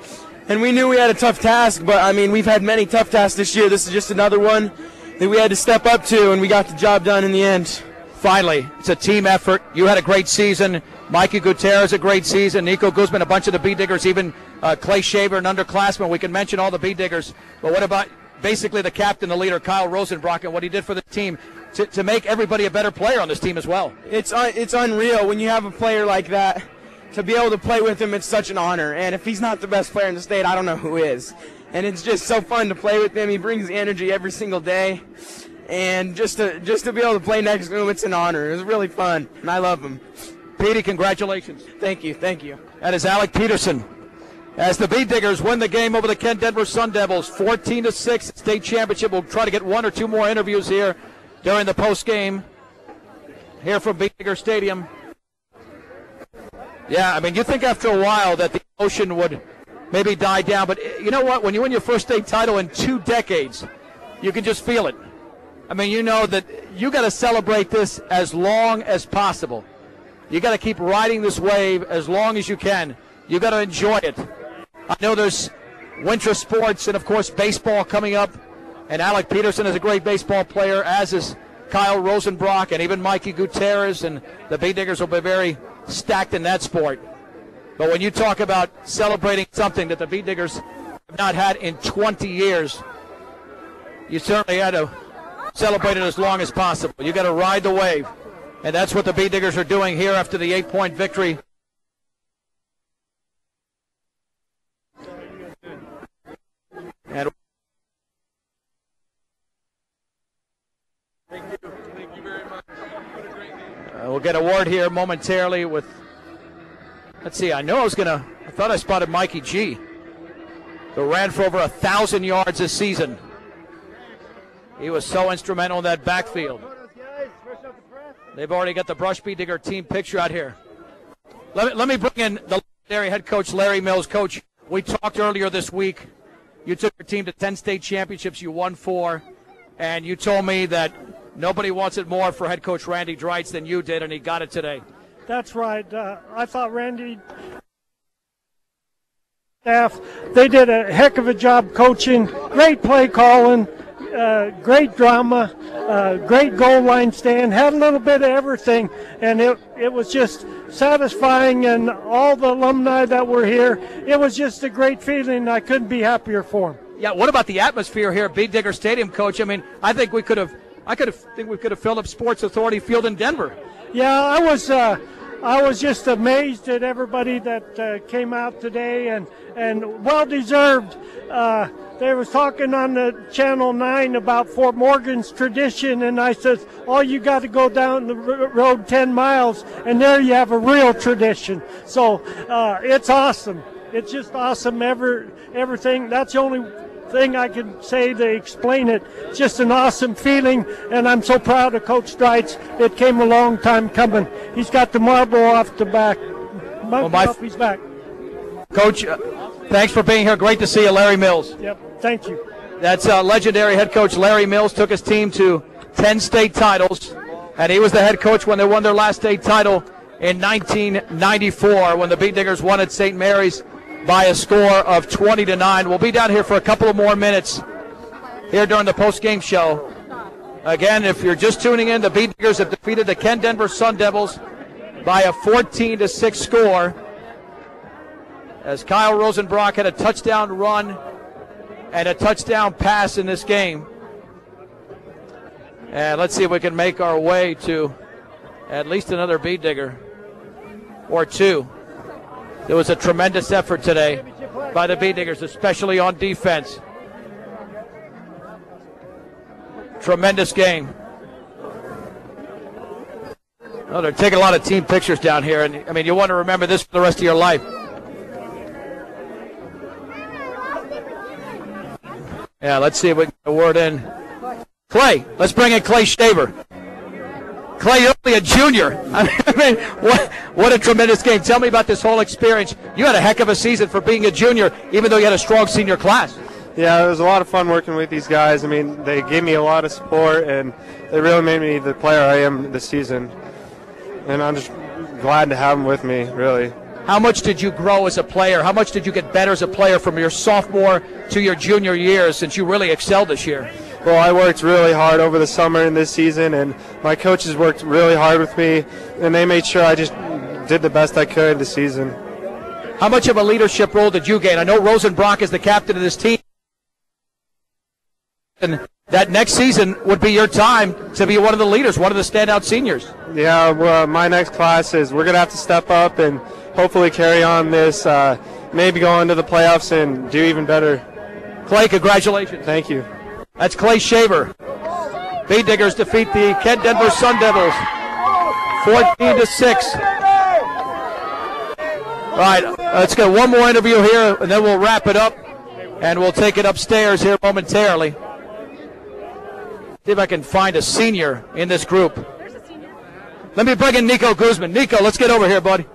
And we knew we had a tough task, but, I mean, we've had many tough tasks this year. This is just another one that we had to step up to, and we got the job done in the end. Finally, it's a team effort. You had a great season. Mikey Gutierrez, a great season. Nico Guzman, a bunch of the Beat Diggers, even Clay Shaver, an underclassman. We can mention all the Beat Diggers. But what about basically the captain, the leader, Kyle Rosenbrock, and what he did for the team to make everybody a better player on this team as well? It's unreal when you have a player like that. To be able to play with him, it's such an honor. And if he's not the best player in the state, I don't know who is. And it's just so fun to play with him. He brings energy every single day. And just to be able to play next to him, it's an honor. It was really fun, and I love him. Petey, congratulations. Thank you, thank you. That is Alec Peterson. As the Beat Diggers win the game over the Kent Denver Sun Devils, 14-6 state championship. We'll try to get one or two more interviews here during the post game here from Beat Digger Stadium. Yeah, I mean, you think after a while that the emotion would maybe die down, but you know what? When you win your first state title in 2 decades, you can just feel it. I mean, you know that you got to celebrate this as long as possible. You got to keep riding this wave as long as you can. You got to enjoy it. I know there's winter sports and, of course, baseball coming up, and Alec Peterson is a great baseball player, as is Kyle Rosenbrock and even Mikey Gutierrez, and the Beat Diggers will be very stacked in that sport. But when you talk about celebrating something that the Beat Diggers have not had in 20 years, you certainly had to celebrate it as long as possible. You got to ride the wave, and that's what the Beat Diggers are doing here after the 8-point victory get a word here momentarily with, let's see, I thought I spotted Mikey G, who ran for over 1,000 yards this season. He was so instrumental in that backfield. They've already got the Brush Beet Digger team picture out here. Let me bring in the legendary head coach, Larry Mills. Coach, we talked earlier this week. You took your team to 10 state championships. You won 4. And you told me that nobody wants it more for head coach Randy Dreitz than you did, and he got it today. That's right. I thought Randy staff, they did a heck of a job coaching, great play calling, great drama, great goal line stand, had a little bit of everything, and it was just satisfying, and all the alumni that were here, it was just a great feeling. I couldn't be happier for them. Yeah, what about the atmosphere here at Beet Digger Stadium, Coach? I mean, I think we could have filled up Sports Authority Field in Denver. Yeah, I was just amazed at everybody that came out today, and well deserved. They was talking on the Channel 9 about Fort Morgan's tradition, and I said, all you got to go down the road 10 miles, and there you have a real tradition. So it's awesome. It's just awesome. Everything. That's the only thing I can say to explain it. It's just an awesome feeling, and I'm so proud of Coach Dreitz. It came a long time coming. He's got the marble off the back. Off his back. Coach, thanks for being here. Great to see you, Larry Mills. Yep, thank you. That's legendary head coach Larry Mills. Took his team to 10 state titles, and he was the head coach when they won their last state title in 1994 when the Beet Diggers won at St. Mary's by a score of 20-9. We'll be down here for a couple of more minutes here during the post-game show. Again, if you're just tuning in, the Beet Diggers have defeated the Ken Denver Sun Devils by a 14-6 score, as Kyle Rosenbrock had a touchdown run and a touchdown pass in this game. And let's see if we can make our way to at least another Beet Digger or two. There was a tremendous effort today by the Beet Diggers, especially on defense. Tremendous game. Oh, they're taking a lot of team pictures down here, and I mean, you want to remember this for the rest of your life. Yeah, let's see if we can get a word in. Clay, let's bring in Clay Shaver. Clay, you're only a junior. I mean, what a tremendous game. Tell me about this whole experience. You had a heck of a season for being a junior, even though you had a strong senior class. Yeah, it was a lot of fun working with these guys. I mean, they gave me a lot of support, and they really made me the player I am this season. And I'm just glad to have them with me, really. How much did you grow as a player? How much did you get better as a player from your sophomore to your junior years, since you really excelled this year? Well, I worked really hard over the summer and this season, and my coaches worked really hard with me, and they made sure I just did the best I could this season. How much of a leadership role did you gain? I know Rosenbrock is the captain of this team, and that next season would be your time to be one of the leaders, one of the standout seniors. Yeah, well, my next class is we're going to have to step up and hopefully carry on this, maybe go into the playoffs and do even better. Clay, congratulations. Thank you. That's Clay Shaver. Beet Diggers defeat the Ken Denver Sun Devils 14-6. All right, let's get one more interview here, and then we'll wrap it up, and we'll take it upstairs here momentarily. See if I can find a senior in this group. Let me bring in Nico Guzman. Nico, let's get over here, buddy.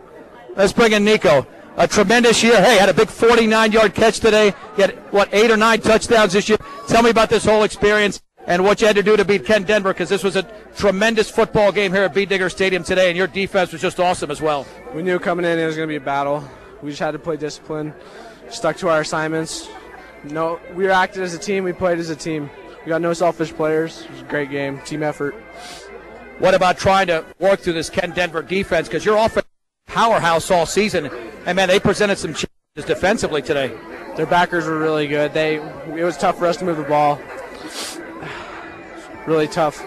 Let's bring in Nico. A tremendous year. Hey, had a big 49-yard catch today. He had, 8 or 9 touchdowns this year. Tell me about this whole experience and what you had to do to beat Ken Denver, because this was a tremendous football game here at Beet Digger Stadium today, and your defense was just awesome as well. We knew coming in it was going to be a battle. We just had to play discipline, stuck to our assignments. No, we acted as a team. We played as a team. We got no selfish players. It was a great game, team effort. What about trying to work through this Ken Denver defense? Because you're offense powerhouse all season, and man, they presented some challenges defensively today. Their backers were really good. It was tough for us to move the ball. Really tough.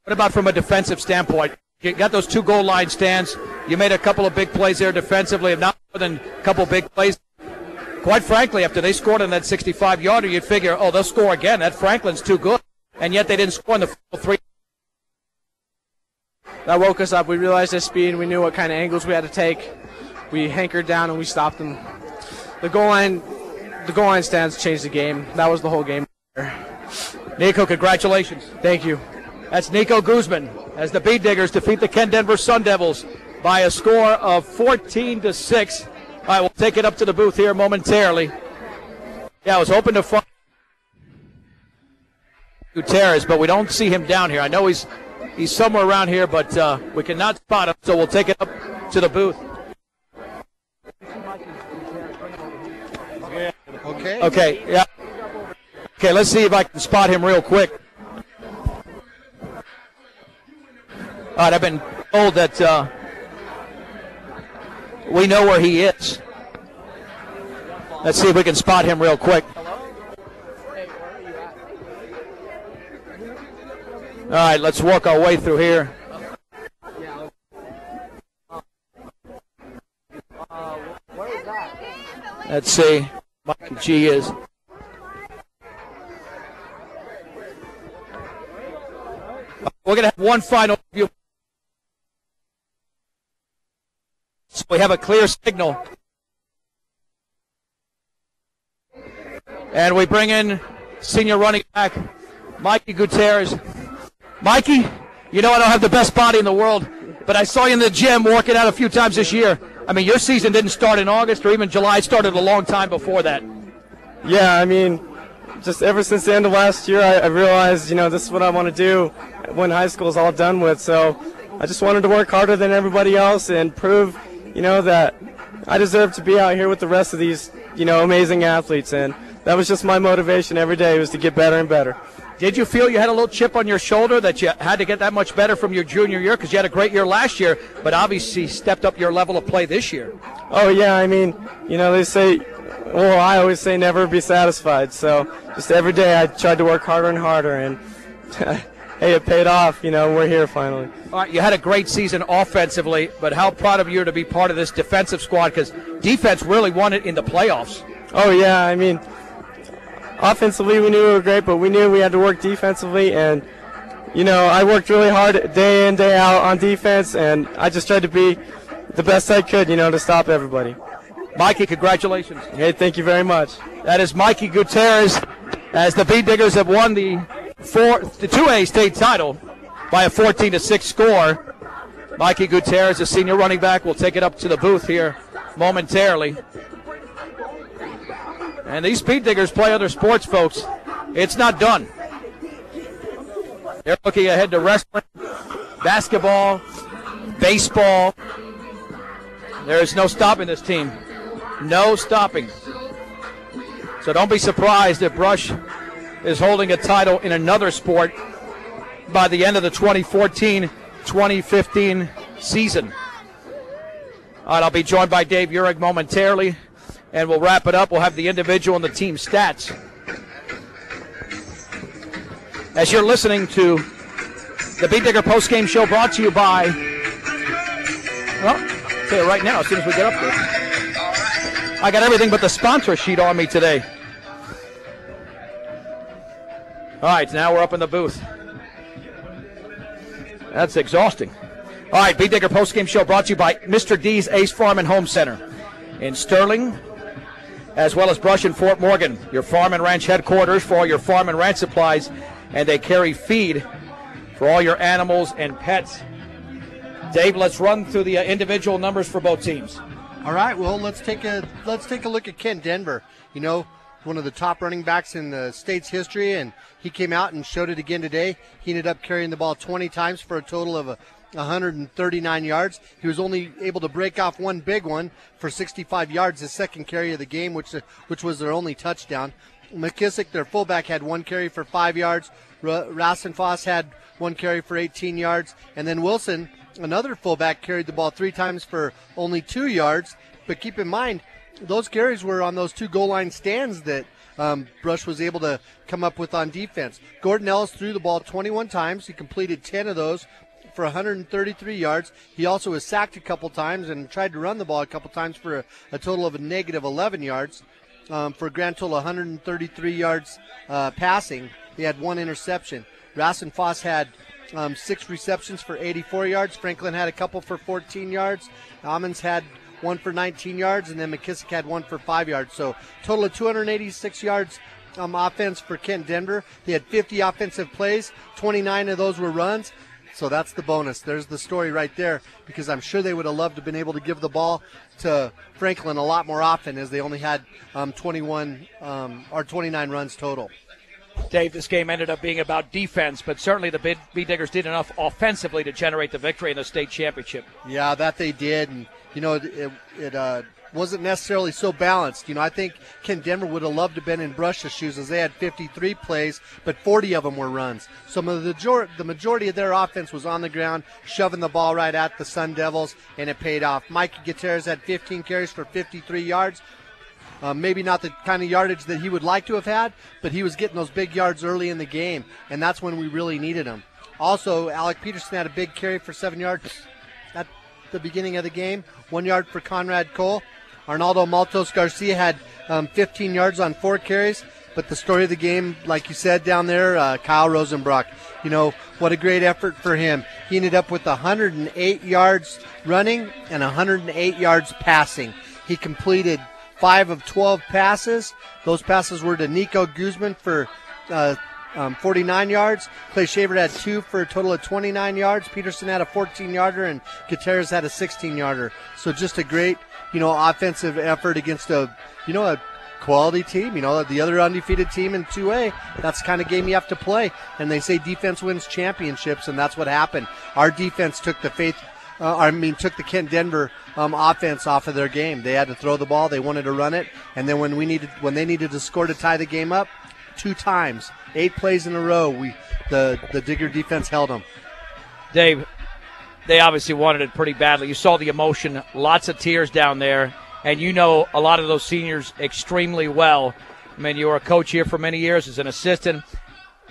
What about from a defensive standpoint? You got those 2 goal line stands. You made a couple of big plays there defensively, and not more than a couple big plays. Quite frankly, after they scored on that 65-yarder, you'd figure, oh, they'll score again. That Franklin's too good, and yet they didn't score in the 3. that woke us up. We realized their speed. We knew what kind of angles we had to take. We hankered down and we stopped them. The goal line stands changed the game. That was the whole game. Nico, congratulations. Thank you. That's Nico Guzman as the Bead Diggers defeat the Ken Denver Sun Devils by a score of 14-6. All right, we'll take it up to the booth here momentarily. Yeah, I was hoping to find Gutierrez, but we don't see him down here. I know he's somewhere around here, but we cannot spot him, so we'll take it up to the booth. Okay, yeah. Okay, let's see if I can spot him real quick. All right, I've been told that we know where he is. Let's see if we can spot him real quick. All right, let's work our way through here. Let's see. Mikey G is. We're going to have one final view. So we have a clear signal. And we bring in senior running back, Mikey Gutierrez. Mikey, you know I don't have the best body in the world, but I saw you in the gym working out a few times this year. I mean, your season didn't start in August or even July. It started a long time before that. Yeah, I mean, just ever since the end of last year, I realized, this is what I want to do when high school is all done with. So I just wanted to work harder than everybody else and prove, that I deserve to be out here with the rest of these, amazing athletes. And that was just my motivation every day, was to get better and better. Did you feel you had a little chip on your shoulder that you had to get that much better from your junior year? Because you had a great year last year, but obviously stepped up your level of play this year. Oh, yeah. I mean, they say, well, I always say never be satisfied. So just every day I tried to work harder and harder, and hey, it paid off. We're here finally. All right, you had a great season offensively, but how proud of you to be part of this defensive squad, because defense really won it in the playoffs. Oh, yeah. I mean, offensively, we knew we were great, but we knew we had to work defensively. And, I worked really hard day in, day out on defense, and I just tried to be the best I could, to stop everybody. Mikey, congratulations. Hey, thank you very much. That is Mikey Gutierrez, as the Bead Diggers have won the 2A state title by a 14-6 score. Mikey Gutierrez, a senior running back, will take it up to the booth here momentarily. And these Bead Diggers play other sports, folks. It's not done. They're looking ahead to wrestling, basketball, baseball. There is no stopping this team. No stopping. So don't be surprised if Brush is holding a title in another sport by the end of the 2014-2015 season. All right, I'll be joined by Dave Urich momentarily, and we'll wrap it up. We'll have the individual and the team stats. As you're listening to the Bead Digger postgame show brought to you by, well, I'll tell you right now as soon as we get up there. I got everything but the sponsor sheet on me today. All right, now we're up in the booth. That's exhausting. All right, Bead Digger postgame show brought to you by Mr. D's Ace Farm and Home Center in Sterling, as well as Brush and Fort Morgan, your farm and ranch headquarters for all your farm and ranch supplies, and they carry feed for all your animals and pets. Dave, let's run through the individual numbers for both teams. All right, well, let's take a look at Ken Denver. One of the top running backs in the state's history, and he came out and showed it again today. He ended up carrying the ball 20 times for a total of 139 yards. He was only able to break off one big one for 65 yards, the second carry of the game, which was their only touchdown. McKissick, their fullback, had one carry for 5 yards. Rassenfoss had one carry for 18 yards. And then Wilson, another fullback, carried the ball 3 times for only 2 yards. But keep in mind, those carries were on those 2 goal line stands that Brush was able to come up with on defense. Gordon Ellis threw the ball 21 times. He completed 10 of those for 133 yards. He also was sacked a couple times and tried to run the ball a couple times for a total of a negative 11 yards. For a grand total of 133 yards passing. He had 1 interception. Rassenfoss had 6 receptions for 84 yards. Franklin had a couple for 14 yards. Ammons had one for 19 yards, and then McKissick had one for 5 yards. So total of 286 yards offense for Kent Denver. They had 50 offensive plays. 29 of those were runs. So that's the bonus. There's the story right there, because I'm sure they would have loved to have been able to give the ball to Franklin a lot more often, as they only had 29 runs total. Dave, this game ended up being about defense, but certainly the Bee Diggers did enough offensively to generate the victory in the state championship. Yeah, that they did, and it wasn't necessarily so balanced. I think Kent Denver would have loved to have been in Brush's shoes, as they had 53 plays, but 40 of them were runs. So the majority of their offense was on the ground, shoving the ball right at the Sun Devils, and it paid off. Mikey Gutierrez had 15 carries for 53 yards. Maybe not the kind of yardage that he would like to have had, but he was getting those big yards early in the game, and that's when we really needed him. Also, Alec Peterson had a big carry for 7 yards at the beginning of the game, 1 yard for Conrad Cole. Arnaldo Maltos Garcia had 15 yards on 4 carries, but the story of the game, like you said down there, Kyle Rosenbrock, what a great effort for him. He ended up with 108 yards running and 108 yards passing. He completed 5 of 12 passes. Those passes were to Nico Guzman for 49 yards. Clay Shaver had 2 for a total of 29 yards. Peterson had a 14-yarder, and Gutierrez had a 16-yarder. So just a great, offensive effort against a quality team. The other undefeated team in 2A. That's the kind of game you have to play. And they say defense wins championships, and that's what happened. Our defense took the took the Kent Denver offense off of their game. They had to throw the ball. They wanted to run it. And then when they needed to score to tie the game up, 2 times, 8 plays in a row, the Digger defense held them. Dave, they obviously wanted it pretty badly. You saw the emotion, lots of tears down there, and a lot of those seniors extremely well. I mean, you were a coach here for many years as an assistant,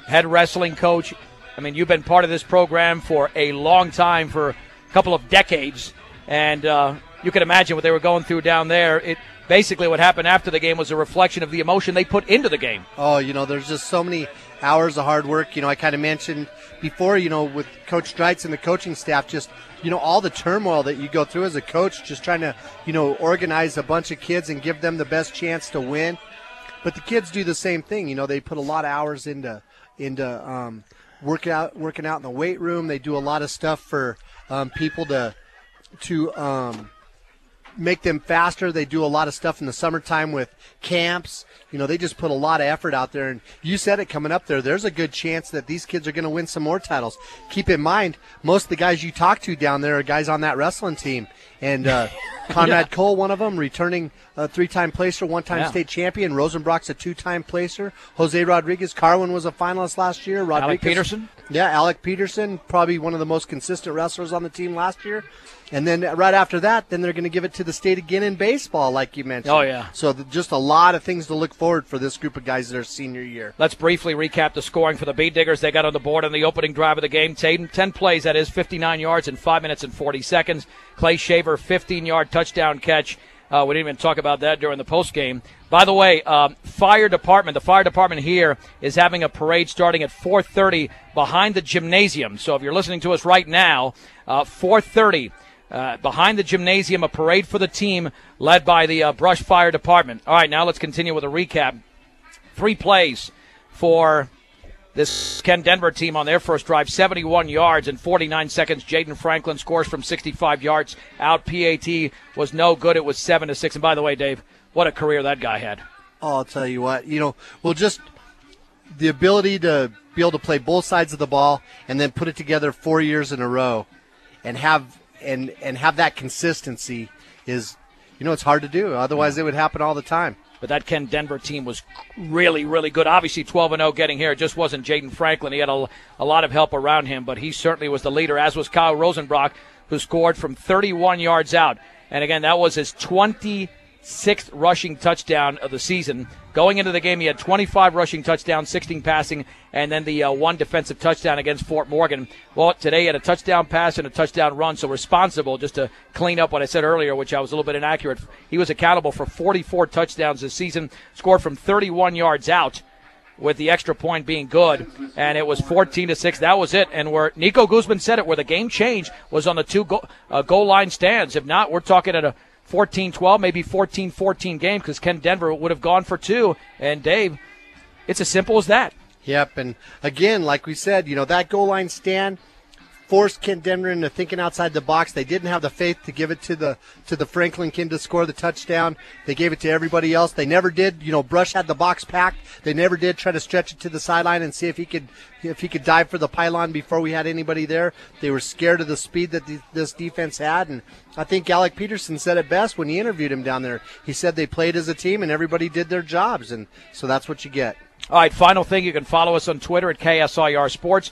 head wrestling coach. I mean, you've been part of this program for a long time, for a couple of decades, and you can imagine what they were going through down there. Basically, what happened after the game was a reflection of the emotion they put into the game. Oh, there's just so many hours of hard work. I kind of mentioned before, with Coach Streitz and the coaching staff, just, all the turmoil that you go through as a coach, just trying to, organize a bunch of kids and give them the best chance to win. But the kids do the same thing. They put a lot of hours into working out in the weight room. They do a lot of stuff for people to make them faster. They do a lot of stuff in the summertime with camps. They just put a lot of effort out there. And you said it coming up there, there's a good chance that these kids are going to win some more titles. Keep in mind, most of the guys you talk to down there are guys on that wrestling team. And Conrad Cole, one of them, returning a 3-time placer, 1-time state champion. Rosenbrock's a 2-time placer. Jose Rodriguez, Carwin was a finalist last year. Alec Peterson? Yeah, Alec Peterson, probably one of the most consistent wrestlers on the team last year. And then right after that, then they're going to give it to the state again in baseball, like you mentioned. Oh, yeah. So just a lot of things to look forward for this group of guys their senior year. Let's briefly recap the scoring for the Bee Diggers. They got on the board on the opening drive of the game. 10 plays, that is 59 yards in 5 minutes and 40 seconds. Clay Shaver, 15-yard touchdown catch. We didn't even talk about that during the postgame. By the way, the fire department here is having a parade starting at 4:30 behind the gymnasium. So if you're listening to us right now, 4:30 behind the gymnasium, a parade for the team led by the Brush Fire Department. All right, now let's continue with a recap. 3 plays for this Kent Denver team on their first drive, 71 yards in 49 seconds. Jaden Franklin scores from 65 yards out. PAT was no good. It was 7-6. And by the way, Dave, what a career that guy had. Oh, I'll tell you what. Just the ability to be able to play both sides of the ball and then put it together 4 years in a row and have that consistency is, it's hard to do. Otherwise, it would happen all the time. But that Kent Denver team was really, really good. Obviously, 12-0 getting here. It just wasn't Jaden Franklin. He had a lot of help around him, but he certainly was the leader, as was Kyle Rosenbrock, who scored from 31 yards out. And, again, that was his 26th rushing touchdown of the season. Going into the game, he had 25 rushing touchdowns, 16 passing, and then the 1 defensive touchdown against Fort Morgan. Well, today he had a touchdown pass and a touchdown run, so responsible, just to clean up what I said earlier, which I was a little bit inaccurate. He was accountable for 44 touchdowns this season, scored from 31 yards out. with the extra point being good, and it was 14-6. That was it. And where Nico Guzman said it, where the game changed was on the two goal line stands. If not, we're talking at a 14-12, maybe 14-14 game, because Ken Denver would have gone for two. And Dave, it's as simple as that. Yep, and again, like we said, that goal line stand forced Kent Denver into thinking outside the box. They didn't have the faith to give it to the Franklin kid to score the touchdown. They gave it to everybody else. They never did. Brush had the box packed. They never did try to stretch it to the sideline and see if he could dive for the pylon before we had anybody there. They were scared of the speed that this defense had, and I think Alec Peterson said it best when he interviewed him down there. He said they played as a team and everybody did their jobs, and so that's what you get. All right, final thing, you can follow us on Twitter at KSIR Sports.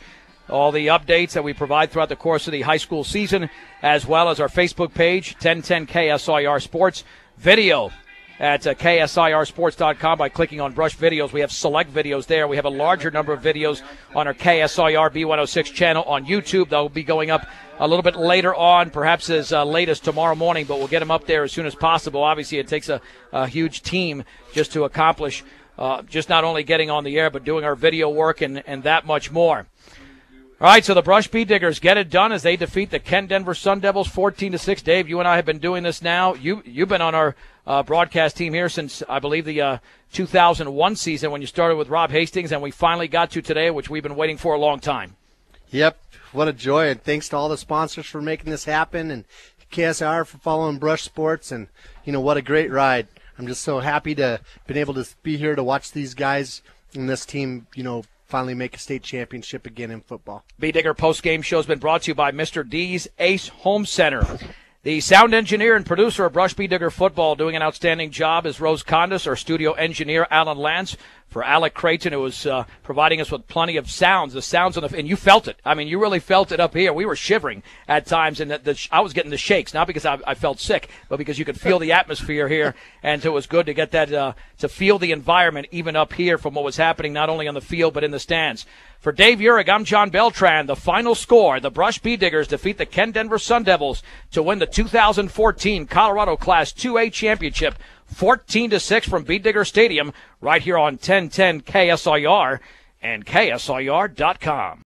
All the updates that we provide throughout the course of the high school season, as well as our Facebook page, 1010 KSIR Sports. Video at KSIRsports.com by clicking on Brush Videos. We have select videos there. We have a larger number of videos on our KSIR B106 channel on YouTube. They'll be going up a little bit later on, perhaps as late as tomorrow morning, but we'll get them up there as soon as possible. Obviously, it takes a huge team just to accomplish just not only getting on the air, but doing our video work and that much more. All right, so the Brush Bee Diggers get it done as they defeat the Ken Denver Sun Devils 14-6. Dave, you and I have been doing this now. You've been on our broadcast team here since, I believe, the 2001 season when you started with Rob Hastings, and we finally got to today, which we've been waiting for a long time. Yep, what a joy, and thanks to all the sponsors for making this happen, and KSR for following Brush Sports, and, what a great ride. I'm just so happy to been able to be here to watch these guys and this team, finally make a state championship again in football. Bee Digger postgame show has been brought to you by Mr. D's Ace Home Center. The sound engineer and producer of Brush Bee Digger football doing an outstanding job is Rose Condas, our studio engineer, Alan Lance. For Alec Creighton, who was providing us with plenty of sounds. The sounds on and you felt it. I mean, you really felt it up here. We were shivering at times, and I was getting the shakes, not because I felt sick, but because you could feel the atmosphere here, and it was good to get that, to feel the environment even up here from what was happening not only on the field but in the stands. For Dave Urich, I'm John Beltran. The final score, the Brush Bee Diggers defeat the Ken Denver Sun Devils to win the 2014 Colorado Class 2A Championship 14-6 from Bee Digger Stadium right here on 1010 KSIR and KSIR.com.